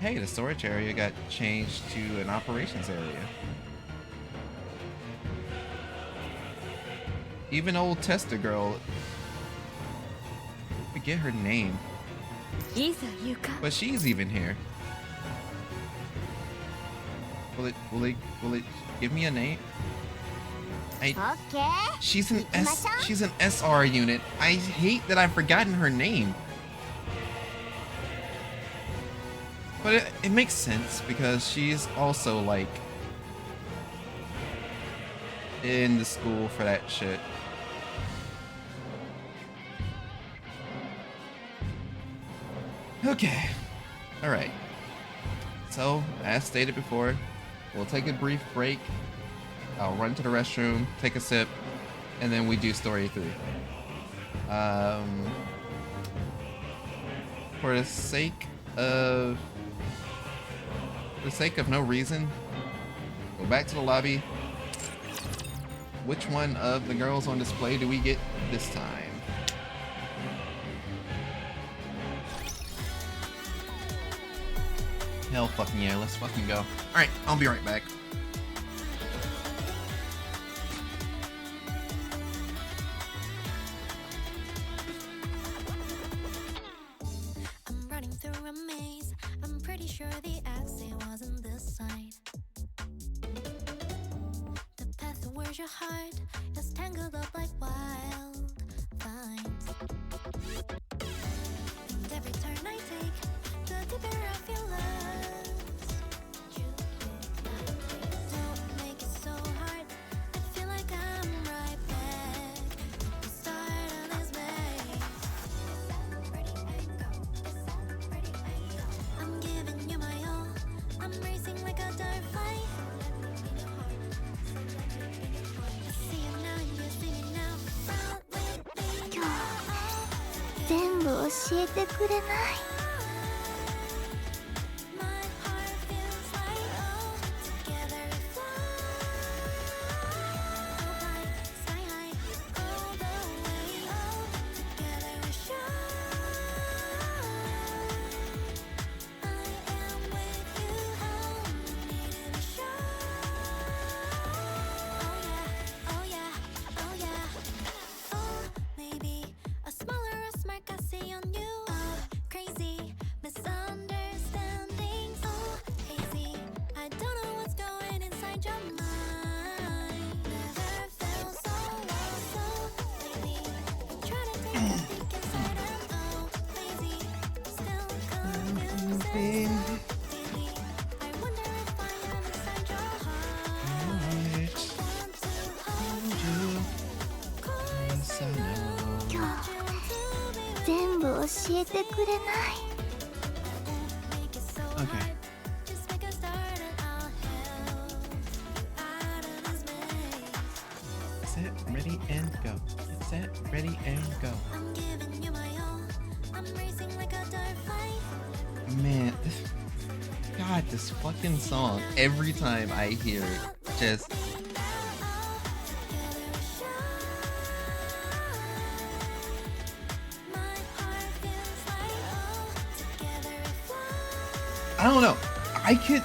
Hey, the storage area got changed to an operations area. Even old tester girl... I forget her name. But she's even here. Will it give me a name? She's an SR unit. I hate that I've forgotten her name. But it makes sense because she's also like in the school for that shit. Okay. Alright. So, as stated before, we'll take a brief break. I'll run to the restroom, take a sip, and then we do story 3. For the sake of no reason, go back to the lobby. Which one of the girls on display do we get this time? Hell fucking yeah, let's fucking go. Alright, I'll be right back. I'm running through a maze. I'm pretty sure the exit wasn't this side. The path towards your heart is tangled up like wild vines. And every turn I take, the deeper I feel lost. Don't make it so hard. I feel like I'm right back at the start of this maze. I'm giving you my all. I'm racing like a dirt fight. I see you now, you see me now. Run with me now. 全部教えてくれない My heart feels like together we fly. Sky high, all the way. Together we shine. I am with you, need to be sure. Oh yeah, oh yeah, oh yeah. Oh, maybe a smaller or smart I see on you. Oh, crazy misunderstandings. Oh, hazy. I don't know what's going inside your mind. Never felt so lost, so lately. Try to take a peek inside and oh, lazy. Still confusing. Daily, I wonder if I am inside your heart. Want to hold you. Course I know. 全部教えてくれない Okay. Just make a start and I'll help you out of this maze. Set, ready, and go. Get set, ready, and go. I'm giving you my all. I'm racing like a dirt fight. Man, God, this fucking song, every time I hear it, just... I don't know. I could...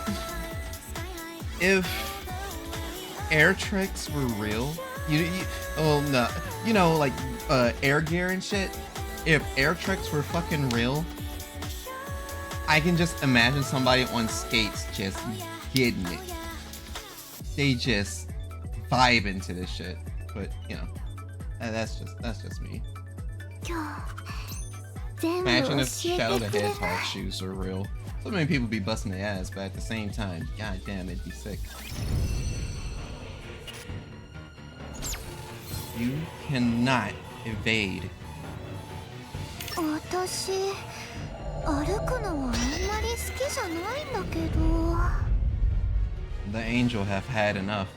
If air tricks were real, no, you know, like air gear and shit. If air tricks were fucking real, I can just imagine somebody on skates just getting it. They just vibe into this shit. But you know, that's just me. Imagine if Shadow the Hedgehog shoes were real. So many people be busting their ass, but at the same time, god damn, it'd be sick. You cannot evade. The angel have had enough.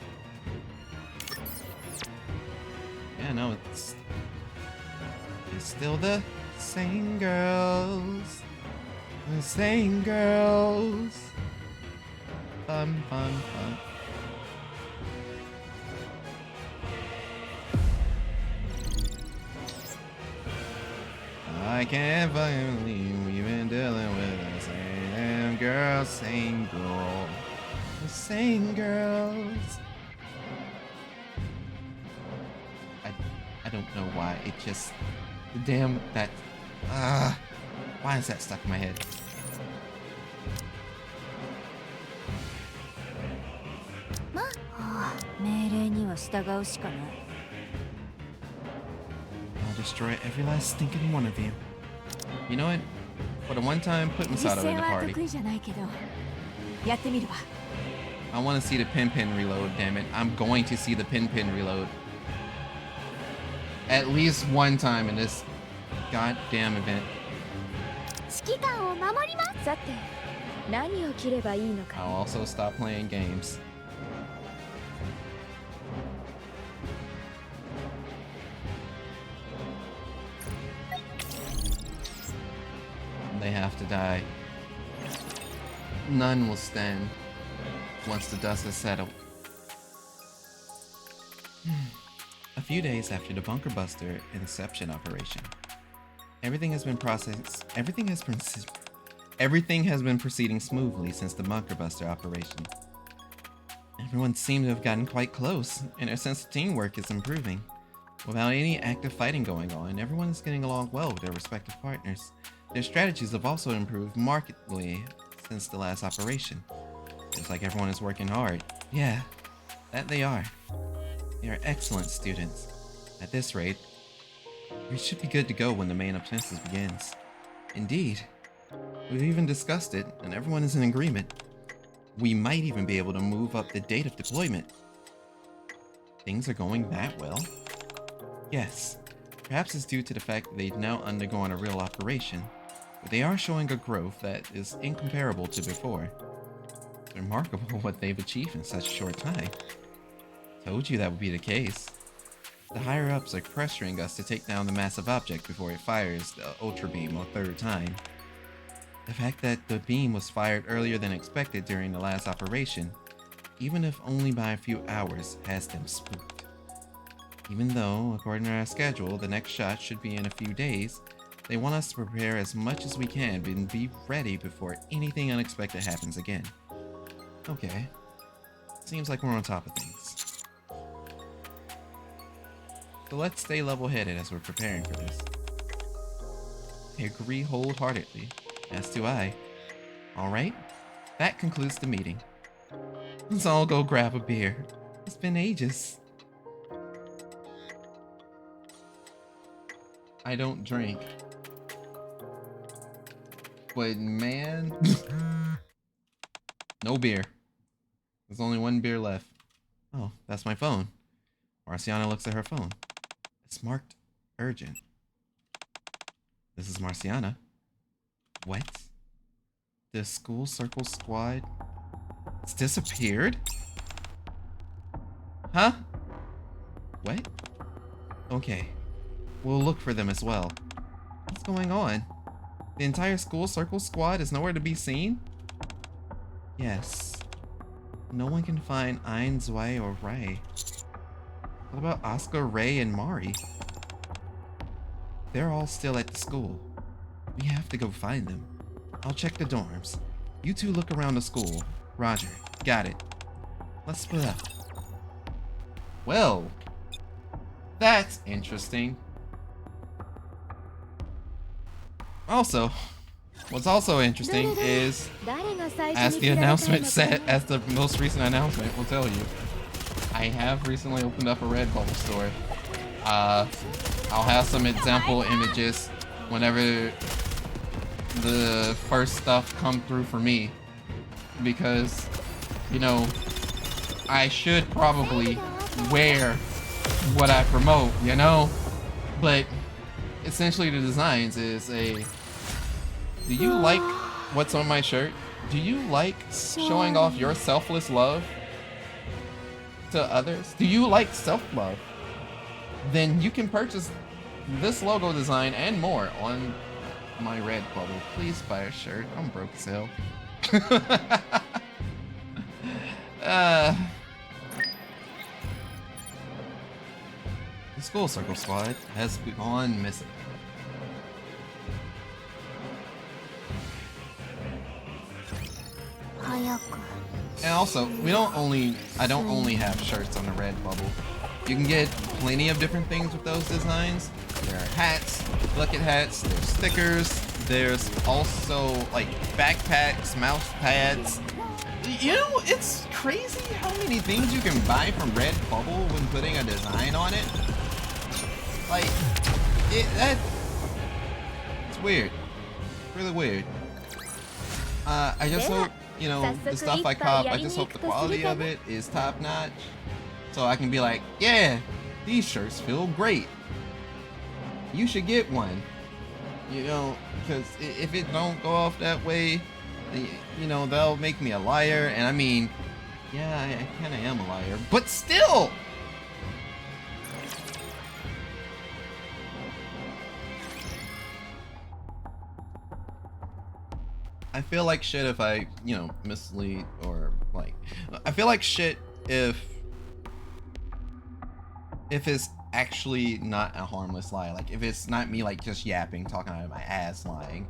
Yeah, no, it's still the same girls. The same girls. Fun, fun, fun. I can't fucking believe we've been dealing with the same girl, same girl. The same girls. I don't know why. It just... Damn, that... why is that stuck in my head? I'll destroy every last stinking one of you. You know what? For the one time, put Masato in the party. I want to see the Pin reload, damn it. I'm going to see the Pin reload. At least one time in this goddamn event. I'll also stop playing games. They have to die. None will stand once the dust has settled. A few days after the Bunker Buster Inception operation, everything has been proceeding smoothly since the Bunker Buster operation. Everyone seemed to have gotten quite close, and their sense of teamwork is improving. Without any active fighting going on, everyone is getting along well with their respective partners. Their strategies have also improved markedly since the last operation. It's like everyone is working hard. Yeah, that they are. They are excellent students. At this rate, we should be good to go when the main offensive begins. Indeed. We've even discussed it, and everyone is in agreement. We might even be able to move up the date of deployment. Things are going that well? Yes. Perhaps it's due to the fact that they've now undergone a real operation, but they are showing a growth that is incomparable to before. It's remarkable what they've achieved in such a short time. Told you that would be the case. The higher-ups are pressuring us to take down the massive object before it fires the Ultra Beam a third time. The fact that the beam was fired earlier than expected during the last operation, even if only by a few hours, has them spooked. Even though, according to our schedule, the next shot should be in a few days, they want us to prepare as much as we can and be ready before anything unexpected happens again. Okay. Seems like we're on top of things. So let's stay level-headed as we're preparing for this. I agree wholeheartedly, as do I. Alright, that concludes the meeting. Let's all go grab a beer. It's been ages. I don't drink. But man... No beer. There's only one beer left. Oh, that's my phone. Marciana looks at her phone. It's marked urgent. This is Marciana. What? The school circle squad? It's disappeared? Huh? What? Okay. We'll look for them as well. What's going on? The entire school circle squad is nowhere to be seen? Yes. No one can find Ein, Zwei, or Ray. What about Oscar, Ray, and Mari? They're all still at the school. We have to go find them. I'll check the dorms. You two look around the school. Roger. Got it. Let's split up. Well, that's interesting. Also, what's also interesting is, as the announcement said, as the most recent announcement will tell you, I have recently opened up a Redbubble store. I'll have some example images whenever the first stuff come through for me, because, you know, I should probably wear what I promote, you know? But essentially the designs is a, do you like what's on my shirt? Do you like showing off your selfless love to others? Do you like self-love? Then you can purchase this logo design and more on my Redbubble. Please buy a shirt. I'm broke as hell. The school circle squad has gone missing. And also, I don't only have shirts on the Redbubble. You can get plenty of different things with those designs. There are hats, bucket hats, there's stickers, there's also like backpacks, mouse pads. You know, it's crazy how many things you can buy from Redbubble when putting a design on it. Like, it's weird. Really weird. I just hope, you know, the stuff I cop, I just hope the quality of it is top notch. So I can be like, yeah, these shirts feel great. You should get one. You know, because if it don't go off that way, you know, they'll make me a liar. And I mean, yeah, I kind of am a liar, but still. I feel like shit if I, you know, mislead or like, I feel like shit if it's actually not a harmless lie. Like if it's not me like just yapping, talking out of my ass lying.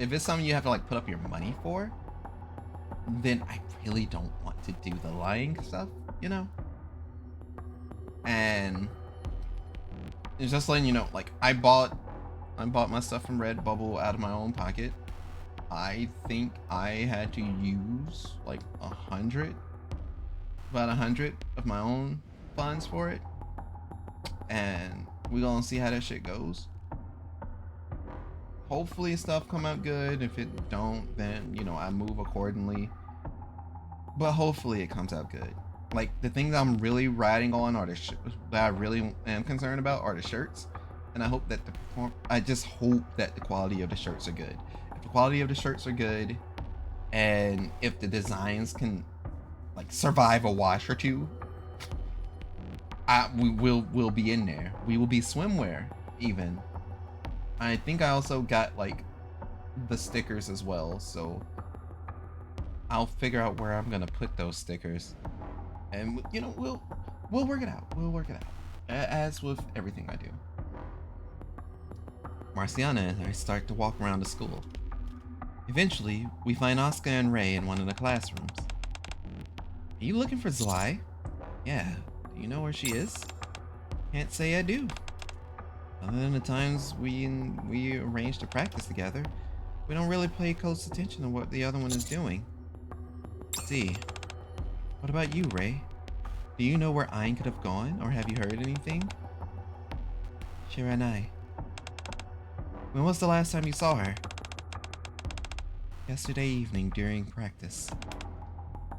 If it's something you have to like put up your money for, then I really don't want to do the lying stuff, you know? And it's just letting you know, like I bought my stuff from Redbubble out of my own pocket. I think I had to use like about 100 of my own funds for it. And we gonna see how that shit goes. Hopefully stuff come out good. If it don't, then, you know, I move accordingly. But hopefully it comes out good. Like the things I'm really riding on are that I really am concerned about are the shirts. And I hope that I just hope that the quality of the shirts are good. If the quality of the shirts are good, and if the designs can like survive a wash or two, we'll be in there. We will be swimwear even. I think I also got like the stickers as well, so I'll figure out where I'm gonna put those stickers, and you know we'll work it out. We'll work it out, as with everything I do. Marciana and I start to walk around the school. Eventually, we find Oscar and Ray in one of the classrooms. Are you looking for Zwei? Yeah. Do you know where she is? Can't say I do. Other than the times we arrange to practice together, we don't really pay close attention to what the other one is doing. Let's see. What about you, Ray? Do you know where Ein could have gone, or have you heard anything? Shiranai. When was the last time you saw her? Yesterday evening during practice.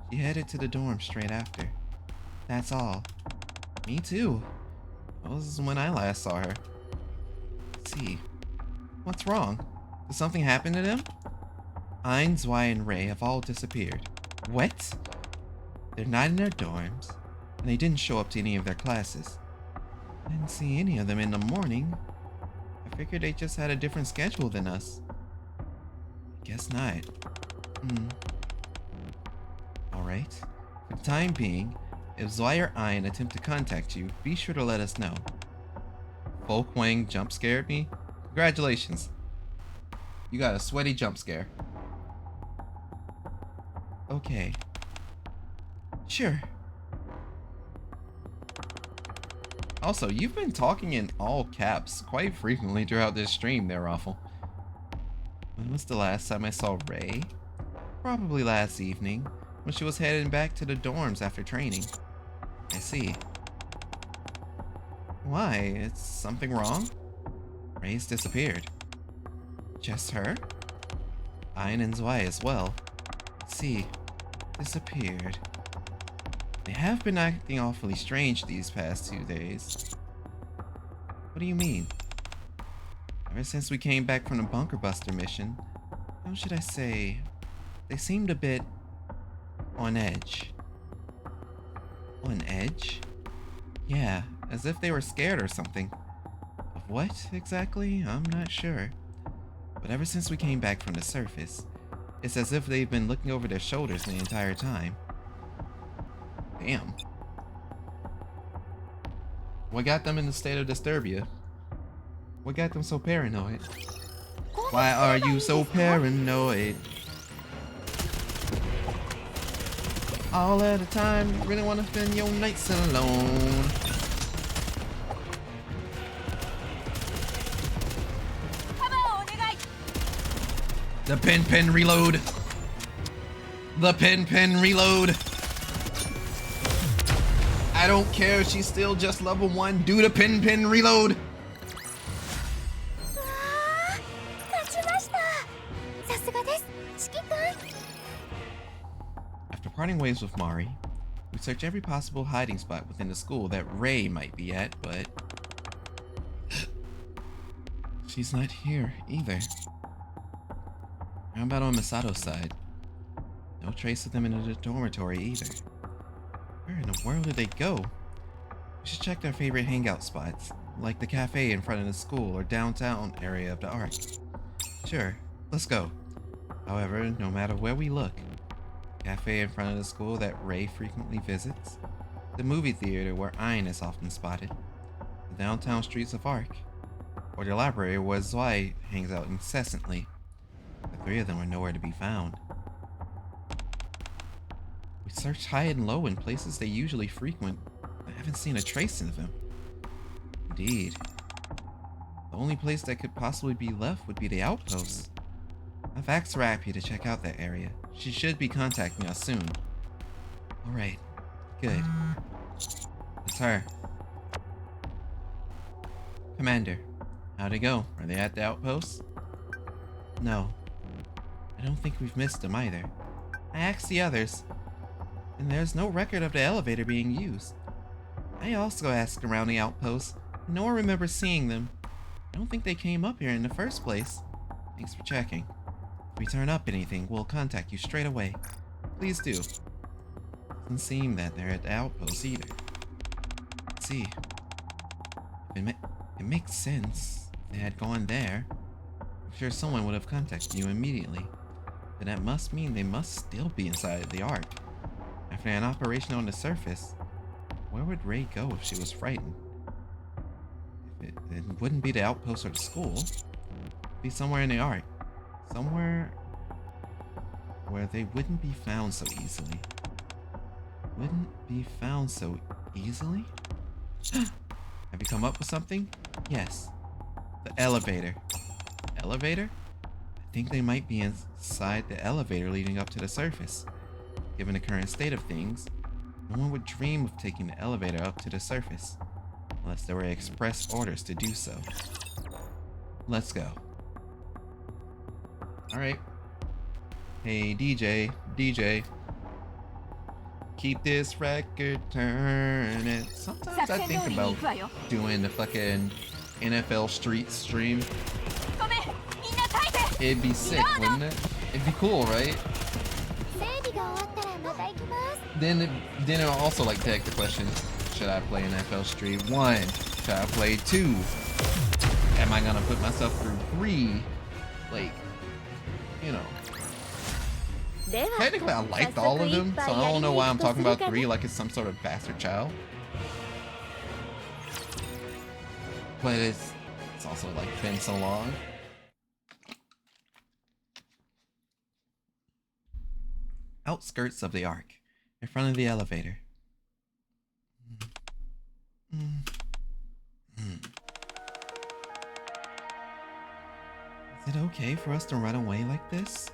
She headed to the dorm straight after. That's all. Me too. That was when I last saw her. Let's see. What's wrong? Did something happen to them? Ein, Zwei, and Ray have all disappeared. What? They're not in their dorms, and they didn't show up to any of their classes. I didn't see any of them in the morning. figured they just had a different schedule than us. Guess not. Alright. For the time being, if Zwei or Ian attempt to contact you, be sure to let us know. Folk Wang jump scared me? Congratulations. You got a sweaty jump scare. Okay. Sure. Also, you've been talking in all caps quite frequently throughout this stream there, Raffle. When was the last time I saw Ray? Probably last evening, when she was heading back to the dorms after training. I see. Why? Is something wrong? Ray's disappeared. Just her? Ian and Zwei as well. I see. Disappeared. They have been acting awfully strange these past 2 days. What do you mean? Ever since we came back from the Bunker Buster mission, how should I say, they seemed a bit on edge. On edge? Yeah, as if they were scared or something. Of what exactly? I'm not sure. But ever since we came back from the surface, it's as if they've been looking over their shoulders the entire time. Damn. What got them in the state of disturbia? What got them so paranoid? Why are you so paranoid? All at a time, you really want to spend your nights alone. The pin reload. The pin reload. I don't care if she's still just level 1. Do the pin reload. After parting ways with Mari, we search every possible hiding spot within the school that Ray might be at, but she's not here either. How about on Misato's side? No trace of them in the dormitory either. Where in the world did they go? We should check their favorite hangout spots, like the cafe in front of the school or downtown area of the Ark. Sure, let's go. However, no matter where we look, cafe in front of the school that Ray frequently visits, the movie theater where Ian is often spotted, the downtown streets of Ark, or the library where Zwei hangs out incessantly. The 3 of them are nowhere to be found. We searched high and low in places they usually frequent. I haven't seen a trace of them. Indeed. The only place that could possibly be left would be the outpost. I've asked Rappy to check out that area. She should be contacting us soon. Alright. Good. It's her. Commander, how'd it go? Are they at the outpost? No. I don't think we've missed them either. I asked the others, and there's no record of the elevator being used. I also asked around the outpost, and no one remembers seeing them. I don't think they came up here in the first place. Thanks for checking. If we turn up anything, we'll contact you straight away. Please do. Doesn't seem that they're at the outpost either. Let's see. It makes sense. If they had gone there, I'm sure someone would have contacted you immediately. But that must mean they must still be inside the Ark. After an operation on the surface, where would Ray go if she was frightened? It wouldn't be the outpost or the school. It'd be somewhere in the Ark. Somewhere where they wouldn't be found so easily. Wouldn't be found so easily? Have you come up with something? Yes. The elevator. Elevator? I think they might be inside the elevator leading up to the surface. Given the current state of things, no one would dream of taking the elevator up to the surface, unless there were express orders to do so. Let's go. Alright. Hey DJ, keep this record turning. Sometimes I think about doing the fucking NFL Street stream. It'd be sick, wouldn't it? It'd be cool, right? Then it'll also like take the question, should I play NFL Street 1? Should I play 2? am I gonna put myself through 3? Like, you know. Technically, I liked all of them, so I don't know why I'm talking about 3 like it's some sort of bastard child. But it's also like been so long. Outskirts of the arc, in front of the elevator. Is it okay for us to run away like this?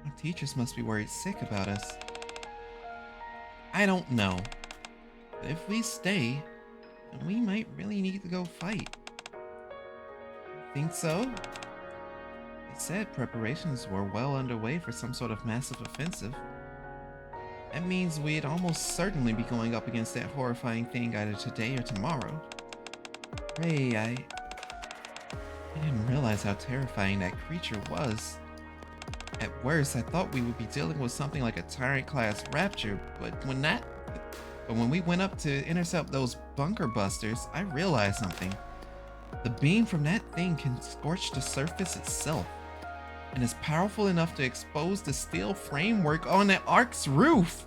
Our teachers must be worried sick about us. I don't know. But if we stay, then we might really need to go fight. Think so? They said preparations were well underway for some sort of massive offensive. That means we'd almost certainly be going up against that horrifying thing either today or tomorrow. Ray, I didn't realize how terrifying that creature was. At worst, I thought we would be dealing with something like a Tyrant-class Rapture, but when we went up to intercept those bunker busters, I realized something. The beam from that thing can scorch the surface itself, and is powerful enough to expose the steel framework on the Ark's roof.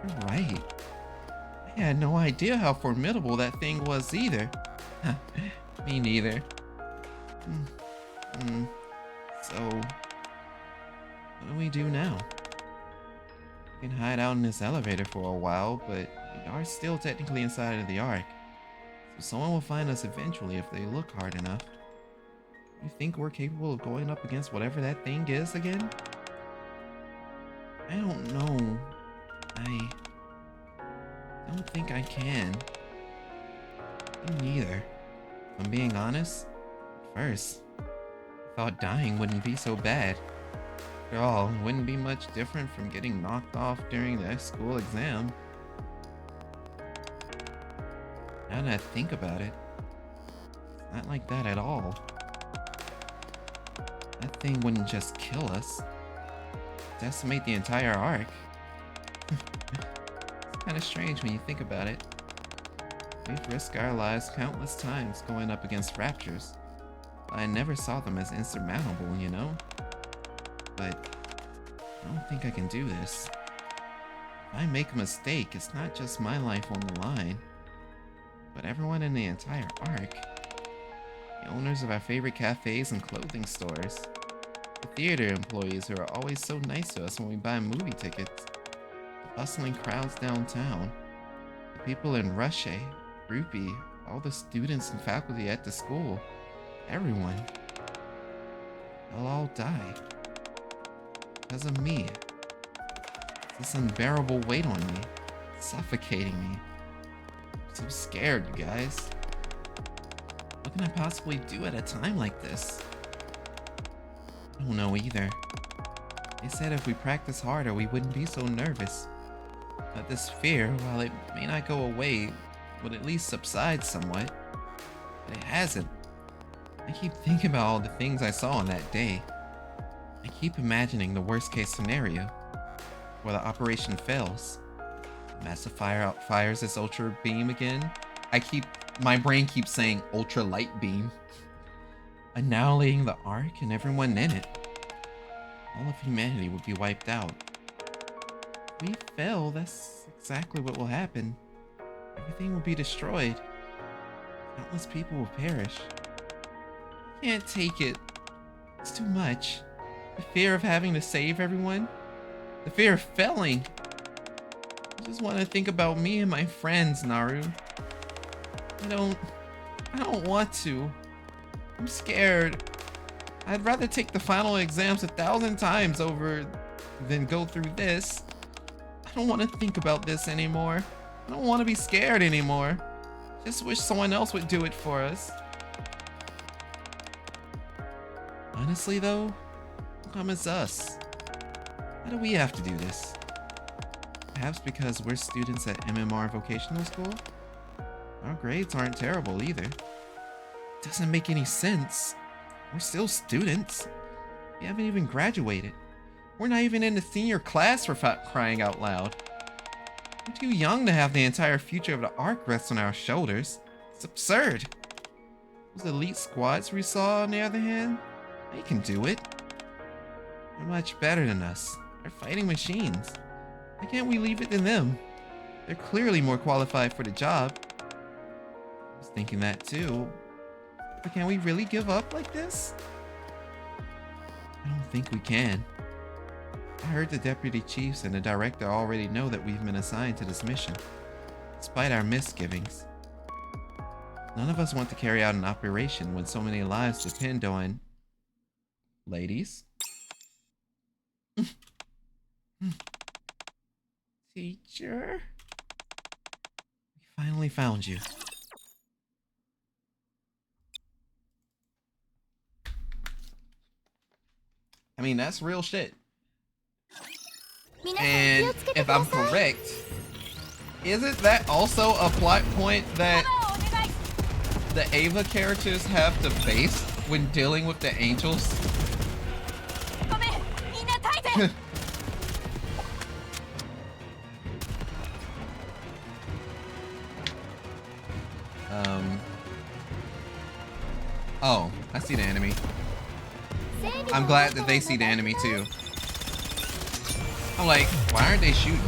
You're right. I had no idea how formidable that thing was either. Me neither. So, what do we do now? We can hide out in this elevator for a while, but we are still technically inside of the Ark. So someone will find us eventually if they look hard enough. You think we're capable of going up against whatever that thing is again? I don't know. I don't think I can. Me neither. If I'm being honest, at first, I thought dying wouldn't be so bad. After all, it wouldn't be much different from getting knocked off during the school exam. Now that I think about it, it's not like that at all. That thing wouldn't just kill us. Decimate the entire Ark. It's kind of strange when you think about it. We've risked our lives countless times going up against Raptures. I never saw them as insurmountable, you know? But I don't think I can do this. If I make a mistake, it's not just my life on the line, but everyone in the entire Ark. The owners of our favorite cafes and clothing stores. The theater employees who are always so nice to us when we buy movie tickets. The bustling crowds downtown. The people in Russia, Rupee, all the students and faculty at the school. Everyone. They'll all die. Because of me. This unbearable weight on me. Suffocating me. I'm so scared, you guys. What can I possibly do at a time like this? I don't know either. They said if we practice harder, we wouldn't be so nervous. But this fear, while it may not go away, would at least subside somewhat. But it hasn't. I keep thinking about all the things I saw on that day. I keep imagining the worst case scenario, where the operation fails. Massive fire fires this ultra beam again. My brain keeps saying ultra light beam. Annihilating the Ark and everyone in it. All of humanity would be wiped out. If we fail, that's exactly what will happen. Everything will be destroyed. Countless people will perish. I can't take it. It's too much. The fear of having to save everyone. The fear of failing. I just want to think about me and my friends, Naru. I don't want to. I'm scared. I'd rather take the final exams 1,000 times over than go through this. I don't want to think about this anymore. I don't want to be scared anymore. Just wish someone else would do it for us. Honestly though, how come it's us? Why do we have to do this? Perhaps because we're students at MMR Vocational School? Our grades aren't terrible either. Doesn't make any sense. We're still students. We haven't even graduated. We're not even in the senior class for crying out loud. We're too young to have the entire future of the Ark rest on our shoulders. It's absurd. Those elite squads we saw, on the other hand, they can do it. They're much better than us. They're fighting machines. Why can't we leave it to them? They're clearly more qualified for the job. I was thinking that too. But can we really give up like this? I don't think we can. I heard the deputy chiefs and the director already know that we've been assigned to this mission, despite our misgivings. None of us want to carry out an operation when so many lives depend on... Ladies? Teacher? We finally found you. I mean, that's real shit. And if I'm correct, isn't that also a plot point that the Ava characters have to face when dealing with the angels? Oh, I see the enemy. I'm glad that they see the enemy too. I'm like, why aren't they shooting?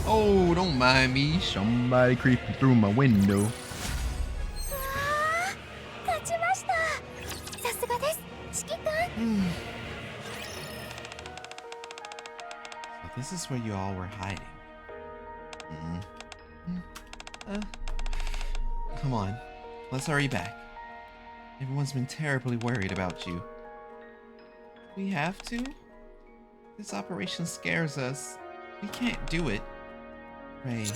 Oh, don't mind me. Somebody creeping through my window. So this is where you all were hiding. Come on, let's hurry back. Everyone's been terribly worried about you. We have to? This operation scares us. We can't do it. Ray.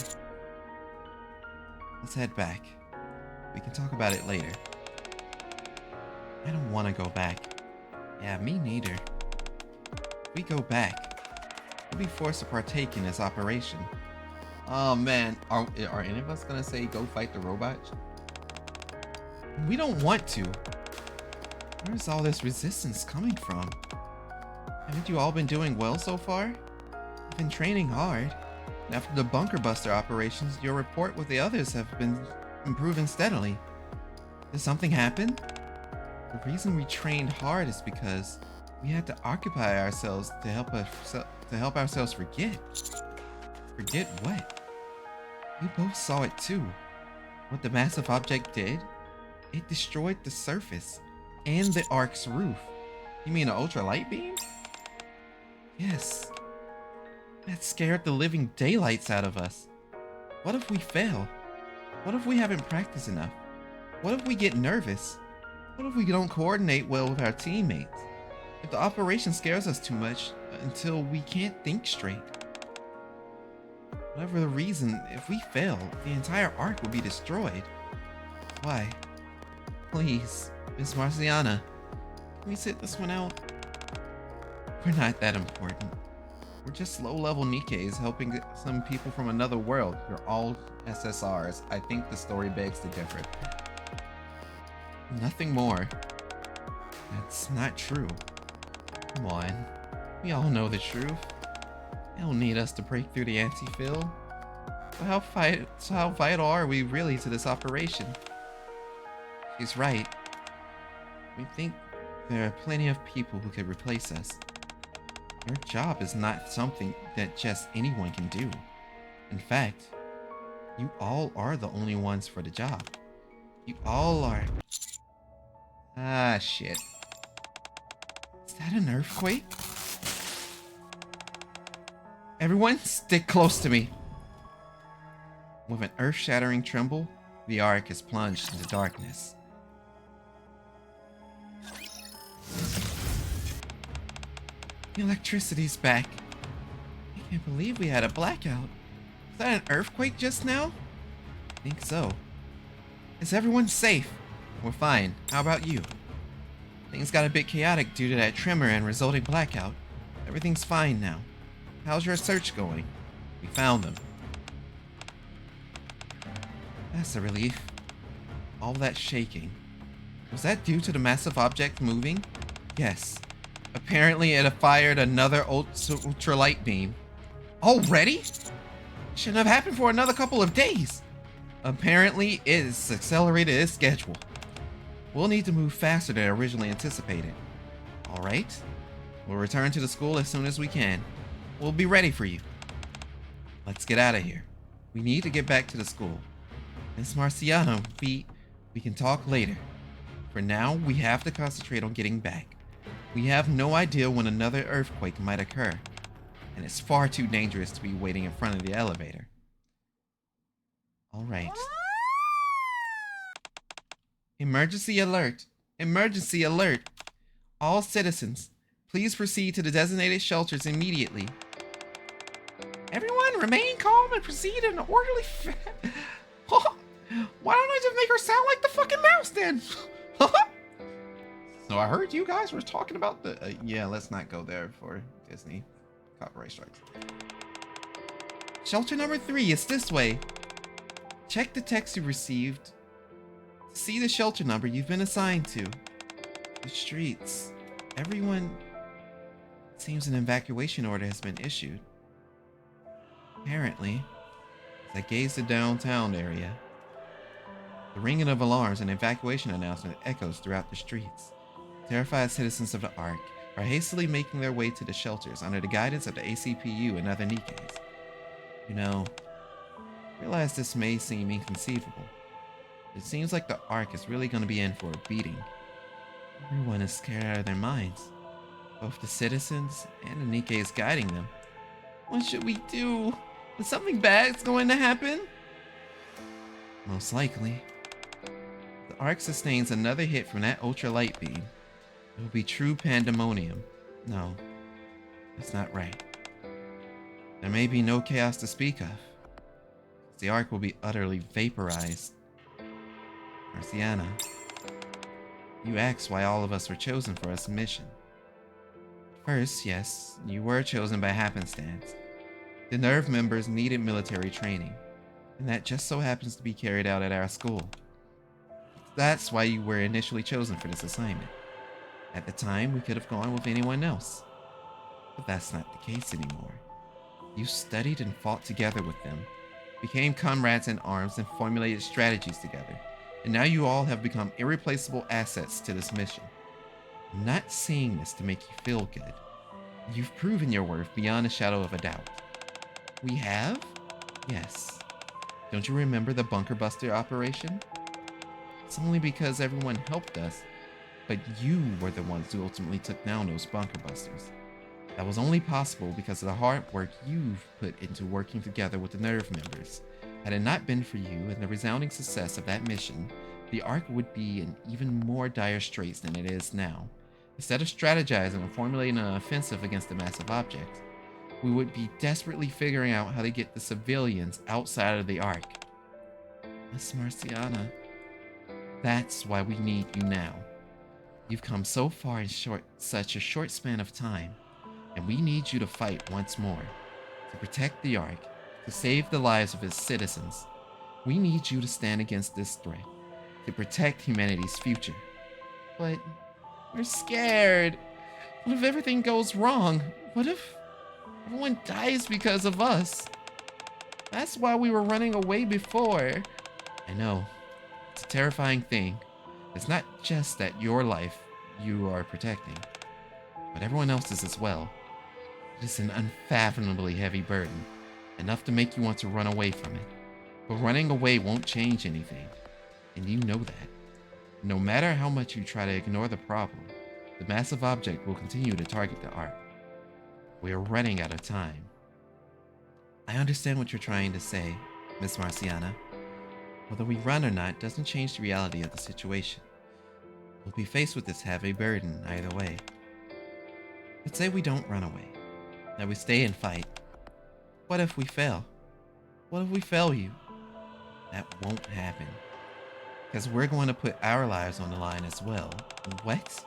Let's head back. We can talk about it later. I don't want to go back. Yeah, me neither. If we go back, we'll be forced to partake in this operation. Oh man, are any of us gonna say go fight the robots? We don't want to. Where's all this resistance coming from? Haven't you all been doing well so far? You've been training hard. And after the bunker buster operations, your rapport with the others have been improving steadily. Did something happen? The reason we trained hard is because we had to occupy ourselves to help ourselves forget. Forget what? You both saw it too. What the massive object did? It destroyed the surface and the Ark's roof. You mean an ultralight beam? Yes. That scared the living daylights out of us. What if we fail? What if we haven't practiced enough? What if we get nervous? What if we don't coordinate well with our teammates? If the operation scares us too much until we can't think straight? Whatever the reason, if we fail, the entire Ark will be destroyed. Why? Please, Miss Marciana, can we sit this one out? We're not that important. We're just low-level NIKKEs helping some people from another world. You're all SSRs. I think the story begs to differ. Nothing more. That's not true. Come on. We all know the truth. They don't need us to break through the anti-field. So how vital are we really to this operation? She's right. We think there are plenty of people who could replace us. Your job is not something that just anyone can do. In fact, you all are the only ones for the job. You all are... Ah, shit. Is that an earthquake? Everyone, stick close to me. With an earth-shattering tremble, the Ark is plunged into darkness. The electricity's back. I can't believe we had a blackout. Was that an earthquake just now? I think so. Is everyone safe? We're fine. How about you? Things got a bit chaotic due to that tremor and resulting blackout. Everything's fine now. How's your search going? We found them. That's a relief. All that shaking. Was that due to the massive object moving? Yes. Apparently it fired another ultralight beam. Already? Shouldn't have happened for another couple of days. Apparently it's accelerated its schedule. We'll need to move faster than originally anticipated. Alright? We'll return to the school as soon as we can. We'll be ready for you. Let's get out of here. We need to get back to the school. Miss Marciano, we can talk later. For now, we have to concentrate on getting back. We have no idea when another earthquake might occur, and it's far too dangerous to be waiting in front of the elevator. Alright. Emergency alert! Emergency alert! All citizens, please proceed to the designated shelters immediately. Everyone, remain calm and proceed in an orderly Why don't I just make her sound like the fucking mouse then? So I heard you guys were talking about the... yeah, let's not go there for Disney copyright strikes. Shelter number 3 is this way. Check the text you received. See the shelter number you've been assigned to. The streets. Everyone... It seems an evacuation order has been issued. Apparently, as I gaze the downtown area, the ringing of alarms and evacuation announcement echoes throughout the streets. Terrified citizens of the Ark are hastily making their way to the shelters under the guidance of the ACPU and other NIKKEs. You know, I realize this may seem inconceivable. It seems like the Ark is really going to be in for a beating. Everyone is scared out of their minds. Both the citizens and the NIKKEs guiding them. What should we do? Is something bad's going to happen? Most likely. If the Ark sustains another hit from that ultralight beam, it will be true pandemonium. No, that's not right. There may be no chaos to speak of. The Ark will be utterly vaporized. Marciana, you asked why all of us were chosen for this mission. First, yes, you were chosen by happenstance. The Nerve members needed military training, and that just so happens to be carried out at our school. That's why you were initially chosen for this assignment. At the time, we could have gone with anyone else. But that's not the case anymore. You studied and fought together with them, became comrades in arms, and formulated strategies together. And now you all have become irreplaceable assets to this mission. I'm not saying this to make you feel good. You've proven your worth beyond a shadow of a doubt. We have? Yes. Don't you remember the bunker buster operation? It's only because everyone helped us, but you were the ones who ultimately took down those bunker busters. That was only possible because of the hard work you've put into working together with the Nerve members. Had it not been for you and the resounding success of that mission, the Ark would be in even more dire straits than it is now. Instead of strategizing and formulating an offensive against the massive object, we would be desperately figuring out how to get the civilians outside of the Ark. Miss Marciana, that's why we need you now. You've come so far in such a short span of time, and we need you to fight once more. To protect the Ark, to save the lives of its citizens. We need you to stand against this threat, to protect humanity's future. But we're scared. What if everything goes wrong? What if everyone dies because of us? That's why we were running away before. I know, it's a terrifying thing. It's not just that your life you are protecting, but everyone else's as well. It is an unfathomably heavy burden, enough to make you want to run away from it. But running away won't change anything, and you know that. No matter how much you try to ignore the problem, the massive object will continue to target the Ark. We are running out of time. I understand what you're trying to say, Miss Marciana. Whether we run or not doesn't change the reality of the situation. We'll be faced with this heavy burden either way. But say we don't run away, that we stay and fight. What if we fail? What if we fail you? That won't happen. Because we're going to put our lives on the line as well. What?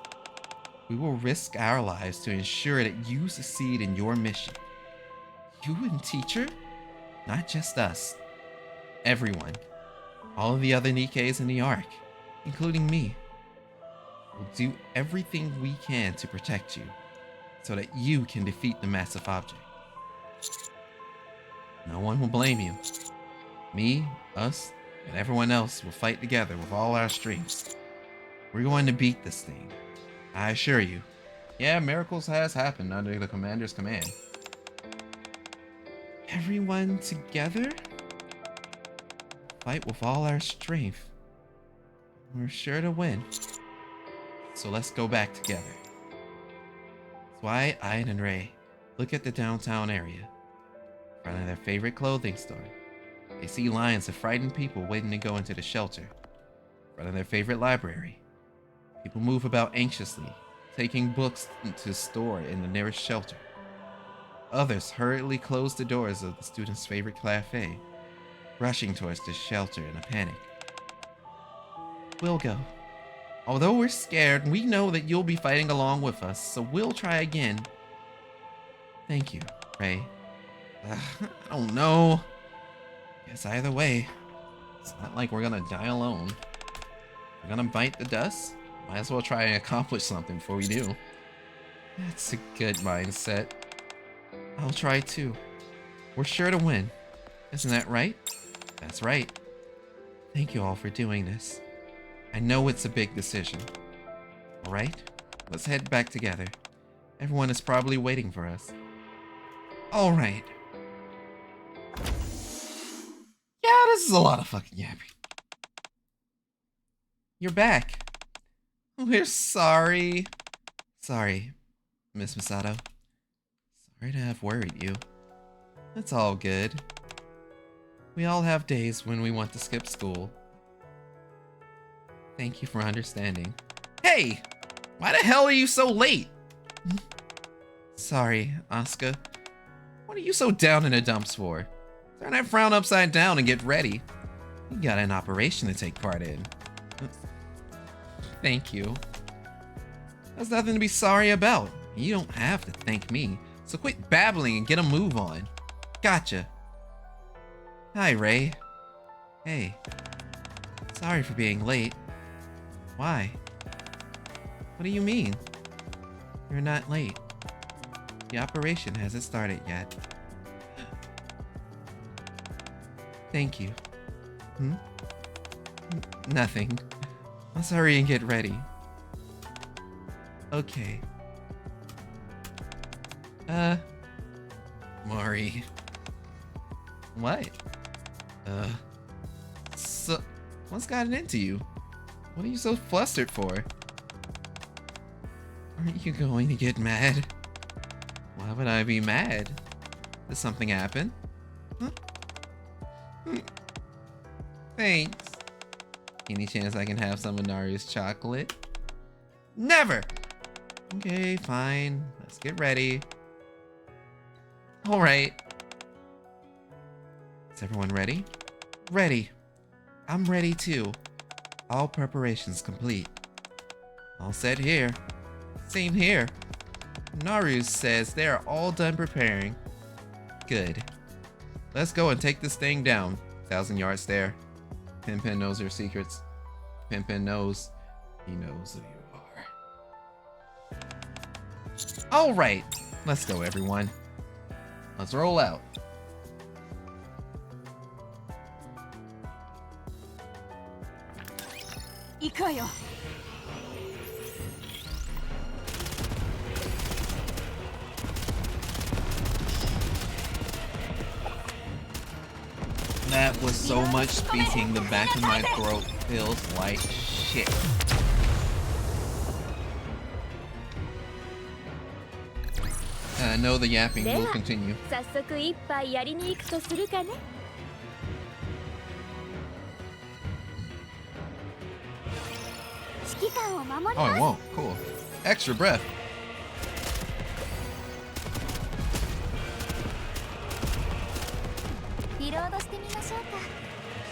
We will risk our lives to ensure that you succeed in your mission. You and teacher? Not just us. Everyone. All of the other NIKKEs in the Ark, including me. We'll do everything we can to protect you, so that you can defeat the massive object. No one will blame you. Me, us, and everyone else will fight together with all our strengths. We're going to beat this thing. I assure you. Yeah, miracles has happened under the commander's command. Everyone together? Fight with all our strength. We're sure to win. So let's go back together. That's why Ian and Ray look at the downtown area. In front of their favorite clothing store. They see lines of frightened people waiting to go into the shelter. In front of their favorite library. People move about anxiously, taking books to store in the nearest shelter. Others hurriedly close the doors of the students' favorite cafe, rushing towards the shelter in a panic. We'll go. Although we're scared, we know that you'll be fighting along with us, so we'll try again. Thank you, Ray. I don't know. Guess either way, it's not like we're gonna die alone. We're gonna bite the dust? Might as well try and accomplish something before we do. That's a good mindset. I'll try too. We're sure to win. Isn't that right? That's right. Thank you all for doing this. I know it's a big decision. Alright? Let's head back together. Everyone is probably waiting for us. Alright. Yeah, this is a lot of fucking yapping. You're back. We're sorry. Sorry, Miss Masato. Sorry to have worried you. It's all good. We all have days when we want to skip school. Thank you for understanding. Hey! Why the hell are you so late? Sorry, Asuka. What are you so down in the dumps for? Turn that frown upside down and get ready. You got an operation to take part in. Thank you. There's nothing to be sorry about. You don't have to thank me. So quit babbling and get a move on. Gotcha. Hi, Ray. Hey. Sorry for being late. Why? What do you mean? You're not late. The operation hasn't started yet. Thank you. Nothing. Let's hurry and get ready. Okay. Mari. What? So, what's gotten into you? What are you so flustered for? Aren't you going to get mad? Why would I be mad? Did something happen? Huh? Thanks. Any chance I can have some of Naru's chocolate? Never! Okay, fine. Let's get ready. Alright. Is everyone ready? Ready. I'm ready too. All preparations complete. All set here. Same here. Naru says they are all done preparing. Good. Let's go and take this thing down. 1,000 yard stare. Pin knows your secrets. Pin knows. He knows who you are. Alright. Let's go, everyone. Let's roll out. That was so much speaking, the back of my throat feels like shit. I know the yapping will continue. Oh, it won't. Cool. Extra breath.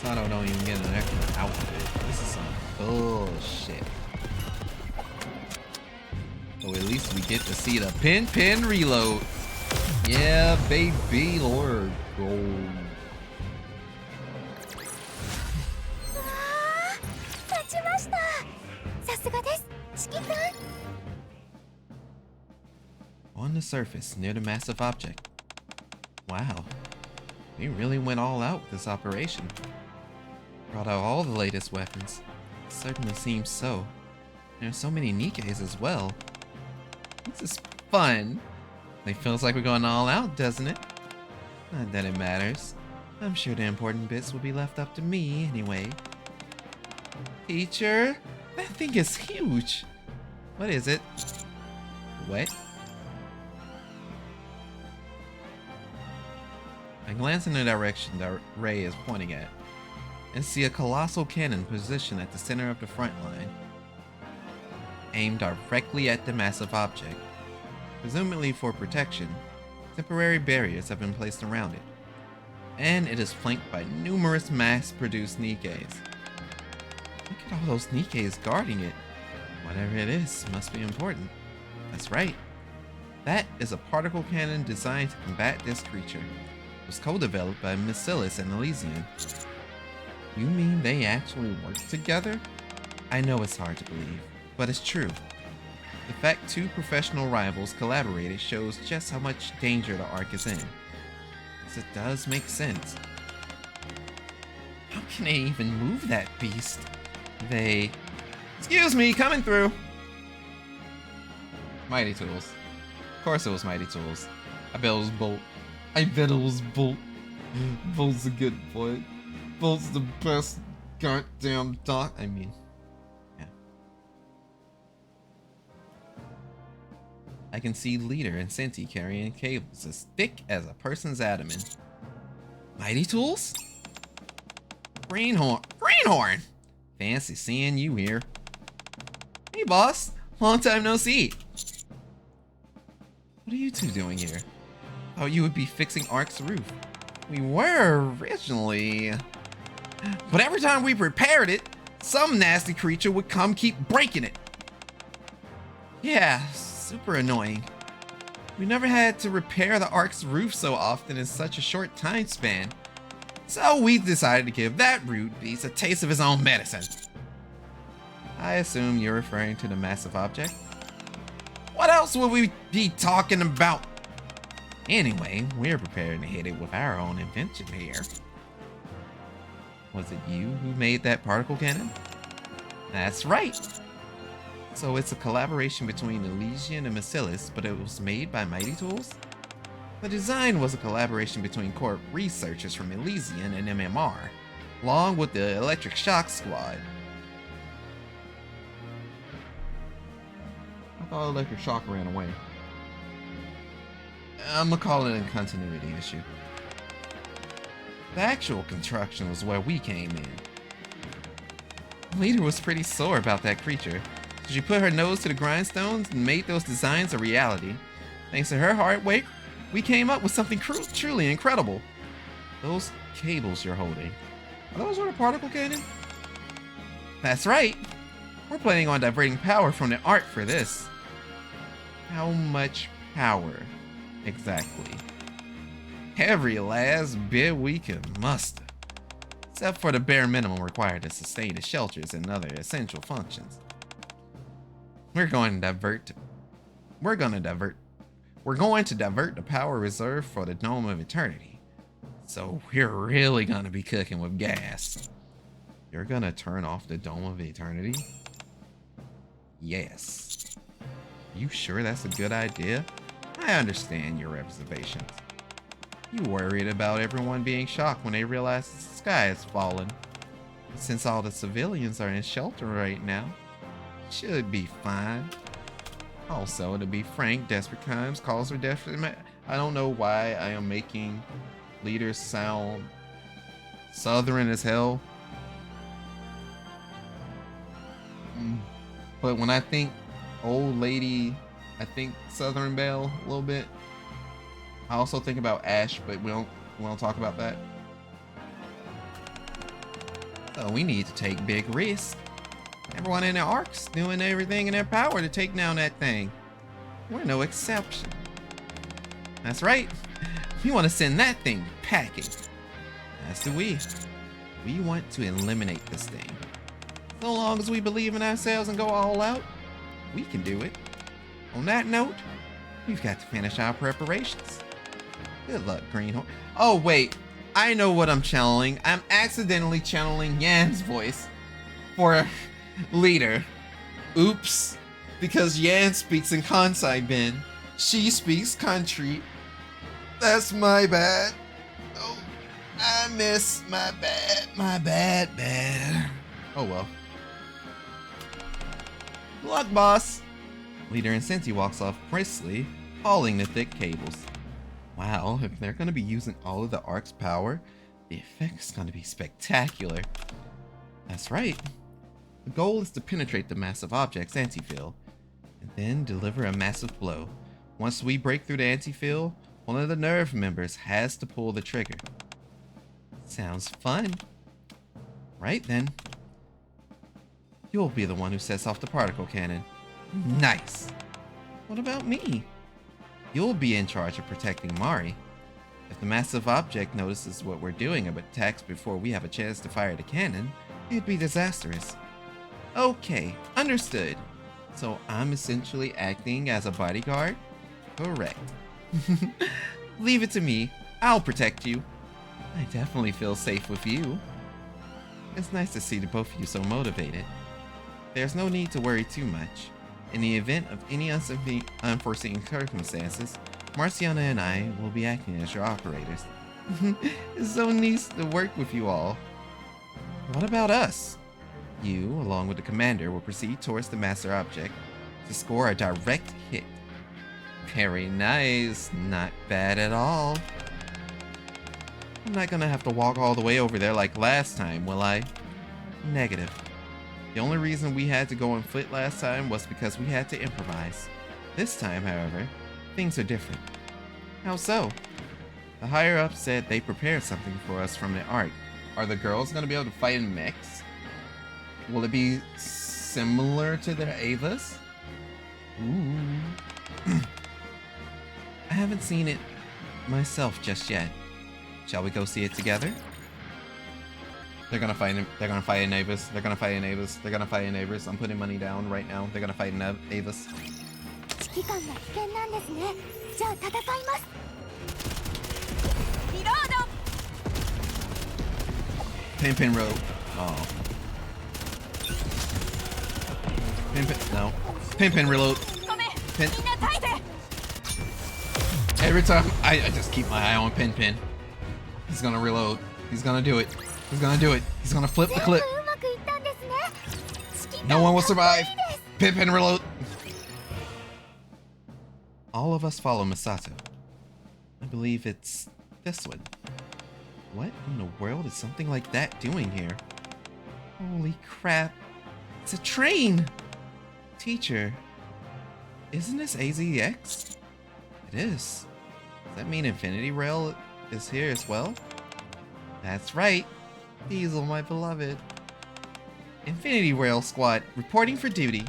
Sato don't even get an extra outfit. This is some bullshit. So at least we get to see the pin reload. Yeah, baby, Lord Gold. On the surface, near the massive object. Wow. They really went all out with this operation. Brought out all the latest weapons. Certainly seems so. There's so many NIKKEs as well. This is fun. It feels like we're going all out, doesn't it? Not that it matters. I'm sure the important bits will be left up to me anyway. Teacher, that thing is huge. What is it? What? I glance in the direction that Ray is pointing at and see a colossal cannon positioned at the center of the front line, aimed directly at the massive object. Presumably for protection, temporary barriers have been placed around it, and it is flanked by numerous mass-produced NIKKEs. Look at all those NIKKEs guarding it. Whatever it is, must be important. That's right. That is a particle cannon designed to combat this creature. It was co-developed by Bacillus and Elysian. You mean they actually worked together? I know it's hard to believe, but it's true. The fact two professional rivals collaborated shows just how much danger the Ark is in. Yes, it does make sense. How can they even move that beast? Excuse me, coming through! Mighty Tools. Of course it was Mighty Tools. I bet it was Bolt. Bolt's a good boy. Bolt's the best goddamn doc. I mean, yeah. I can see Leader and Senti carrying cables as thick as a person's abdomen. Mighty Tools? Greenhorn! Fancy seeing you here. Hey boss, long time no see. What are you two doing here? Oh, you would be fixing Ark's roof. We were originally, but every time we repaired it, some nasty creature would come keep breaking it. Yeah, super annoying. We never had to repair the Ark's roof so often in such a short time span. So we decided to give that rude beast a taste of his own medicine. I assume you're referring to the massive object? What else would we be talking about? Anyway, we're preparing to hit it with our own invention here. Was it you who made that particle cannon? That's right. So it's a collaboration between Elysian and Bacillus, but it was made by Mighty Tools? The design was a collaboration between core researchers from Elysian and MMR, along with the Electric Shock Squad. I thought Electric Shock ran away. I'm gonna call it a continuity issue. The actual construction was where we came in. Leader was pretty sore about that creature, so she put her nose to the grindstones and made those designs a reality. Thanks to her hard work, we came up with something truly incredible. Those cables you're holding, are those what a particle cannon? That's right. We're planning on diverting power from the Ark for this. How much power, exactly? Every last bit we can muster, except for the bare minimum required to sustain the shelters and other essential functions. We're going to divert the power reserved for the Dome of Eternity. So we're really gonna be cooking with gas. You're gonna turn off the Dome of Eternity? Yes. You sure that's a good idea? I understand your reservations. You worried about everyone being shocked when they realize the sky has fallen. Since all the civilians are in shelter right now, should be fine. Also, to be frank, desperate times calls for desperate. I don't know why I am making leaders sound southern as hell. But when I think old lady, I think Southern Belle a little bit. I also think about Ash, but we don't talk about that. So we need to take big risks. Everyone in the Ark's doing everything in their power to take down that thing. We're no exception. That's right. We want to send that thing packing. As do we. We want to eliminate this thing. So long as we believe in ourselves and go all out, we can do it. On that note, we've got to finish our preparations. Good luck, Greenhorn. Oh, wait. I know what I'm channeling. I'm accidentally channeling Yan's voice for Leader. Oops. Because Yan speaks in Kansai Ben. She speaks country. That's my bad. Oh, I miss my bad. Oh well. Good luck, boss. Leader and Senti walks off briskly, hauling the thick cables. Wow, if they're gonna be using all of the Ark's power, the effect is gonna be spectacular. That's right. The goal is to penetrate the massive object's anti-field, and then deliver a massive blow. Once we break through the anti-field, one of the nerve members has to pull the trigger. Sounds fun. Right then. You'll be the one who sets off the particle cannon. Nice. What about me? You'll be in charge of protecting Mari. If the massive object notices what we're doing and attacks before we have a chance to fire the cannon, it'd be disastrous. Okay, understood. So I'm essentially acting as a bodyguard? Correct. Leave it to me. I'll protect you. I definitely feel safe with you. It's nice to see the both of you so motivated. There's no need to worry too much. In the event of any unforeseen circumstances, Marciana and I will be acting as your operators. It's so nice to work with you all. What about us? You, along with the commander, will proceed towards the master object to score a direct hit. Very nice. Not bad at all. I'm not gonna have to walk all the way over there like last time, will I? Negative. The only reason we had to go on foot last time was because we had to improvise. This time, however, things are different. How so? The higher-ups said they prepared something for us from the Ark. Are the girls gonna be able to fight in mechs? Will it be similar to their Avas? Ooh. I haven't seen it myself just yet. Shall we go see it together? They're gonna fight in Avas. They're gonna fight in Avas. They're gonna fight in Avas. I'm putting money down right now. They're gonna fight in Avas. 指揮官が危険なんですね。じゃあ戦います。リロード。 Pin rope. Oh. No. Pin reload. Pin. Every time I just keep my eye on Pin. He's gonna reload. He's gonna do it. He's gonna do it. He's gonna flip the clip. No one will survive. Pin reload. All of us follow Misato. I believe it's this one. What in the world is something like that doing here? Holy crap. It's a train! Teacher, isn't this AZX? It is. Does that mean Infinity Rail is here as well? That's right. Diesel, my beloved. Infinity Rail Squad, reporting for duty.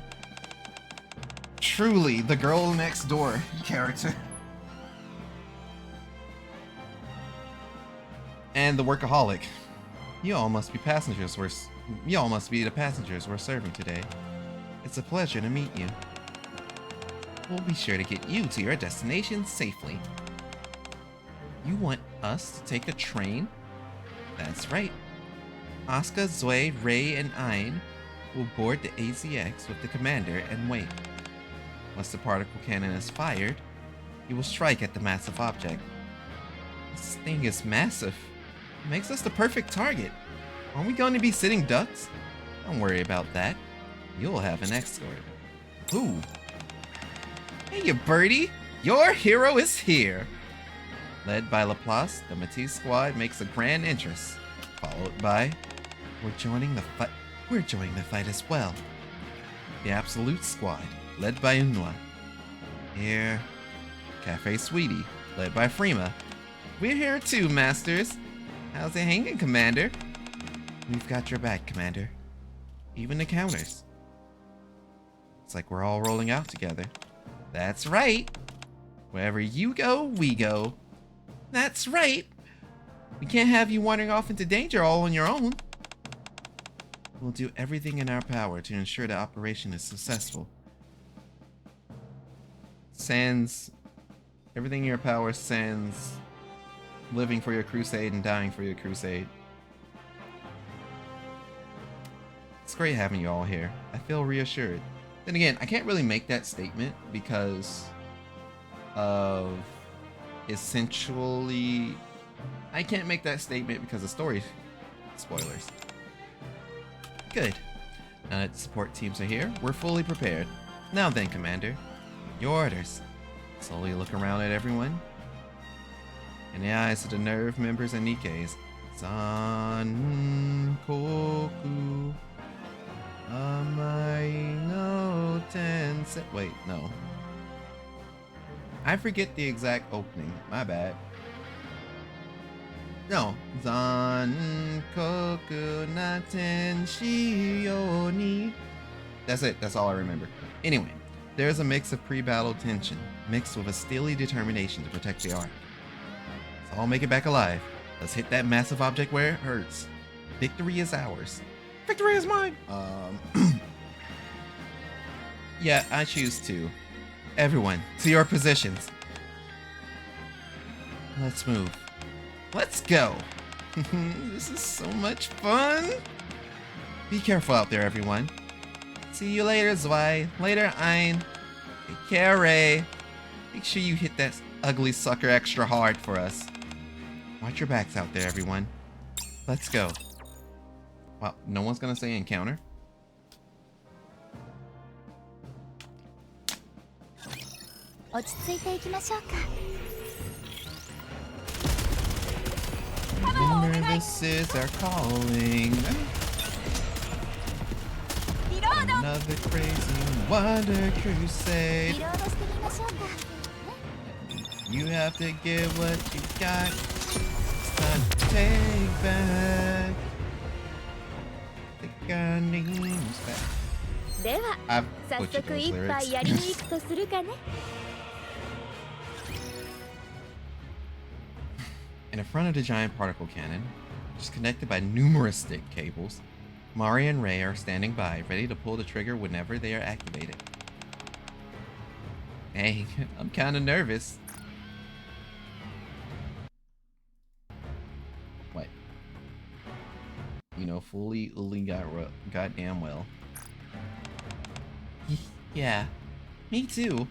Truly, the girl next door character. And the workaholic. Y'all must be the passengers we're serving today. It's a pleasure to meet you. We'll be sure to get you to your destination safely. You want us to take a train? That's right. Asuka, Zoe, Rei, and Ain will board the AZX with the commander and wait. Once the particle cannon is fired, you will strike at the massive object. This thing is massive. It makes us the perfect target. Aren't we going to be sitting ducks? Don't worry about that. You'll have an escort. Ooh. Hey, you birdie! Your hero is here! Led by Laplace, the Matisse squad makes a grand entrance, followed by We're joining the fight as well. The Absolute Squad, led by Unua. Here, Cafe Sweetie, led by Frima. We're here too, Masters. How's it hanging, Commander? We've got your back, Commander. Even the counters. It's like we're all rolling out together. That's right. Wherever you go, we go. That's right. We can't have you wandering off into danger all on your own. We'll do everything in our power to ensure the operation is successful. Sans everything in your power, sans living for your crusade and dying for your crusade. It's great having you all here. I feel reassured. Then again, I can't really make that statement because of essentially... I can't make that statement because of story spoilers. Good. Now that the support teams are here, we're fully prepared. Now then, Commander, your orders. Slowly look around at everyone. In the eyes of the nerve members and NIKKEs, San Koku Amai no Tensei. Wait, no. I forget the exact opening. My bad. No. Zan Koku na Tenshi yo ni. That's it. That's all I remember. Anyway, there's a mix of pre-battle tension mixed with a steely determination to protect the Ark. So I'll make it back alive. Let's hit that massive object where it hurts. Victory is ours. Victory is mine! Yeah, I choose to. Everyone, to your positions. Let's move. Let's go! This is so much fun! Be careful out there, everyone. See you later, Zwei. Later, Ein. Take care, Ray. Make sure you hit that ugly sucker extra hard for us. Watch your backs out there, everyone. Let's go. Well, no one's gonna say encounter. The nervouses are calling. Another crazy wonder crusade. You have to give what you got. It's time to take back the Guardians back. では I've 早 butchered 速 those 一杯 lyrics. やりに行くとするかね In the front of the giant particle cannon, which is connected by numerous stick cables, Mari and Ray are standing by, ready to pull the trigger whenever they are activated. Hey, I'm kind of nervous. What? You know, fully goddamn well. Yeah, me too.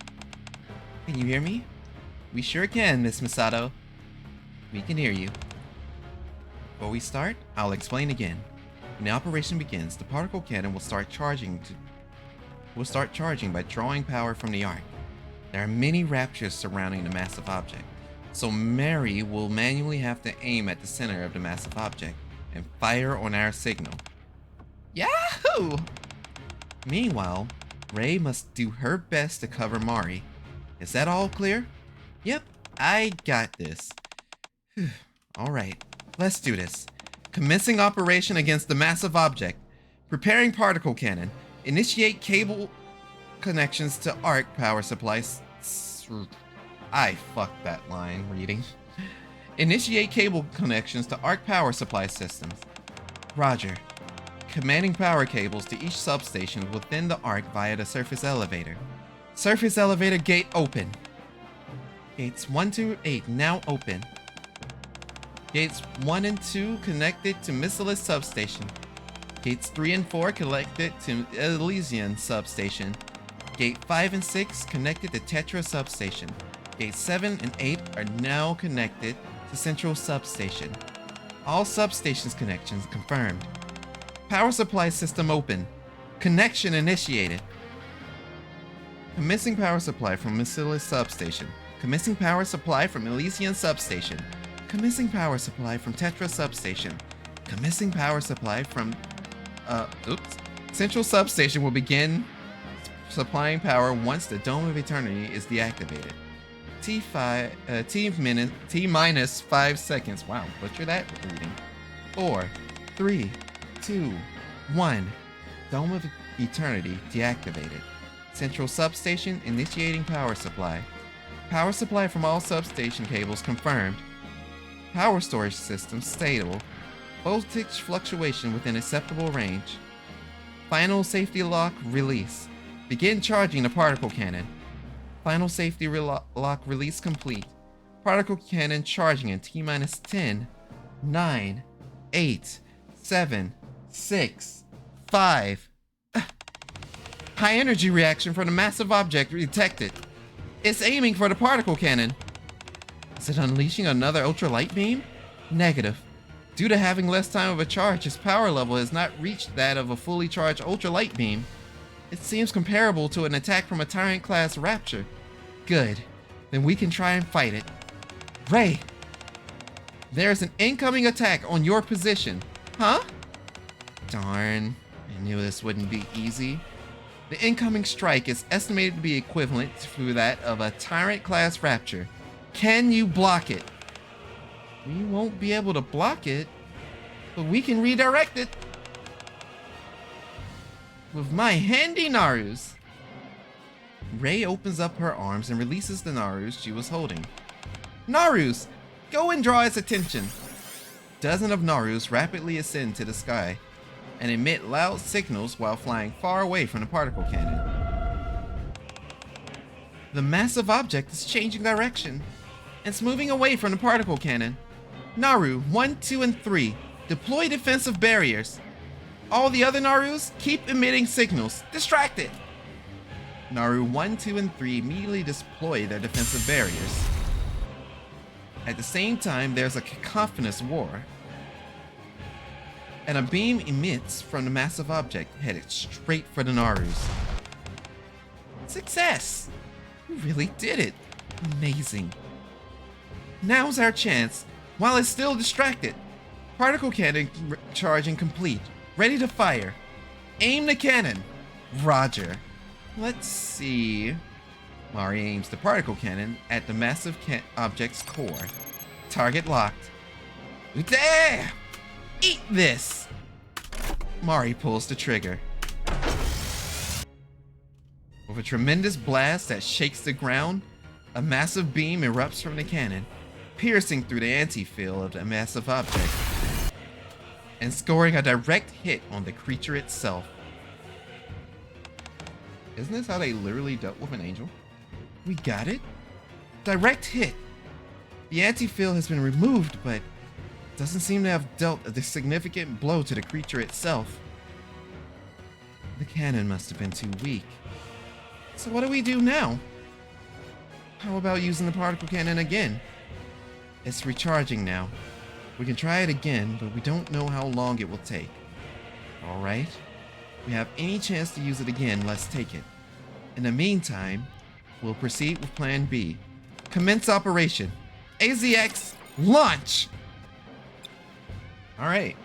Can you hear me? We sure can, Miss Misato. We can hear you. Before we start, I'll explain again. When the operation begins, the particle cannon will start charging by drawing power from the Ark. There are many raptures surrounding the massive object, so Mary will manually have to aim at the center of the massive object and fire on our signal. Yahoo! Meanwhile, Ray must do her best to cover Mari. Is that all clear? Yep, I got this. Alright, let's do this. Commencing operation against the massive object. Preparing particle cannon. Initiate cable connections to Arc power supplies. I fucked that line reading. Initiate cable connections to Arc power supply systems. Roger. Commanding power cables to each substation within the Arc via the surface elevator. Surface elevator gate open. Gates 1 to 8 now open. Gates 1 and 2 connected to Missilis substation. Gates 3 and 4 connected to Elysian substation. Gate 5 and 6 connected to Tetra substation. Gates 7 and 8 are now connected to Central substation. All substations connections confirmed. Power supply system open. Connection initiated. Commencing power supply from Missilis substation. Commencing power supply from Elysian substation. Commencing power supply from Tetra substation. Commencing power supply from Central substation will begin supplying power once the Dome of Eternity is deactivated. T minus 5 seconds. Wow, butcher that reading. 4, 3, 2, 1. Dome of Eternity deactivated. Central substation initiating power supply. Power supply from all substation cables confirmed. Power storage system stable. Voltage fluctuation within acceptable range. Final safety lock release. Begin charging the particle cannon. Final safety lock release complete. Particle cannon charging in T-minus 10, 9, 8, 7, 6, 5. High energy reaction from the massive object detected. It's aiming for the particle cannon. Is it unleashing another ultralight beam? Negative. Due to having less time of a charge, its power level has not reached that of a fully charged ultralight beam. It seems comparable to an attack from a Tyrant-class Rapture. Good. Then we can try and fight it. Ray! There's an incoming attack on your position. Huh? Darn. I knew this wouldn't be easy. The incoming strike is estimated to be equivalent to that of a Tyrant-class Rapture. Can you block it? We won't be able to block it, but we can redirect it. With my handy Narus. Ray opens up her arms and releases the Narus she was holding. Narus! Go and draw its attention. Dozens of Narus rapidly ascend to the sky and emit loud signals while flying far away from the particle cannon. The massive object is changing direction. It's moving away from the particle cannon. Naru 1, 2, and 3, deploy defensive barriers. All the other Narus, keep emitting signals. Distract it. Naru 1, 2, and 3 immediately deploy their defensive barriers. At the same time, there's a cacophonous war, and a beam emits from the massive object headed straight for the Narus. Success! We really did it. Amazing. Now's our chance. While it's still distracted. Particle cannon charging complete. Ready to fire. Aim the cannon. Roger. Let's see. Mari aims the particle cannon at the massive object's core. Target locked. There! Eat this! Mari pulls the trigger. With a tremendous blast that shakes the ground, a massive beam erupts from the cannon, piercing through the anti-field of the massive object, and scoring a direct hit on the creature itself. Isn't this how they literally dealt with an angel? We got it. Direct hit. The anti-field has been removed, but doesn't seem to have dealt a significant blow to the creature itself. The cannon must have been too weak. So what do we do now? How about using the particle cannon again? It's recharging now. We can try it again, but we don't know how long it will take. Alright. If we have any chance to use it again, let's take it. In the meantime, we'll proceed with Plan B. Commence operation. AZX, launch! Alright.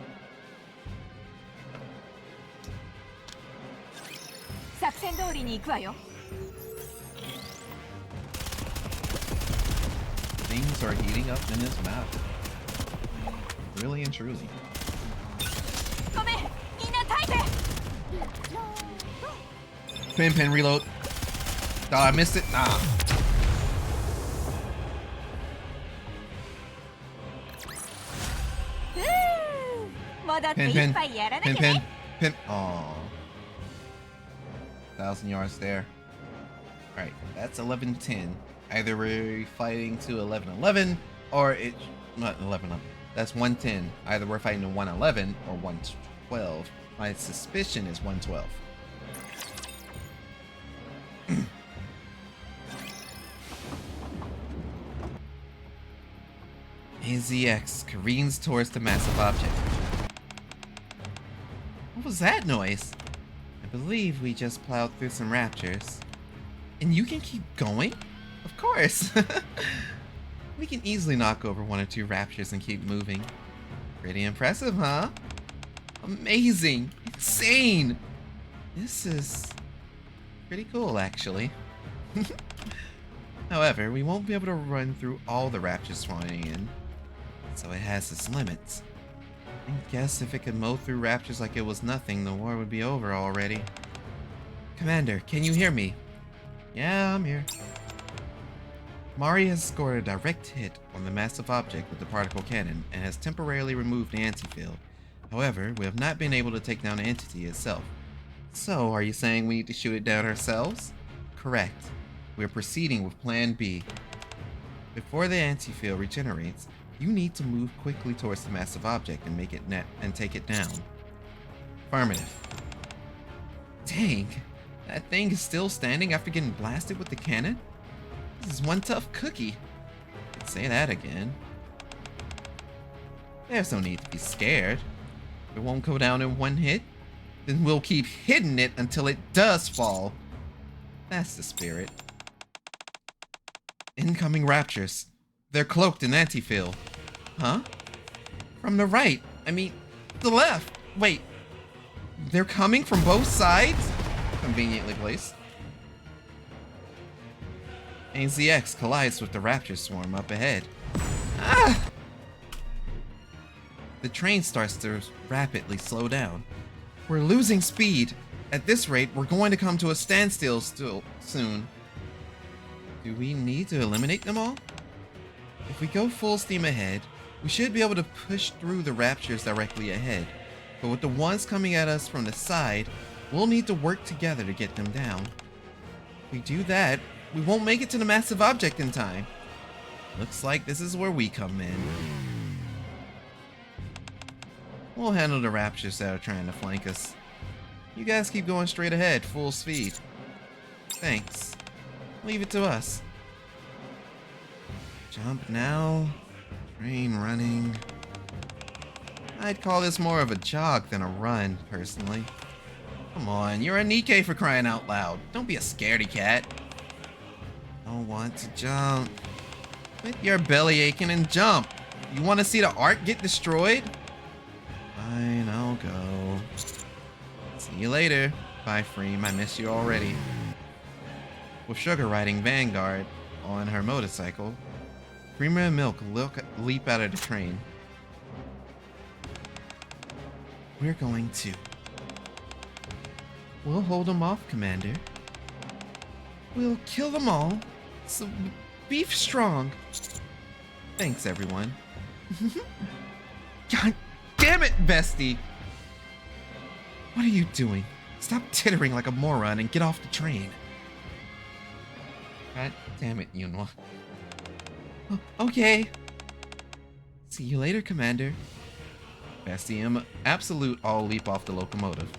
Things are heating up in this map. Really and truly. Pin, reload. Oh, I missed it? Nah. Pin. Aww. 1,000 yards there. Alright, that's 11-10. Either we're fighting to 11-11, or it's not 11-11. That's 110. Either we're fighting to 111 or 112. My suspicion is 112. AZX careens towards the massive object. What was that noise? I believe we just plowed through some raptors. And you can keep going? Of course! We can easily knock over 1 or 2 raptors and keep moving. Pretty impressive, huh? Amazing! Insane! This is pretty cool, actually. However, we won't be able to run through all the raptors spawning in, so it has its limits. I guess if it could mow through raptors like it was nothing, the war would be over already. Commander, can you hear me? Yeah, I'm here. Mari has scored a direct hit on the massive object with the particle cannon and has temporarily removed the anti-field. However, we have not been able to take down the entity itself. So, are you saying we need to shoot it down ourselves? Correct. We are proceeding with Plan B. Before the anti-field regenerates, you need to move quickly towards the massive object and take it down. Affirmative. Dang, That thing is still standing after getting blasted with the cannon? This is one tough cookie. I'd say that again. There's no need to be scared. If it won't go down in one hit, then we'll keep hitting it until it does fall. That's the spirit. Incoming raptures. They're cloaked in anti-fill. Huh? From the right. I mean, the left. Wait. They're coming from both sides? Conveniently placed. AZX collides with the raptor swarm up ahead. Ah! The train starts to rapidly slow down. We're losing speed. At this rate, we're going to come to a standstill soon. Do we need to eliminate them all? If we go full steam ahead, we should be able to push through the raptors directly ahead. But with the ones coming at us from the side, we'll need to work together to get them down. If we do that, we won't make it to the massive object in time. Looks like this is where we come in. We'll handle the raptors that are trying to flank us. You guys keep going straight ahead, full speed. Thanks. Leave it to us. Jump now. Train running. I'd call this more of a jog than a run, personally. Come on, you're a NIKKE for crying out loud. Don't be a scaredy cat. Don't want to jump. Quit your belly aching and jump. You want to see the art get destroyed? Fine, I'll go. See you later. Bye, Freem. I miss you already. With Sugar riding Vanguard on her motorcycle, Creamer and Milk leap out of the train. We're going to. We'll hold them off, Commander. We'll kill them all. So beef strong. Thanks, everyone. God damn it, bestie! What are you doing? Stop tittering like a moron and get off the train. God damn it, Yunwa. Oh, okay. See you later, Commander. Bestie and Absolute all leap off the locomotive.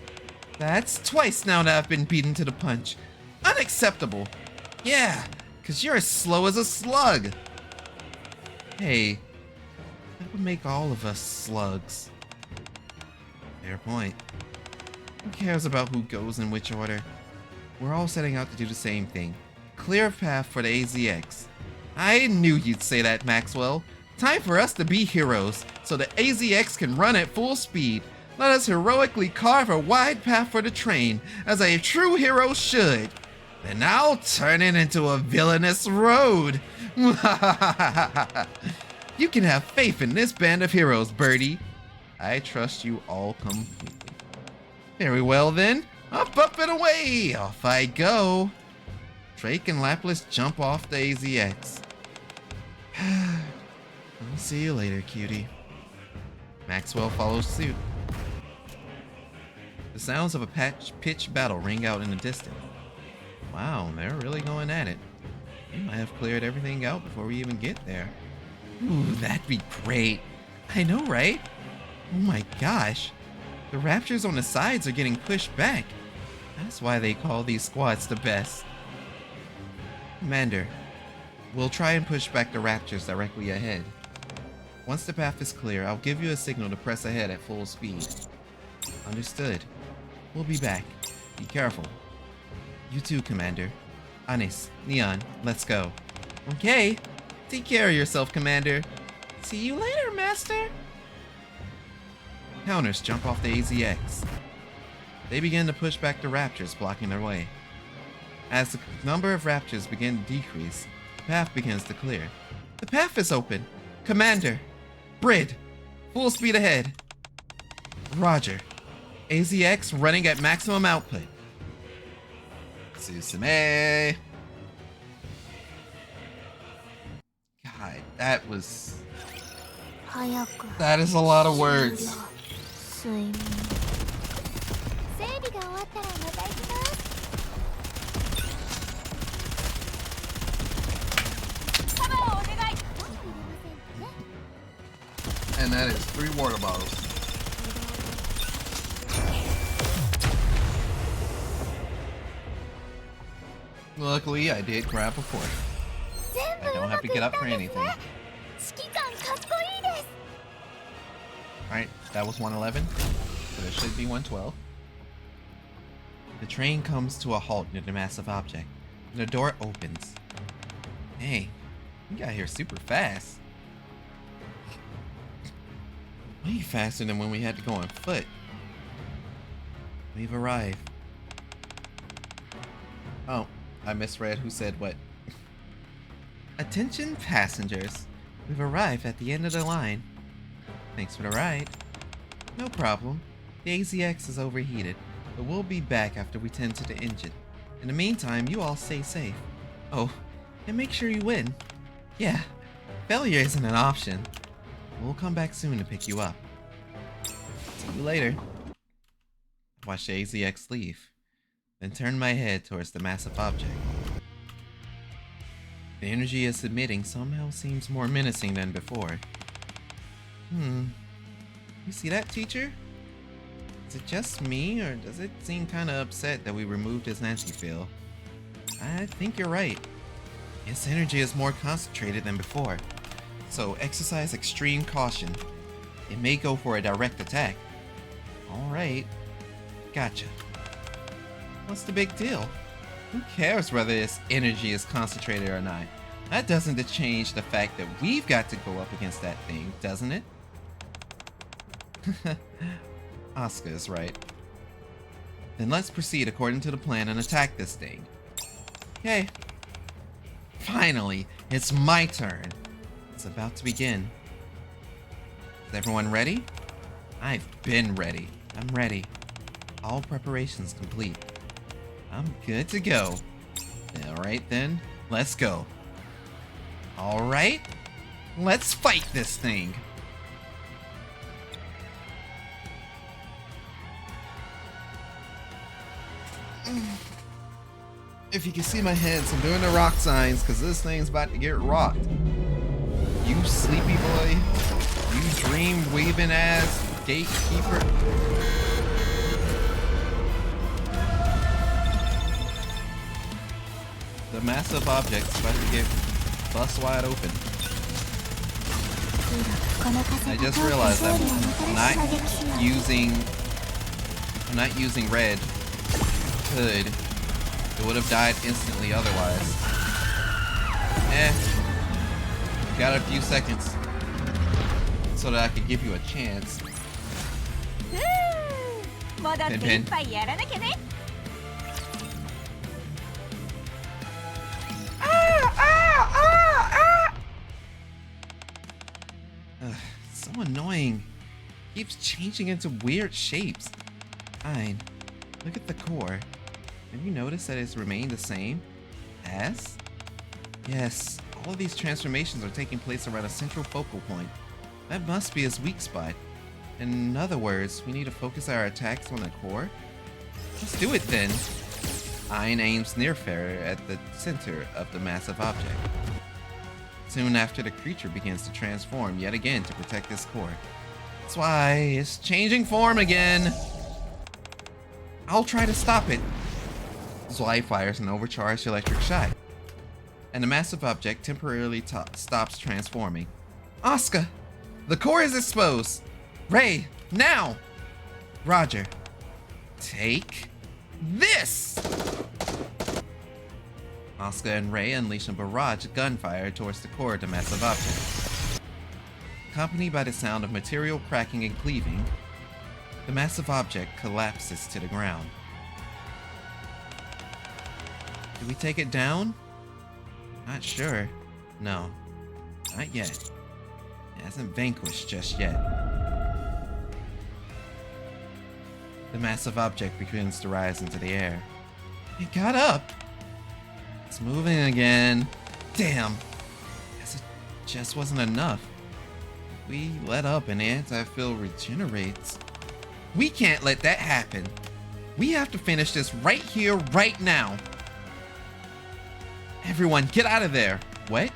That's twice now that I've been beaten to the punch. Unacceptable. Yeah, because you're as slow as a slug. Hey, that would make all of us slugs. Fair point. Who cares about who goes in which order? We're all setting out to do the same thing. Clear a path for the AZX. I knew you'd say that, Maxwell. Time for us to be heroes, so the AZX can run at full speed. Let us heroically carve a wide path for the train, as a true hero should. Then I'll turn it into a villainous road. You can have faith in this band of heroes, Birdie. I trust you all completely. Very well then, up and away! Off I go. Drake and Laplace jump off the AZX. I'll see you later, cutie. Maxwell follows suit. The sounds of a pitched battle ring out in the distance. Wow, they're really going at it. They might have cleared everything out before we even get there. Ooh, that'd be great. I know, right? Oh my gosh. The raptors on the sides are getting pushed back. That's why they call these squads the best. Commander, we'll try and push back the raptors directly ahead. Once the path is clear, I'll give you a signal to press ahead at full speed. Understood. We'll be back. Be careful. You too, Commander. Anis, Neon, let's go. Okay. Take care of yourself, Commander. See you later, Master. Counters jump off the AZX. They begin to push back the raptors, blocking their way. As the number of raptors begin to decrease, the path begins to clear. The path is open. Commander, Brid, full speed ahead. Roger. AZX running at maximum output. Susume. God, that is a lot of words. 睡眠整理が終わったらまた行きます And that is 3 water bottles. Luckily, I did grab a fork. I don't have to get up for anything. 指揮官かっこいいです。 Alright, that was 111. So there should be 112. The train comes to a halt near the massive object, and the door opens. Hey, we got here super fast. Way faster than when we had to go on foot. We've arrived. Oh, I misread who said what. Attention passengers. We've arrived at the end of the line. Thanks for the ride. No problem. The AZX is overheated, but we'll be back after we tend to the engine. In the meantime, you all stay safe. Oh, and make sure you win. Yeah, failure isn't an option. We'll come back soon to pick you up. See you later. Watch the AZX leave, then turn my head towards the massive object. The energy it's emitting somehow seems more menacing than before. You see that, teacher? Is it just me, or does it seem kinda upset that we removed his anti-field? I think you're right. Its energy is more concentrated than before, so exercise extreme caution. It may go for a direct attack. Alright. Gotcha. What's the big deal? Who cares whether its energy is concentrated or not? That doesn't change the fact that we've got to go up against that thing, doesn't it? Asuka is right. Then let's proceed according to the plan and attack this thing. Okay. Finally, it's my turn. It's about to begin. Is everyone ready? I've been ready. I'm ready. All preparations complete. I'm good to go. Alright then, let's go. Alright, let's fight this thing. If you can see my hands, I'm doing the rock signs because this thing's about to get rocked. You sleepy boy. You dream weaving ass gatekeeper. The massive object's about to get bust wide open. I just realized that I'm not using red. Could. It would have died instantly otherwise. Got a few seconds so that I could give you a chance. Pin pin. So annoying. Keeps changing into weird shapes. Fine. Look at the core. Have you noticed that it's remained the same? As? Yes, all of these transformations are taking place around a central focal point. That must be his weak spot. In other words, we need to focus our attacks on the core? Let's do it then. Ein aims Nearfarer at the center of the massive object. Soon after, the creature begins to transform yet again to protect its core. That's why it's changing form again. I'll try to stop it. Zwei fires an overcharged electric shot, and the massive object temporarily stops transforming. Asuka! The core is exposed! Ray, now! Roger. Take this! Asuka and Ray unleash a barrage of gunfire towards the core of the massive object. Accompanied by the sound of material cracking and cleaving, the massive object collapses to the ground. Did we take it down? Not sure. No, not yet. It hasn't vanquished just yet. The massive object begins to rise into the air. It got up! It's moving again. Damn! Guess it just wasn't enough. If we let up and the anti-field regenerates, we can't let that happen. We have to finish this right here, right now. Everyone, get out of there. What?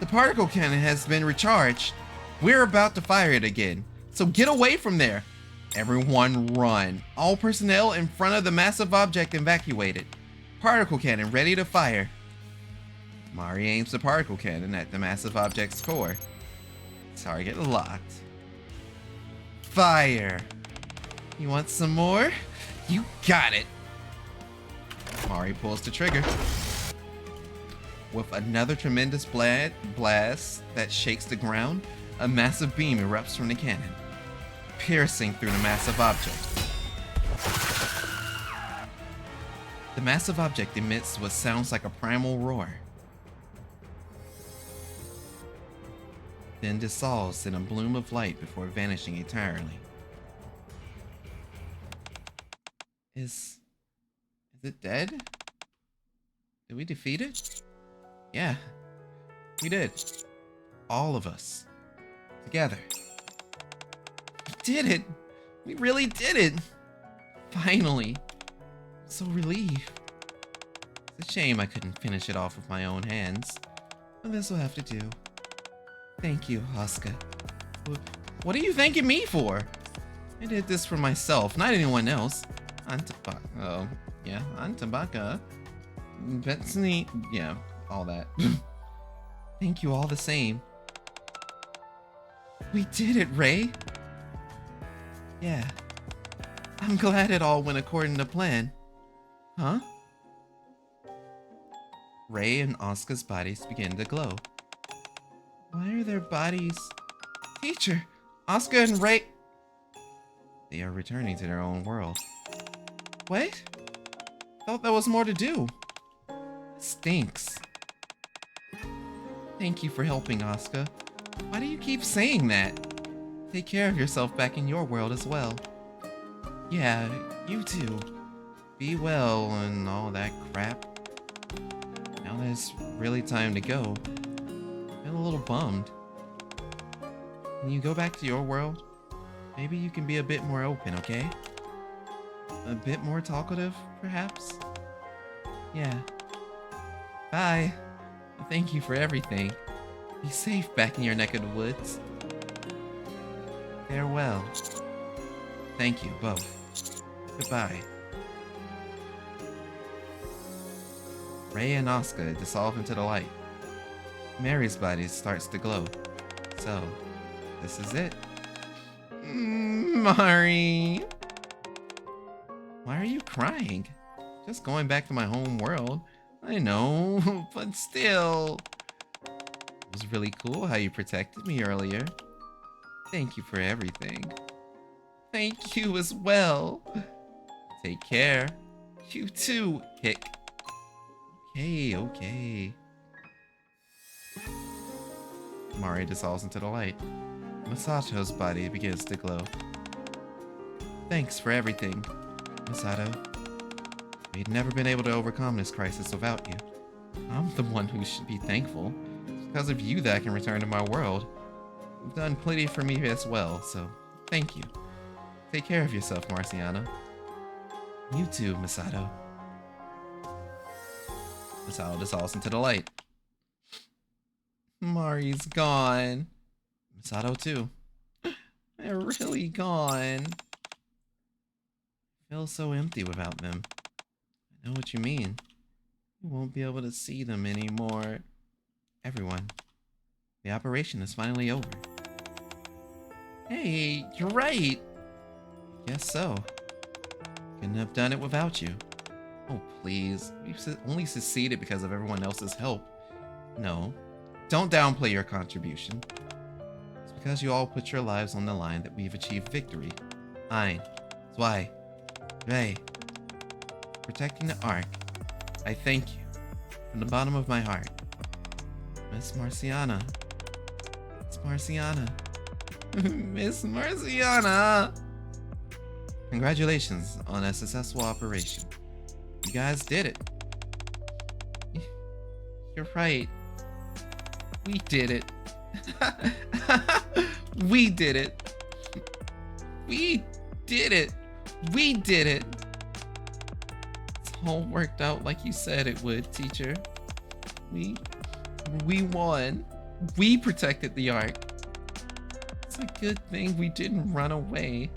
The particle cannon has been recharged. We're about to fire it again. So get away from there. Everyone run. All personnel in front of the massive object evacuated. Particle cannon ready to fire. Mari aims the particle cannon at the massive object's core. Target locked. Fire! You want some more? You got it! Mari pulls the trigger. With another tremendous blast that shakes the ground, a massive beam erupts from the cannon, piercing through the massive object. The massive object emits what sounds like a primal roar, then dissolves in a bloom of light before vanishing entirely. Is it dead? Did we defeat it? Yeah, we did. All of us. Together. We did it! We really did it! Finally. So relieved. It's a shame I couldn't finish it off with my own hands. But this will have to do. Thank you, Asuka. What are you thanking me for? I did this for myself, not anyone else. Antabaka. Betsy, yeah, all that. Thank you all the same. We did it, Ray. Yeah. I'm glad it all went according to plan. Huh? Ray and Asuka's bodies begin to glow. Why are their bodies... Teacher! Asuka and Ray... They are returning to their own world. What? Thought there was more to do. Stinks. Thank you for helping, Asuka. Why do you keep saying that? Take care of yourself back in your world as well. Yeah, you too. Be well and all that crap. Now that it's really time to go, I'm a little bummed. Can you go back to your world? Maybe you can be a bit more open, okay? A bit more talkative, perhaps? Yeah. Bye. Thank you for everything. Be safe back in your neck of the woods. Farewell. Thank you, both. Goodbye. Ray and Asuka dissolve into the light. Mary's body starts to glow. So, this is it. Mari! Why are you crying? Just going back to my home world. I know, but still. It was really cool how you protected me earlier. Thank you for everything. Thank you as well. Take care. You too, Hick. Okay. Mari dissolves into the light. Masato's body begins to glow. Thanks for everything, Masato. We'd never been able to overcome this crisis without you. I'm the one who should be thankful. It's because of you that I can return to my world. You've done plenty for me as well, so thank you. Take care of yourself, Marciana. You too, Masato. Masato dissolves into the light. Mari's gone. Masato too. They're really gone. I feel so empty without them. I know what you mean. You won't be able to see them anymore. Everyone. The operation is finally over. Hey, you're right. Guess so. Couldn't have done it without you. Oh, please. We've only succeeded because of everyone else's help. No. Don't downplay your contribution. It's because you all put your lives on the line that we've achieved victory. Ein, Zwei, Ray. Protecting the Ark. I thank you. From the bottom of my heart. Miss Marciana. Miss Marciana. Miss Marciana! Congratulations on a successful operation. You guys did it. You're right. We did it. We did it. We did it. We did it. It's all worked out like you said it would, teacher. We won. We protected the Ark. It's a good thing we didn't run away.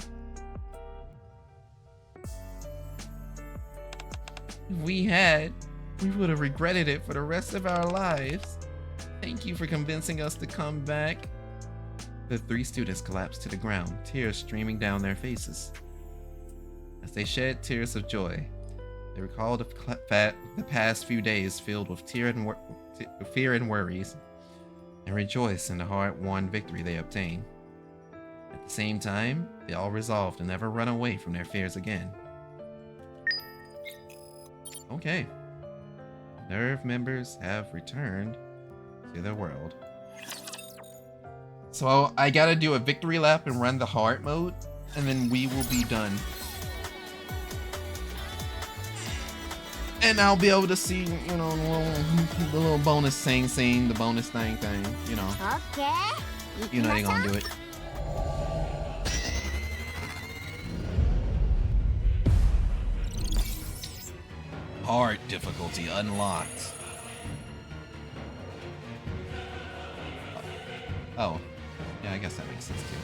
If we had, we would have regretted it for the rest of our lives. Thank you for convincing us to come back. The three students collapsed to the ground, tears streaming down their faces. As they shed tears of joy, they recalled the past few days filled with fear and worries, and rejoiced in the hard-won victory they obtained. At the same time, they all resolved to never run away from their fears again. Okay. Nerve members have returned to their world. So I gotta do a victory lap and run the hard mode, and then we will be done. And I'll be able to see, you know, the little bonus scene, the bonus thing, you know. You know they're gonna do it. Hard difficulty unlocked. Oh. Yeah, I guess that makes sense too.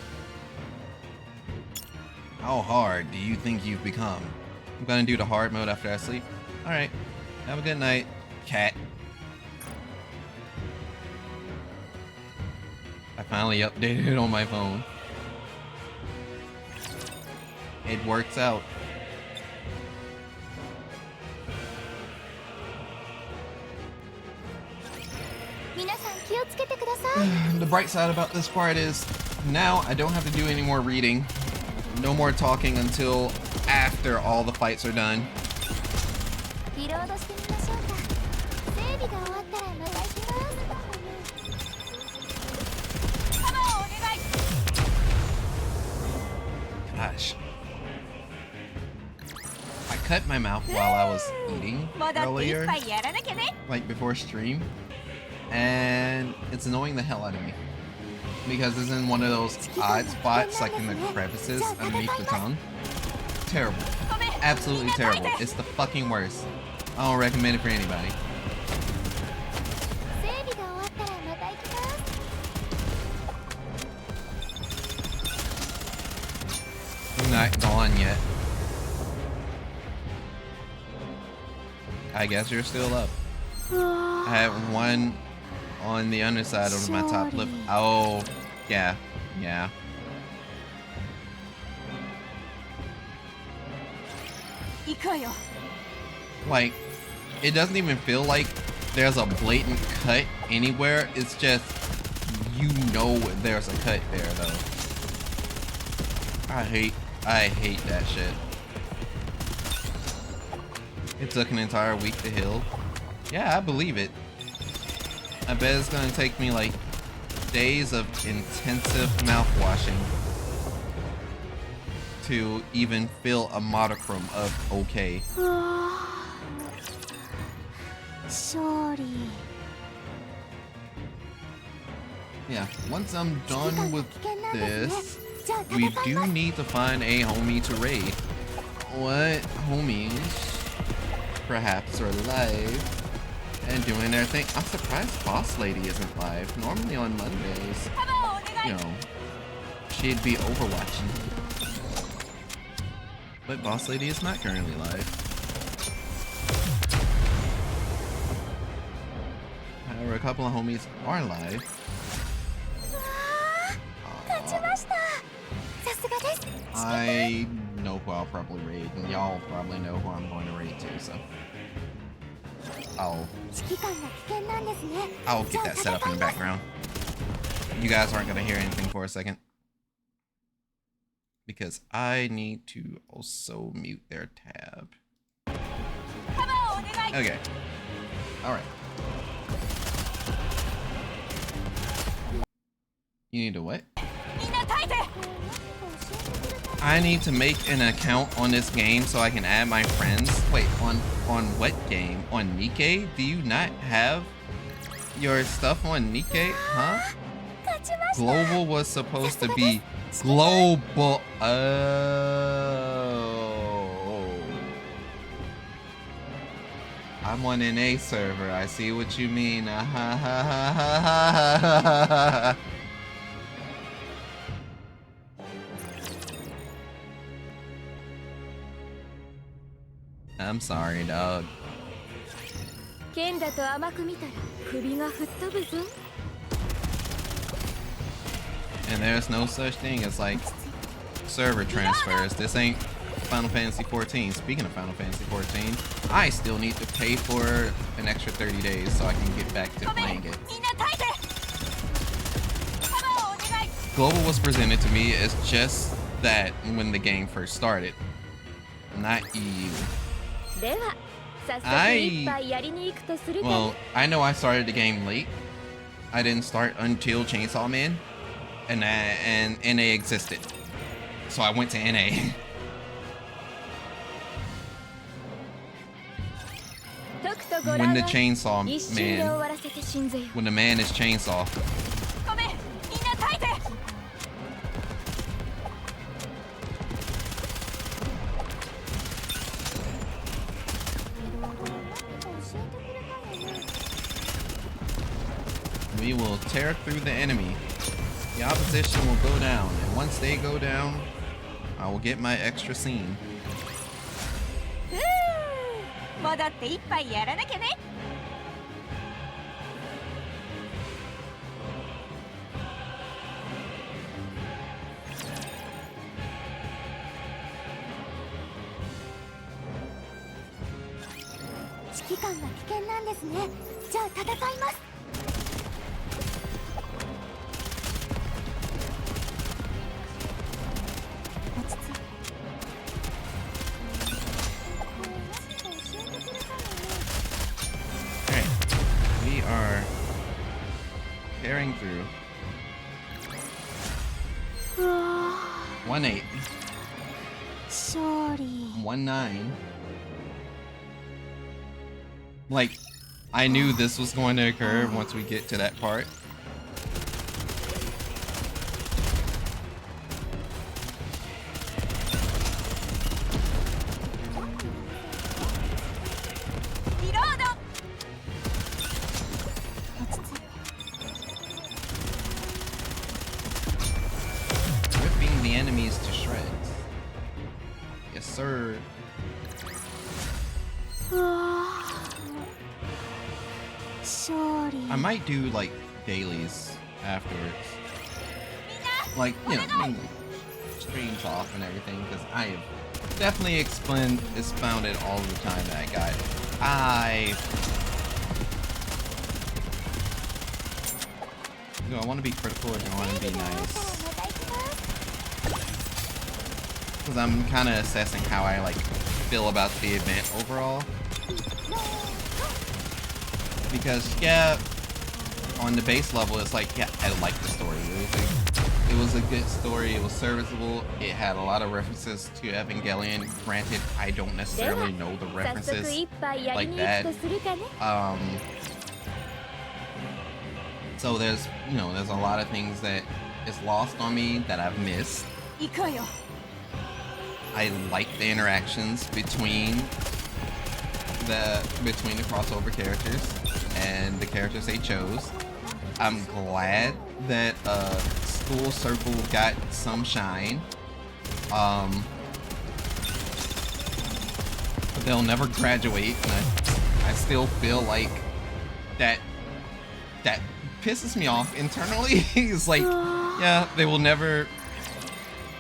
How hard do you think you've become? I'm gonna do the hard mode after I sleep. Alright. Have a good night, cat. I finally updated it on my phone. It works out. The bright side about this part is now I don't have to do any more reading. No more talking until after all the fights are done. Gosh. I cut my mouth while I was eating earlier, like before stream. And it's annoying the hell out of me because it's in one of those odd spots, like in the crevices underneath the tongue. Terrible. Absolutely terrible. It's the fucking worst. I don't recommend it for anybody. I'm not gone yet. I guess you're still up. I have one on the underside of my top lip. Oh, yeah, yeah. Like, it doesn't even feel like there's a blatant cut anywhere. It's just, you know there's a cut there, though. I hate that shit. It took an entire week to heal. Yeah, I believe it. I bet it's gonna take me like days of intensive mouth washing to even feel a modicum of okay. Sorry. Yeah, once I'm done with this, we do need to find a homie to raid. What homies perhaps are live and doing their thing? I'm surprised Boss Lady isn't live. Normally on Mondays, you know, she'd be overwatching. But Boss Lady is not currently live. However, a couple of homies are live. I know who I'll probably raid, and y'all probably know who I'm going to raid too, so I'll get that set up in the background. You guys aren't going to hear anything for a second, because I need to also mute their tab. Okay. Alright. You need to what? I need to make an account on this game so I can add my friends. Wait, on what game? On NIKKE? Do you not have your stuff on NIKKE? Huh? Global was supposed to be global. Oh. I'm on an A server. I see what you mean. I'm sorry, dog. 剣だと甘く見たら首が吹っ飛ぶぞ。 And there's no such thing as like server transfers. This ain't Final Fantasy 14. Speaking of Final Fantasy 14, I still need to pay for an extra 30 days so I can get back to playing it. Global was presented to me as just that when the game first started, not EU. では早速一杯やりに行くとするかね。 Well, I know I started the game late. I didn't start until Chainsaw Man, and NA existed, so I went to NA. とくとご覧 When the は Chainsaw 一瞬で終 Man, わらせて死んぜよ。 when the man is Chainsaw. ごめん、みんな耐えて。 We will tear through the enemy. The opposition will go down, and once they go down, I will get my extra scene. 戻って一杯やらなきゃね。 指揮官が危険なんですね。じゃあ戦います。 落ち着いて。 Alright, we are tearing through. うわ 1-8, 勝利。 1-9. Like, I knew this was going to occur once we get to that part. Ripping the enemies to shreds. Yes, sir. うわ勝利。 I might do like dailies afterwards. Like, you know, streams off and everything, because I have definitely expounded all the time that guy. Do I want to be critical or do I want to be nice? Because I'm kind of assessing how I like feel about the event overall. Because yeah, on the base level, it's like, yeah, I like the story. It was a good story. It was serviceable. It had a lot of references to Evangelion. Granted, I don't necessarily know the 早速 references 一杯やり like に行 that. くとするかね。 So there's, you know, there's a lot of things that is lost on me that I've missed. 行くわよ。 I like the interactions between the crossover characters and the characters they chose. I'm glad that School Circle got some shine. But they'll never graduate, and I still feel like that pisses me off internally. It's like, yeah, they will never,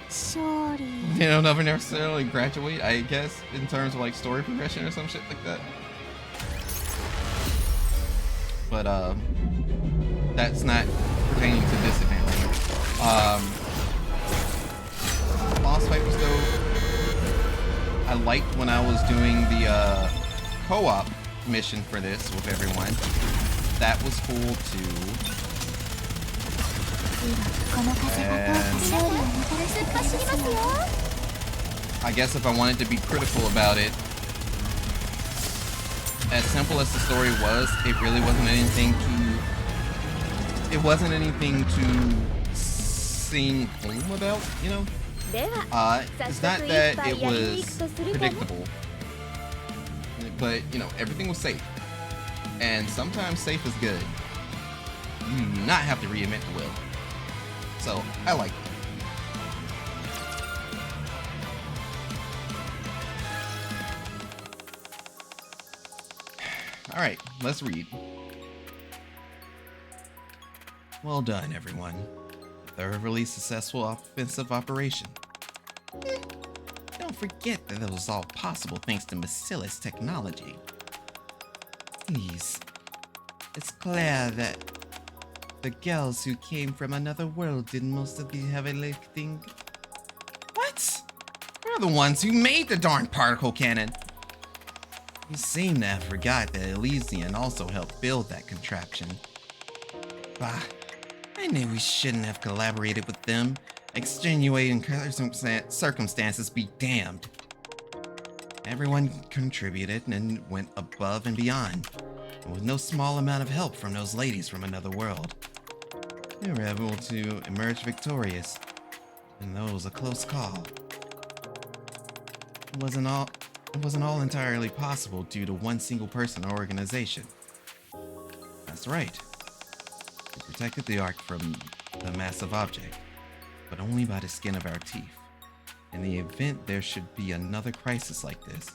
勝利。 you know, never necessarily graduate, I guess, in terms of like story progression or some shit like that. But that's not pertaining to this event. Boss fight was dope. I liked when I was doing the co-op mission for this with everyone. That was cool too. この風が通って勝利をもたらして走りますよ。 I guess if I wanted to be critical about it, as simple as the story was, it really wasn't anything to sing home about, you know? では、 It's 早 not 速 that 一杯 it やりに was 行くとするかね。 predictable, but, you know, everything was safe. And sometimes safe is good. You do not have to reinvent the wheel. So, I like it. Alright, let's read. Well done, everyone. A thoroughly successful offensive operation. Don't forget that it was all possible thanks to Bacillus technology. Please. It's clear that the girls who came from another world did most of the heavy lifting. What? They're the ones who made the darn particle cannon. You seem to have forgot that Elysian also helped build that contraption. Bah, I knew we shouldn't have collaborated with them. Extenuating circumstances be damned. Everyone contributed and went above and beyond, and with no small amount of help from those ladies from another world. They were able to emerge victorious, and though it was a close call, it wasn't all entirely possible due to one single person or organization. That's right. We protected the Ark from the massive object, but only by the skin of our teeth. In the event there should be another crisis like this,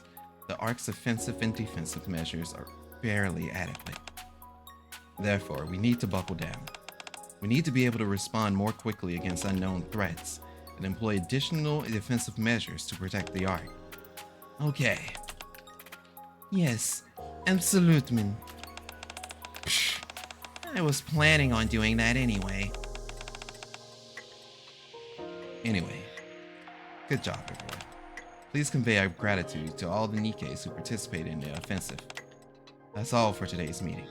the Ark's offensive and defensive measures are barely adequate. Therefore, we need to buckle down. We need to be able to respond more quickly against unknown threats and employ additional defensive measures to protect the Ark. Okay. Yes, absolutely. Psh, I was planning on doing that anyway. Anyway, good job, everyone. Please convey our gratitude to all the NIKKEs who participated in the offensive. That's all for today's meeting.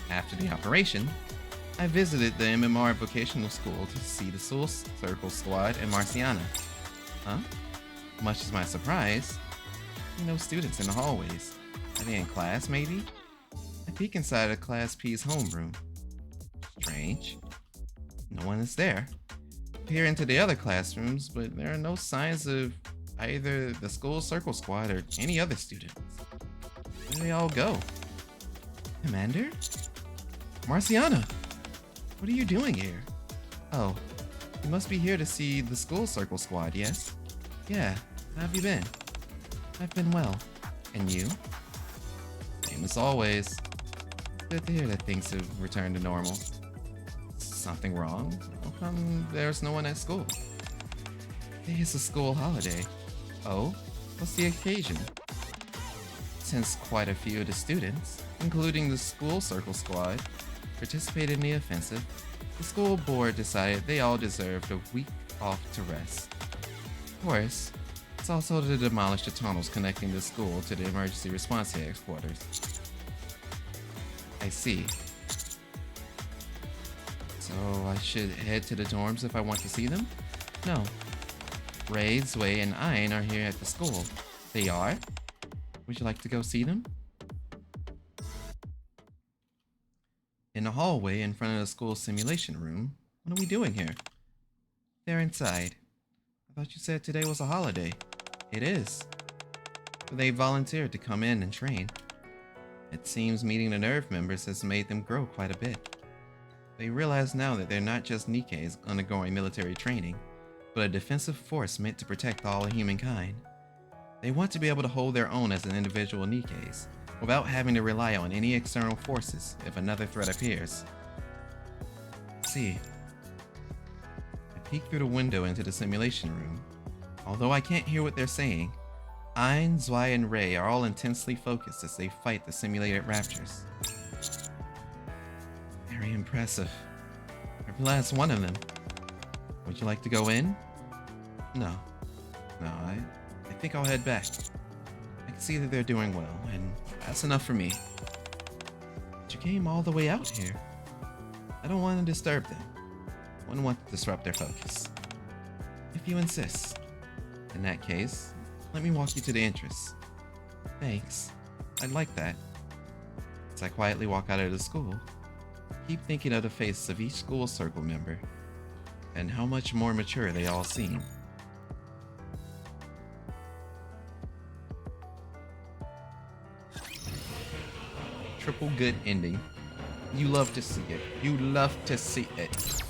After the operation, I visited the MMR vocational school to see the Soul Circle squad and Marciana. Huh? Much to my surprise, no students in the hallways. Are they in class, maybe? I peek inside of Class P's homeroom. Strange. No one is there. Peer into the other classrooms, but there are no signs of either the School Circle squad or any other students. Where did they all go? Commander? Marciana! What are you doing here? Oh, you must be here to see the School Circle squad, yes? Yeah, how have you been? I've been well. And you? Same as always. Good to hear that things have returned to normal. Something wrong? How come there's no one at school? Today is a school holiday. Oh? What's the occasion? Since quite a few of the students, including the School Circle squad, participated in the offensive, the school board decided they all deserved a week off to rest. Of course, it's also to demolish the tunnels connecting the school to the emergency response headquarters. I see. So I should head to the dorms if I want to see them? No. Ray, Zwei, and Ein are here at the school. They are? Would you like to go see them? In the hallway in front of the school simulation room, what are we doing here? They're inside. I thought you said today was a holiday. It is. But they volunteered to come in and train. It seems meeting the nerve members has made them grow quite a bit. They realize now that they're not just NIKKEs undergoing military training, but a defensive force meant to protect all of humankind. They want to be able to hold their own as an individual NIKKEs, without having to rely on any external forces if another threat appears. See. I peek through the window into the simulation room. Although I can't hear what they're saying, Ein, Zwei, and Ray are all intensely focused as they fight the simulated raptors. Very impressive. Every last one of them. Would you like to go in? No. I think I'll head back. I can see that they're doing well, and that's enough for me. But you came all the way out here. I don't want to disturb them. I wouldn't want to disrupt their focus. If you insist. In that case, let me walk you to the entrance. Thanks. I'd like that. As I quietly walk out of the school, keep thinking of the faces of each School Circle member, and how much more mature they all seem. Triple good ending. You love to see it. You love to see it.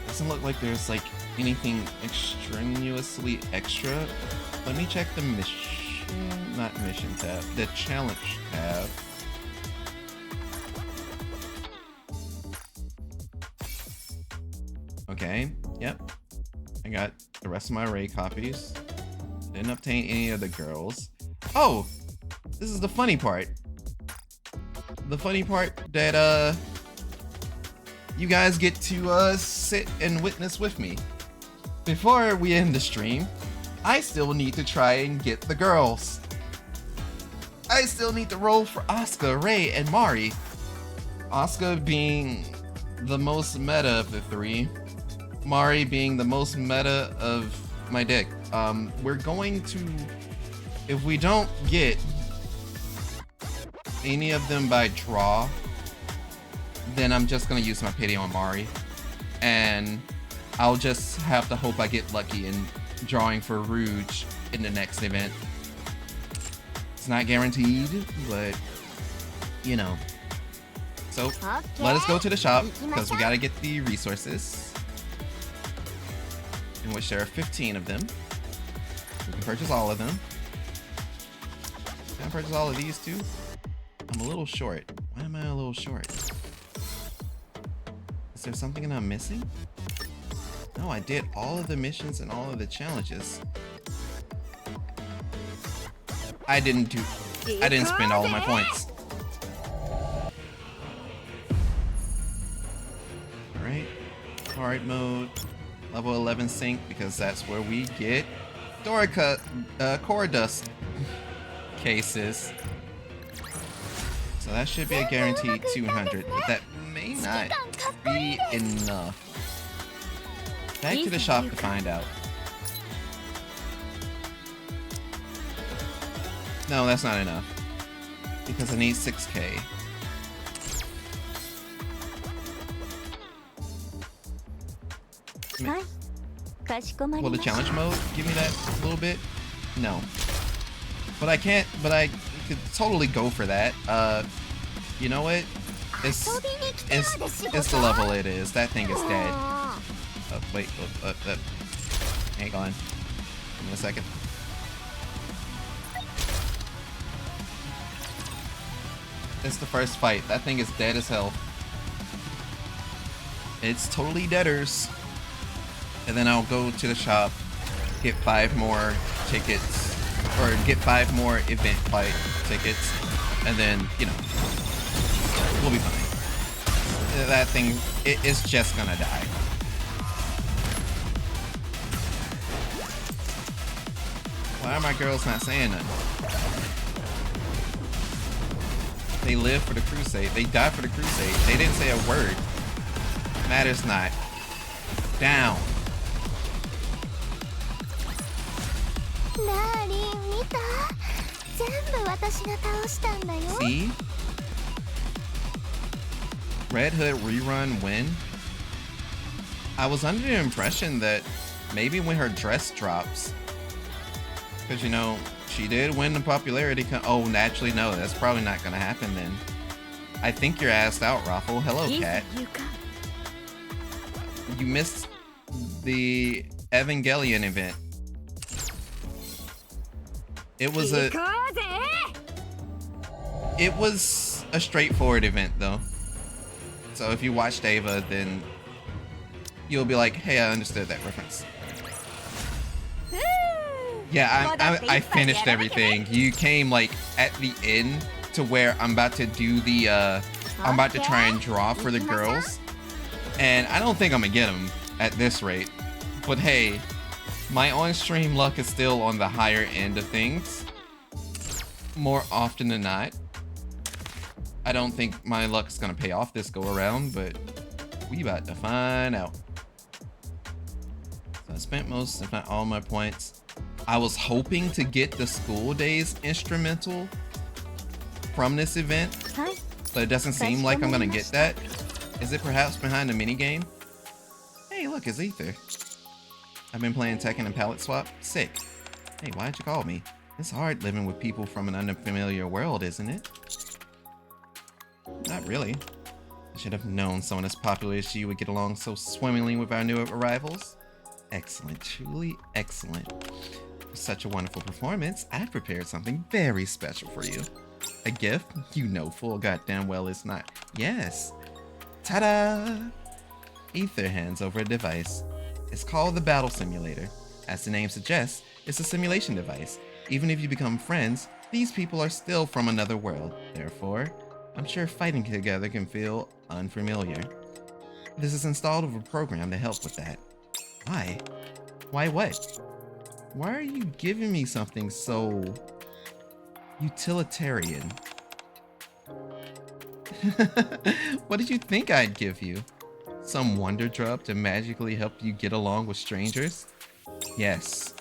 Doesn't look like there's like anything extraneously extra Let me check the mission, not mission tab, the challenge tab. Okay, yep. I got the rest of my Ray copies. Didn't obtain any of the girls. Oh, this is the funny part. The funny part that you guys get to sit and witness with me. Before we end the stream, I still need to try and get the girls. I still need to roll for Asuka, Ray, and Mari. Asuka being the most meta of the three. Mari being the most meta of my deck. We're going to, if we don't get any of them by draw, then I'm just gonna use my pity on Mari, and I'll just have to hope I get lucky in drawing for Rouge in the next event. It's not guaranteed, but you know. So let us go to the shop because we gotta get the resources, in which there are 15 of them. We can purchase all of them. Can I purchase all of these too? I'm a little short. Why am I a little short? Is there something that I'm missing? No, I did all of the missions and all of the challenges. I didn't spend all of my points. Alright. Hard mode. Level 11 sync, because that's where we get core dust cases. So that should be a guaranteed 200, but that may not be enough. Back to the shop to find out. No, that's not enough. Because I need 6k. Will the challenge mode give me that a little bit? No. But I could totally go for that. You know what? It's the level it is. That thing is dead. Wait, hang on. Give me a second. It's the first fight. That thing is dead as hell. It's totally deaders. And then I'll go to the shop, get 5 more tickets, or get 5 more event fight tickets, and then, you know, we'll be fine. That thing, it's just gonna die. Why are my girls not saying nothing? They live for the crusade. They die for the crusade. They didn't say a word. Matters not. Down. See? Red Hood rerun win? I was under the impression that maybe when her dress drops, because you know, she did win the popularity oh, naturally, no, that's probably not gonna happen then. I think you're asked out, Raffle. Hello, Cat. You missed the Evangelion event. It was a straightforward event though. So if you watched Ava, then you'll be like, hey, I understood that reference. Yeah, I finished everything. You came like at the end to where I'm about to do the I'm about to try and draw for the girls, and I don't think I'm gonna get them at this rate. But hey, my on-stream luck is still on the higher end of things. More often than not. I don't think my luck's gonna pay off this go around, but we about to find out. So I spent most, if not all, my points. I was hoping to get the School Days instrumental from this event, but it doesn't seem like I'm gonna get that. Is it perhaps behind the minigame? Hey, look, it's Ether. I've been playing Tekken and Palette Swap. Sick. Hey, why'd you call me? It's hard living with people from an unfamiliar world, isn't it? Not really. I should have known someone as popular as you would get along so swimmingly with our new arrivals. Excellent, truly excellent. such a wonderful performance, I've prepared something very special for you. A gift you know full goddamn well it's not. Yes. Ta-da! Ether hands over a device. It's called the Battle Simulator. As the name suggests, it's a simulation device. Even if you become friends, these people are still from another world. Therefore, I'm sure fighting together can feel unfamiliar. This is installed with a program to help with that. Why? Why what? Why are you giving me something so utilitarian? What did you think I'd give you? Some wonder drug to magically help you get along with strangers? Yes.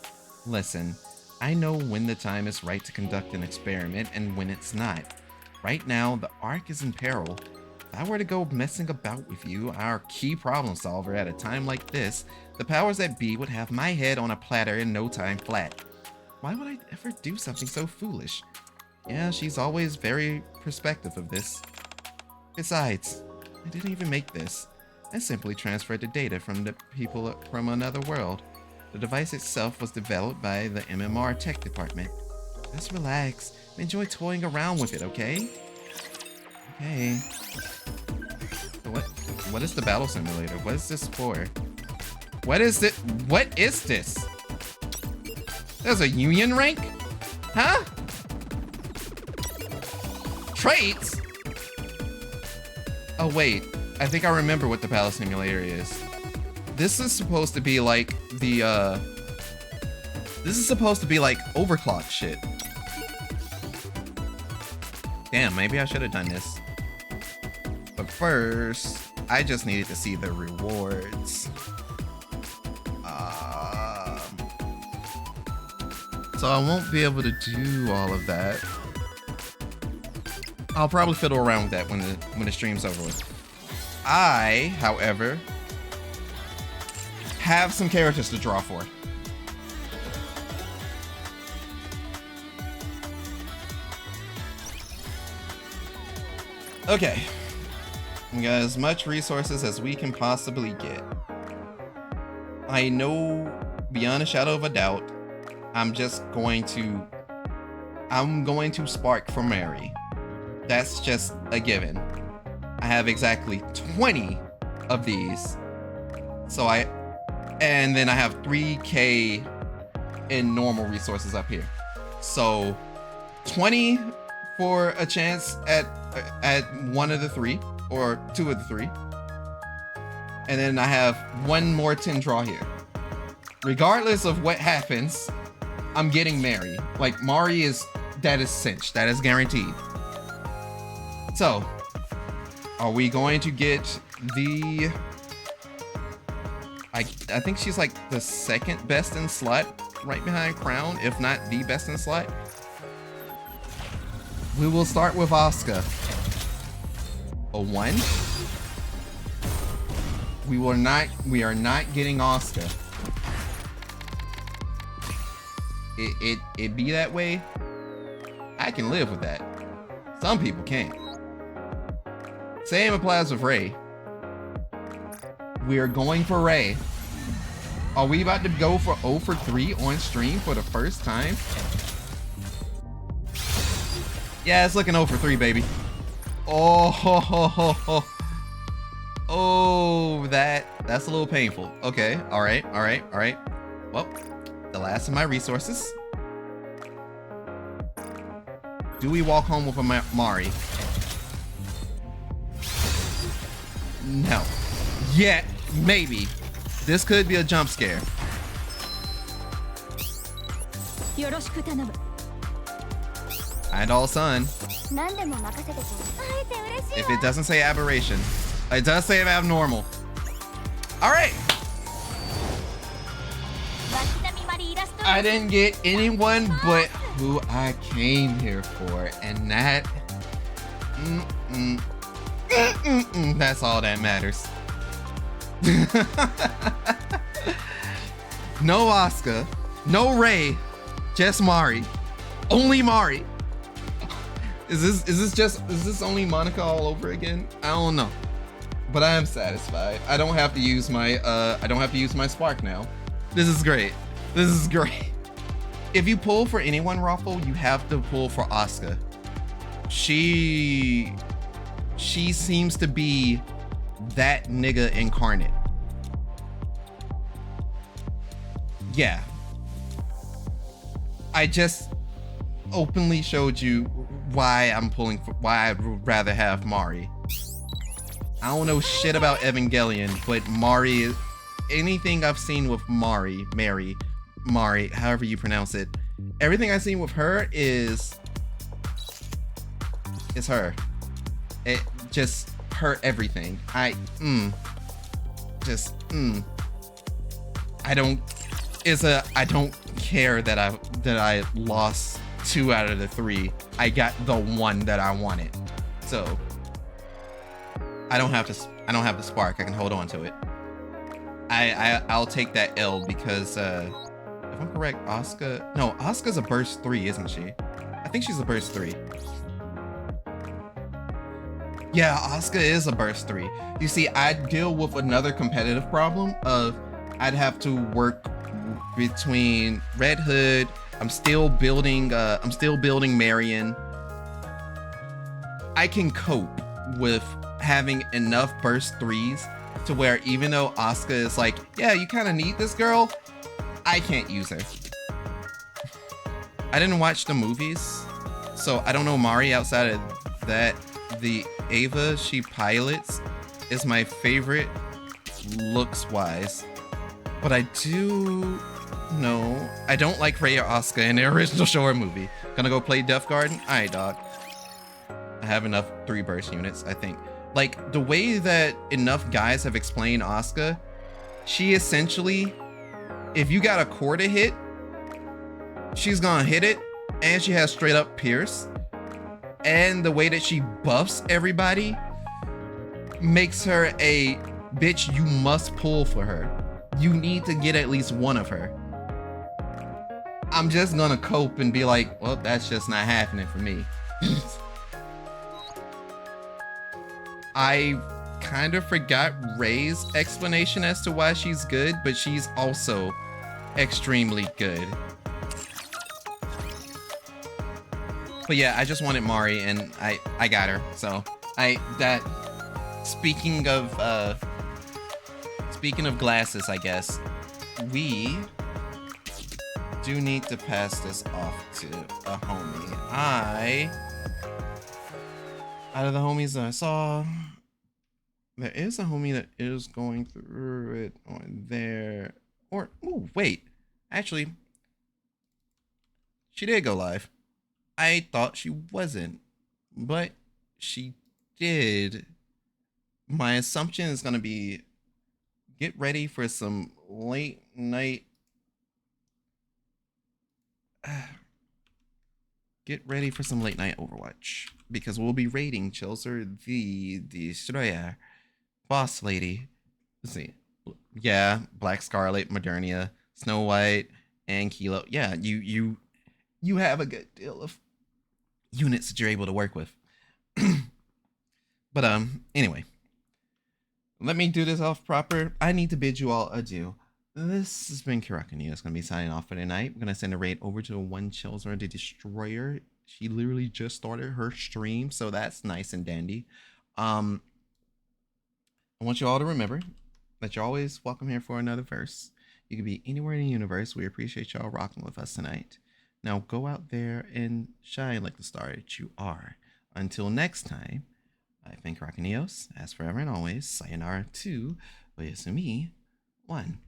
Listen, I know when the time is right to conduct an experiment and when it's not. Right now, the Ark is in peril. If I were to go messing about with you, our key problem solver, at a time like this, the powers that be would have my head on a platter in no time flat. Why would I ever do something so foolish? Yeah, she's always very perspective of this. Besides, I didn't even make this. I simply transferred the data from the people from another world. The device itself was developed by the MMR tech department. Just relax. Enjoy toying around with it, okay? Okay. So what is the battle simulator? What is this for? What is it? What is this? There's a union rank? Huh? Traits? Oh wait, I think I remember what the battle simulator is. This is supposed to be like the this is supposed to be like overclock shit. Damn, maybe I should have done this. But first, I just needed to see the rewards. So I won't be able to do all of that. I'll probably fiddle around with that when the stream's over with. I, however, have some characters to draw for. Okay. We got as much resources as we can possibly get. I know beyond a shadow of a doubt, I'm going to spark for Mary. That's just a given. I have exactly 20 of these. And then I have 3K in normal resources up here. So 20 for a chance at one of the three or two of the three. And then I have one more 10 draw here. Regardless of what happens, I'm getting Mary. Like Mari that is cinched. That is guaranteed. So, are we going to get the... I think she's like the second best in slot, right behind Crown, if not the best in slot. We will start with Asuka. A 1. We are not getting Asuka. It be that way. I can live with that. Some people can't. Same applies with Ray. We are going for Ray. Are we about to go for 0 for 3 on stream for the first time? Yeah, it's looking 0 for 3, baby. Oh, ho, ho, ho, ho. Oh, that's a little painful. Okay, all right. Well, the last of my resources. Do we walk home with a Mari? No. Yeah, maybe. This could be a jump scare. And all sun. If it doesn't say aberration, it does say abnormal. All right. I didn't get anyone but who I came here for, and that, that's all that matters. No Asuka, no Ray, just Mari. Only Mari. Is this only Monica all over again? I don't know. But I am satisfied. I don't have to use my spark now. This is great. This is great. if you pull for anyone, Raffle, you have to pull for Asuka. She seems to be that nigga incarnate. Yeah. I just openly showed you why I'm pulling for, why I'd rather have Mari. I don't know shit about Evangelion, but Mari, anything I've seen with Mari, however you pronounce it, everything I've seen with her is her. Just her everything. I don't care that I lost 2 out of the 3. I got the one that I wanted. So I don't have the spark. I can hold on to it. I'll take that L because if I'm correct, Asuka's a burst 3, isn't she? I think she's a burst 3. Yeah, Asuka is a burst 3. You see, I deal with another competitive problem of I'd have to work between Red Hood. I'm still building Marion. I can cope with having enough burst 3s to where even though Asuka is like, yeah, you kind of need this girl, I can't use her. I didn't watch the movies, so I don't know Mari outside of that. The Ava she pilots is my favorite looks wise, but I do know I don't like Rey or Asuka in the original show or movie. Gonna go play Death Garden? Alright, dog. I have enough 3 burst units, I think. Like, the way that enough guys have explained Asuka, she essentially, if you got a core to hit, she's gonna hit it, and she has straight up Pierce. And the way that she buffs everybody makes her a bitch you must pull for her. You need to get at least one of her. I'm just gonna cope and be like, well, that's just not happening for me. I kind of forgot Rey's explanation as to why she's good, but she's also extremely good. But yeah, I just wanted Mari and I got her. So speaking of glasses, I guess we do need to pass this off to a homie. Out of the homies that I saw, there is a homie that is going through it on there. Or, oh, wait. Actually, she did go live. I thought she wasn't, but she did. My assumption is going to be get ready for some late night. Get ready for some late night Overwatch because we'll be raiding Chilser the Destroyer, Boss Lady. Let's see. Yeah, Black Scarlet, Modernia, Snow White, and Kilo. Yeah, you have a good deal of units that you're able to work with. But anyway, let me do this off proper. I need to bid you all adieu. This has been Kirakuni. It's going to be signing off for tonight. We're going to send a raid over to the one Chilser, the Destroyer. She literally just started her stream, so that's nice and dandy. I want you all to remember that you're always welcome here for another verse. You can be anywhere in the universe. We appreciate y'all rocking with us tonight. Now go out there and shine like the star that you are. Until next time, I've been Kirakunios. As forever and always, sayonara to Oyasumi 1.